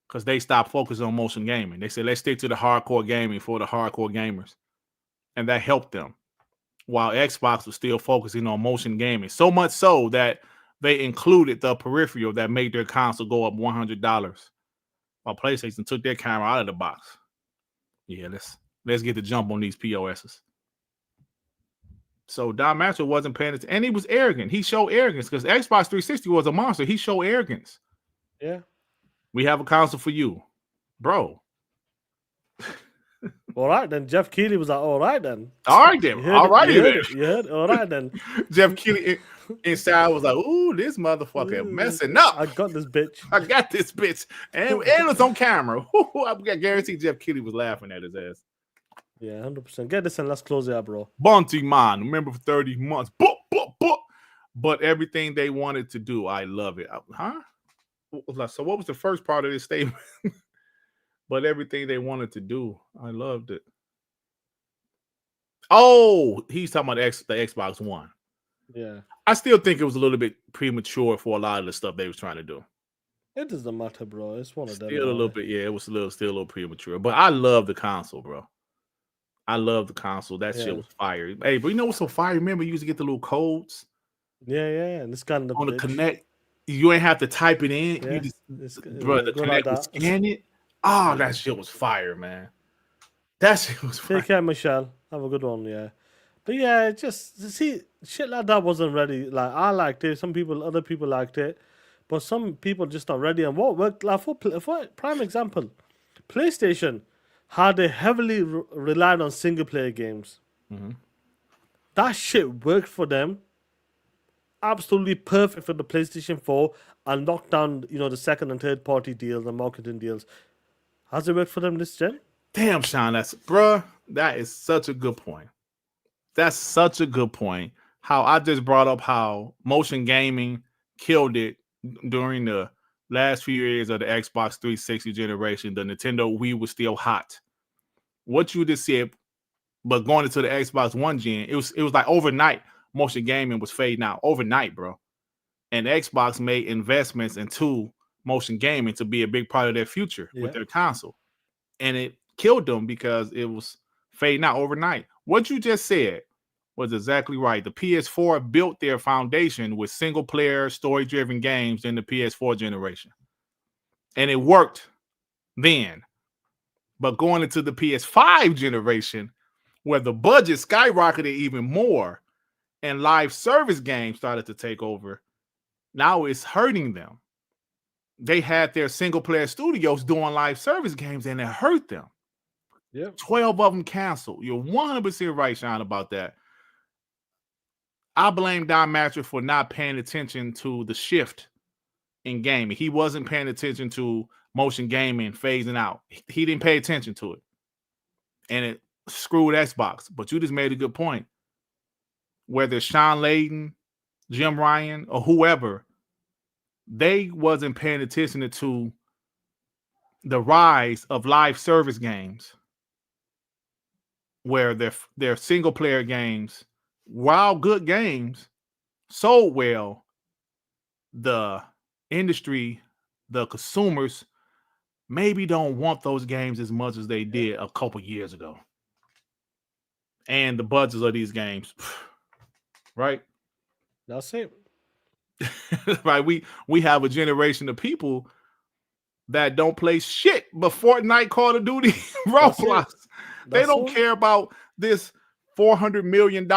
because they stopped focusing on motion gaming. They said, let's stick to the hardcore gaming for the hardcore gamers. And that helped them. While Xbox was still focusing on motion gaming. So much so that they included the peripheral that made their console go up $100. While PlayStation took their camera out of the box. Yeah, let's get the jump on these POSs. So Don Master wasn't paying attention. And he was arrogant. He showed arrogance because Xbox 360 was a monster. He showed arrogance. Yeah. We have a console for you. Bro. All right, then. Jeff Keighley was like, all right, then. All right, then. All right, then. You heard? All right, then. Jeff Keighley inside was like, ooh, this motherfucker messing up. I got this bitch. I got this bitch. And it's on camera. I guarantee Jeff Keighley was laughing at his ass. Yeah, 100%. Get this and let's close it up, bro. Bounty man, remember for 30 months. But everything they wanted to do, I love it. Huh? So what was the first part of this statement? But everything they wanted to do, I loved it. Oh, he's talking about the Xbox One. Yeah. I still think it was a little bit premature for a lot of the stuff they was trying to do. It doesn't matter, bro. It's one of them. Still a little bit, yeah, it was still a little premature. But I love the console, bro. I love the console. That shit was fire. Hey, but you know what's so fire? Remember, you used to get the little codes. Yeah. And this kind of on the Connect. You ain't have to type it in. Yeah. You just, bro, the Connect would scan it. Oh, that shit was fire, man. That shit was fire. Take care, Michelle. Have a good one, yeah. But yeah, just see, shit like that wasn't ready. Like I liked it. Other people liked it, but some people just not ready. And what worked? Like for prime example, PlayStation had they heavily relied on single player games. Mm-hmm. That shit worked for them. Absolutely perfect for the PlayStation 4 and knocked down, the second and third party deals and marketing deals. How's it worked for them this gen? Damn, Sean, that is such a good point. That's such a good point. How I just brought up how motion gaming killed it during the last few years of the Xbox 360 generation. The Nintendo Wii was still hot. What you just said, but going into the Xbox One gen, it was like overnight motion gaming was fading out. Overnight, bro. And Xbox made investments into motion gaming to be a big part of their future with their console. And it killed them because it was fading out overnight. What you just said was exactly right. The PS4 built their foundation with single-player, story-driven games in the PS4 generation. And it worked then. But going into the PS5 generation, where the budget skyrocketed even more and live service games started to take over, now it's hurting them. They had their single-player studios doing live service games, and it hurt them. Yeah, 12 of them canceled. You're 100% right, Sean, about that. I blame Don Matcher for not paying attention to the shift in gaming. He wasn't paying attention to motion gaming phasing out. He didn't pay attention to it. And it screwed Xbox. But you just made a good point. Whether Sean Layden, Jim Ryan, or whoever, they wasn't paying attention to the rise of live service games where their single player games, while good games, sold well, the industry, the consumers maybe don't want those games as much as they did a couple years ago. And the budgets of these games, right? That's it. Right, we have a generation of people that don't play shit but Fortnite, Call of Duty, Roblox. They don't care about this $400 million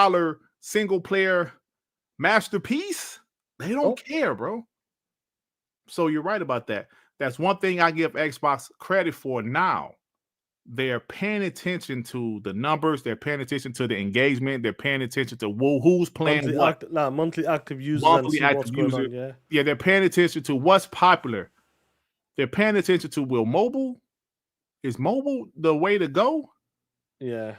single player masterpiece. They don't care, bro. So you're right about that. That's one thing I give Xbox credit for now. They're paying attention to the numbers. They're paying attention to the engagement. They're paying attention to who's playing monthly active users. Monthly active users. Yeah, they're paying attention to what's popular. They're paying attention to is mobile the way to go? Yeah.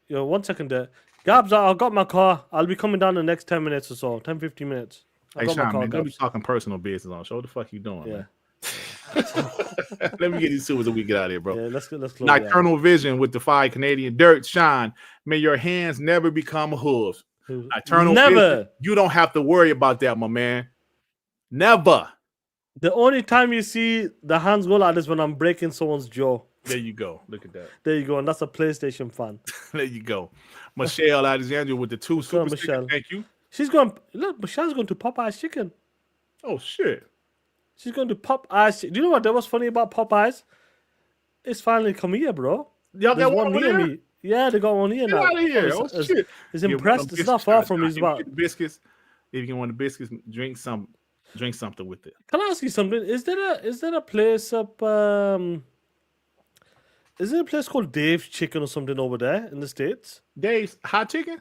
Yo, 1 second there. Gabs, I got my car. I'll be coming down the next 10 minutes or so. 10, 15 minutes. Hey, Sean, man, don't be talking personal business on show. What the fuck you doing, man? Let me get these two as we get out of here, bro. Yeah, let's close. Nocturnal Vision with the 5 Canadian Dirt Shine. May your hands never become hooves. Nocturnal Vision, you don't have to worry about that, my man. Never. The only time you see the hands go like this when I'm breaking someone's jaw. There you go. Look at that. There you go. And that's a PlayStation fan. There you go. Michelle Alexandria with the 2 super stickers. Thank you. She's going. Look, Michelle's going to Popeye's chicken. Oh shit. She's going to Popeye's. Do you know what that was funny about Popeyes? It's finally come here, bro. Y'all got one near here? me. Yeah, they got one here Get now. out of here. Oh shit. It's impressed. It's not far from me. Biscuits. If you want the biscuits, drink something with it. Can I ask you something? Is there a place up? Is there a place called Dave's Chicken or something over there in the States? Dave's Hot Chicken?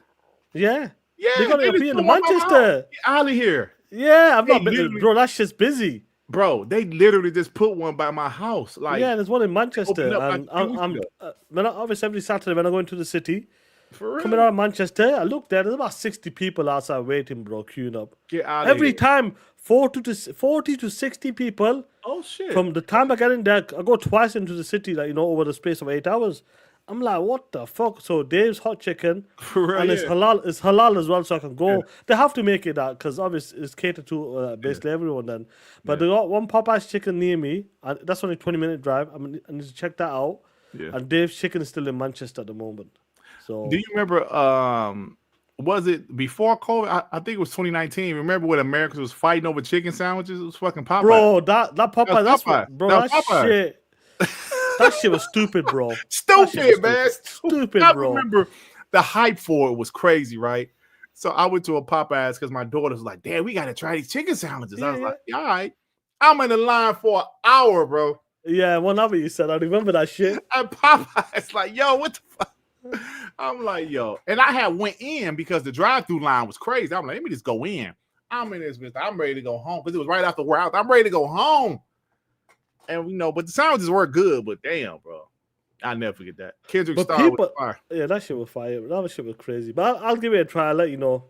Yeah. Yeah. They got it up here in Manchester. Get out of here. Yeah, I've not been. Bro, that shit's busy. Bro, they literally just put one by my house. Like, yeah, there's one in Manchester. Like And obviously every Saturday when I go into the city, for real? coming out of Manchester, I look there. There's about 60 people outside waiting, bro, queuing up. Get out of Every here. time, 40 to 60 people. Oh shit. From the time I get in there, I go twice into the city, like, over the space of 8 hours. I'm like, what the fuck? So Dave's Hot Chicken, and it's halal as well, so I can go. Yeah. They have to make it that because obviously it's catered to basically everyone then. But they got one Popeye's chicken near me, and that's only a 20-minute drive. I need to check that out. Yeah. And Dave's Chicken is still in Manchester at the moment. So do you remember? Was it before COVID? I think it was 2019. Remember when Americans was fighting over chicken sandwiches? It was fucking Popeye. Bro, that Popeye, that's Popeye. What, bro, that Popeye. Shit. That shit was stupid, bro. Stupid, man. Stupid, I bro. remember the hype for it was crazy, right? So I went to a Popeyes because my daughter was like, Dad, we got to try these chicken sandwiches. I was like, all right. I'm in the line for an hour, bro. Yeah, one of you said, I remember that shit. And Popeyes like, yo, what the fuck? I'm like, yo. And I had went in because the drive-through line was crazy. I'm like, let me just go in. I'm in this bitch. I'm ready to go home because it was right after work. I'm ready to go home. And but the sandwiches were good, but damn, bro. I'll never forget that. Kendrick Starr was fire. Yeah, that shit was fire. That shit was crazy. But I'll give it a try. I'll let you know.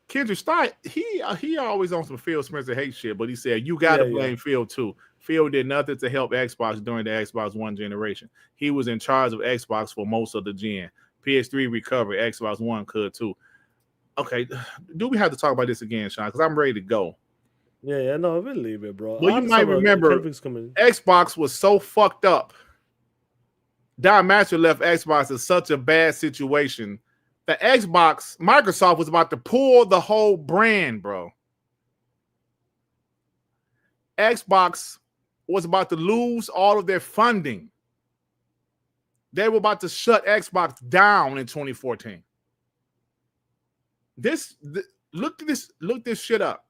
Kendrick Starr, he always on some Phil Spencer hate shit, but he said, you got to blame Phil too. Phil did nothing to help Xbox during the Xbox One generation. He was in charge of Xbox for most of the gen. PS3 recovered. Xbox One could too. Okay, do we have to talk about this again, Sean? Because I'm ready to go. Yeah, no, we'll leave it, bro. Well, you might remember Xbox was so fucked up. Don Master left Xbox in such a bad situation that Microsoft was about to pull the whole brand, bro. Xbox was about to lose all of their funding. They were about to shut Xbox down in 2014. Look this shit up.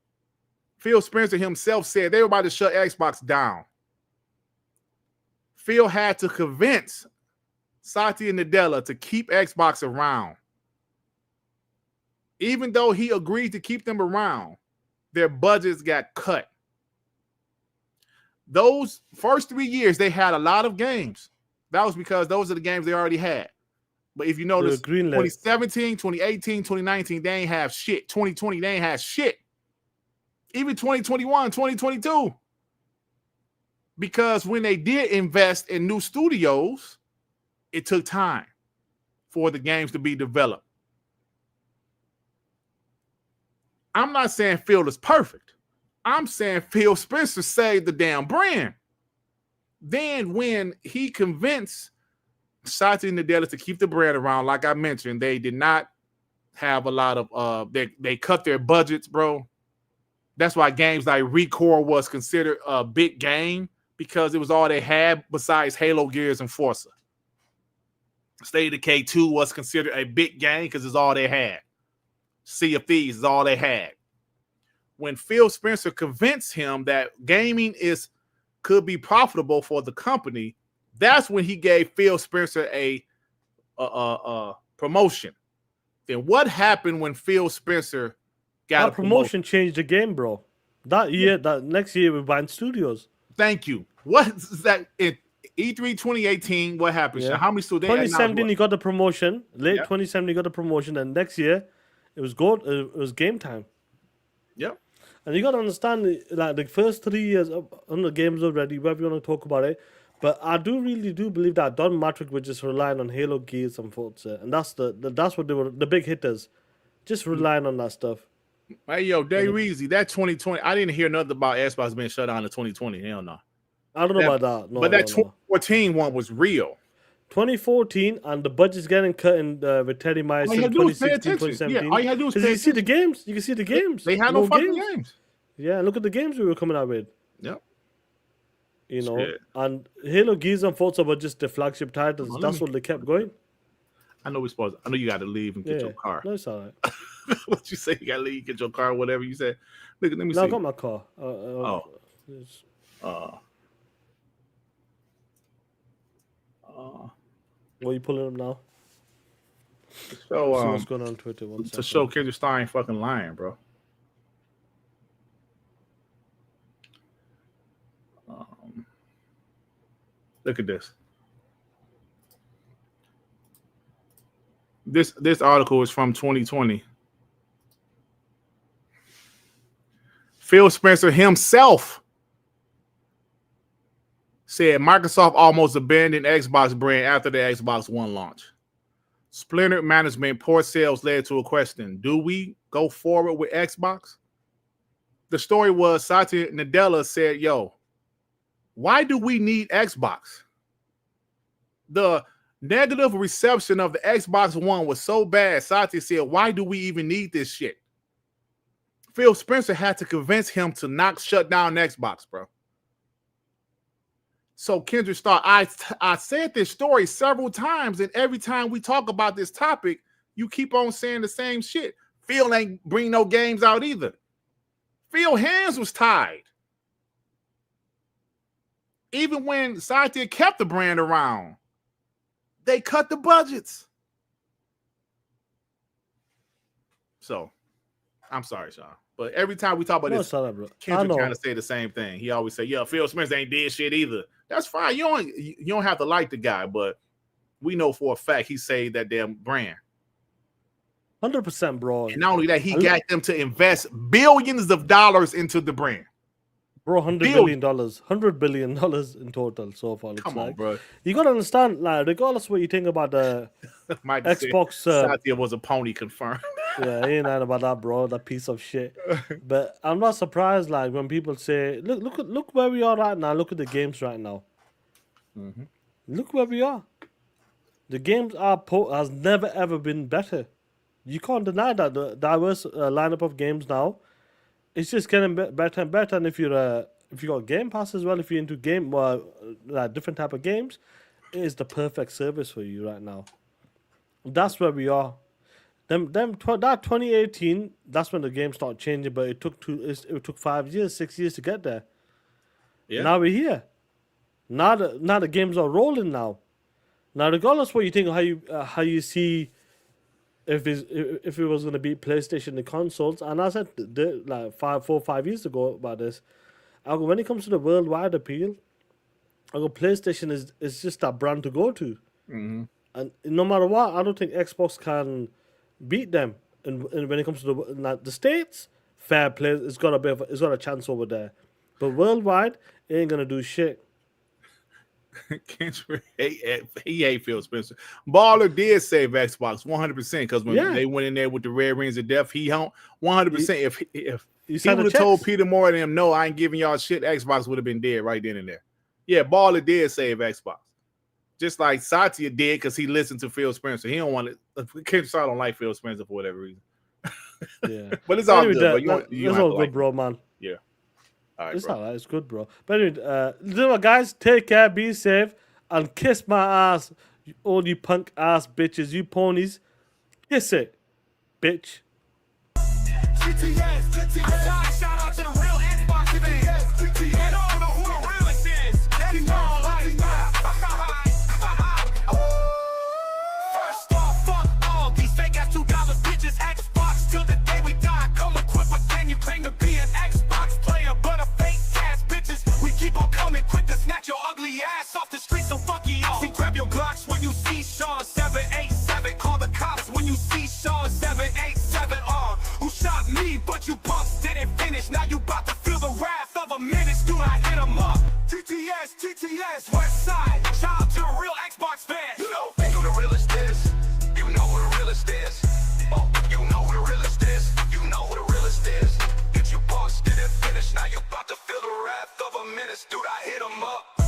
Phil Spencer himself said they were about to shut Xbox down. Phil had to convince Satya Nadella to keep Xbox around. Even though he agreed to keep them around, their budgets got cut. Those first 3 years, they had a lot of games. That was because those are the games they already had. But if you notice, 2017, 2018, 2019, they ain't have shit. 2020, they ain't have shit. Even 2021, 2022. Because when they did invest in new studios, it took time for the games to be developed. I'm not saying Phil is perfect. I'm saying Phil Spencer saved the damn brand. Then when he convinced Satya Nadella to keep the brand around, like I mentioned, they did not have a lot of they cut their budgets, bro. That's why games like Recore was considered a big game because it was all they had besides Halo, Gears, and Forza. State of Decay 2 was considered a big game because it's all they had. Sea of Thieves is all they had. When Phil Spencer convinced him that gaming could be profitable for the company, that's when he gave Phil Spencer a promotion. Then what happened when Phil Spencer got a promotion? Changed the game, bro. That year, that next year, we're buying studios. Thank you. What is that? In E3 2018, what happened? Yeah. How many studios? 2017, he got the promotion. Late 2017, he got the promotion. And next year, it was Game Time. Yep. And you got to understand, like, the first 3 years on the games already, whether you want to talk about it, but I really do believe that Don Matrick was just relying on Halo, Gears, and Forza, and that's that's what they were, the big hitters, just relying on that stuff. Hey, yo, Day Reezy, that 2020, I didn't hear nothing about Xbox being shut down in 2020. Hell no. I don't know about that. No, but that 2014 one was real. 2014, and the budget's getting cut in with Teddy Myers in 2016, 2017. Yeah, all you had to do was Because you see the games. You can see the games. They had no fucking games. Yeah, look at the games we were coming out with. Yep. You know, and Halo, Gears, and Forza were just the flagship titles. Well, That's what they kept going. I know I know you got to leave and get your car. No, it's all right. What you say? You got to leave, get your car, whatever you said. Look, let me see. No, I got my car. What are you pulling up now? So, what's going on Twitter? To show Kendrick Stein fucking lying, bro. Look at this. This article is from 2020. Phil Spencer himself said Microsoft almost abandoned Xbox brand after the Xbox One launch. Splintered management, poor sales led to a question: do we go forward with Xbox? The story was Satya Nadella said, yo, why do we need Xbox? The negative reception of the Xbox One was so bad, Satya said, why do we even need this shit? Phil Spencer had to convince him to shut down Xbox, bro. So Kendrick Starr, I said this story several times, and every time we talk about this topic, you keep on saying the same shit. Phil ain't bring no games out either. Phil hands was tied. Even when Satya kept the brand around, they cut the budgets. So, I'm sorry, Sean. But every time we talk about this, Kendrick trying to say the same thing. He always say, yeah, Phil Spencer ain't did shit either. That's fine. You don't have to like the guy, but we know for a fact he saved that damn brand. 100%, bro. And not only that, he got them to invest billions of dollars into the brand. Bro, $100 billion. $100 billion in total so far. Come on, bro. You got to understand, like, regardless of what you think about the Xbox. Satya was a pony confirmed. Yeah, he ain't nothing about that, bro. That piece of shit. But I'm not surprised, like, when people say, look where we are right now. Look at the games right now. Mm-hmm. Look where we are. The games has never ever been better. You can't deny that. The diverse lineup of games now, it's just getting better and better. And if you got Game Pass as well, if you're into different type of games, it is the perfect service for you right now. That's where we are. That 2018, that's when the game started changing, but it took 5 years, 6 years to get there. Yeah. Now we're here. Now the games are rolling now. Now, regardless what you think, how you see if it was going to beat PlayStation the consoles, and I said like 4 or 5 years ago about this, when it comes to the worldwide appeal, PlayStation is just that brand to go to. Mm-hmm. And no matter what, I don't think Xbox can beat them. And when it comes to the States, fair play, it's got a chance over there. But worldwide, it ain't gonna do shit. He hate Phil Spencer. Baller did save Xbox 100% because when they went in there with the red rings of death, he 100%. If he would have told Peter Moore and them, no, I ain't giving y'all shit, Xbox would have been dead right then and there. Yeah, Baller did save Xbox. Just like Satya did because he listened to Phil Spencer. He don't want to. Kendrick don't like Phil Spencer for whatever reason. Yeah, but it's all good. It's all good, bro, man. Yeah, all right, it's bro. all right. It's good, bro. But anyway, guys, take care, be safe, and kiss my ass, all you punk ass bitches, you ponies. Kiss it, bitch. TTS, shout out to the real Xbox fans. And all know who the realest is. That's all like first off, fuck all these fake ass $2 bitches. Xbox till the day we die. Come equipped with then you claim to be an Xbox player, but a fake ass bitches. We keep on coming quick to snatch your ugly ass off the street. So fuck you all. See, grab your Glocks when you see Sean 787. Call the cops when you see Sean 787. Who shot me? But you punks didn't finish. Now you TTS, West Side, shout out to a real Xbox fan. You know the realest is. You know who the realest is. Oh, you know who the realest is. You know who the realest is. Get you boss, didn't finish, now you about to feel the wrath of a menace. Dude, I hit him up.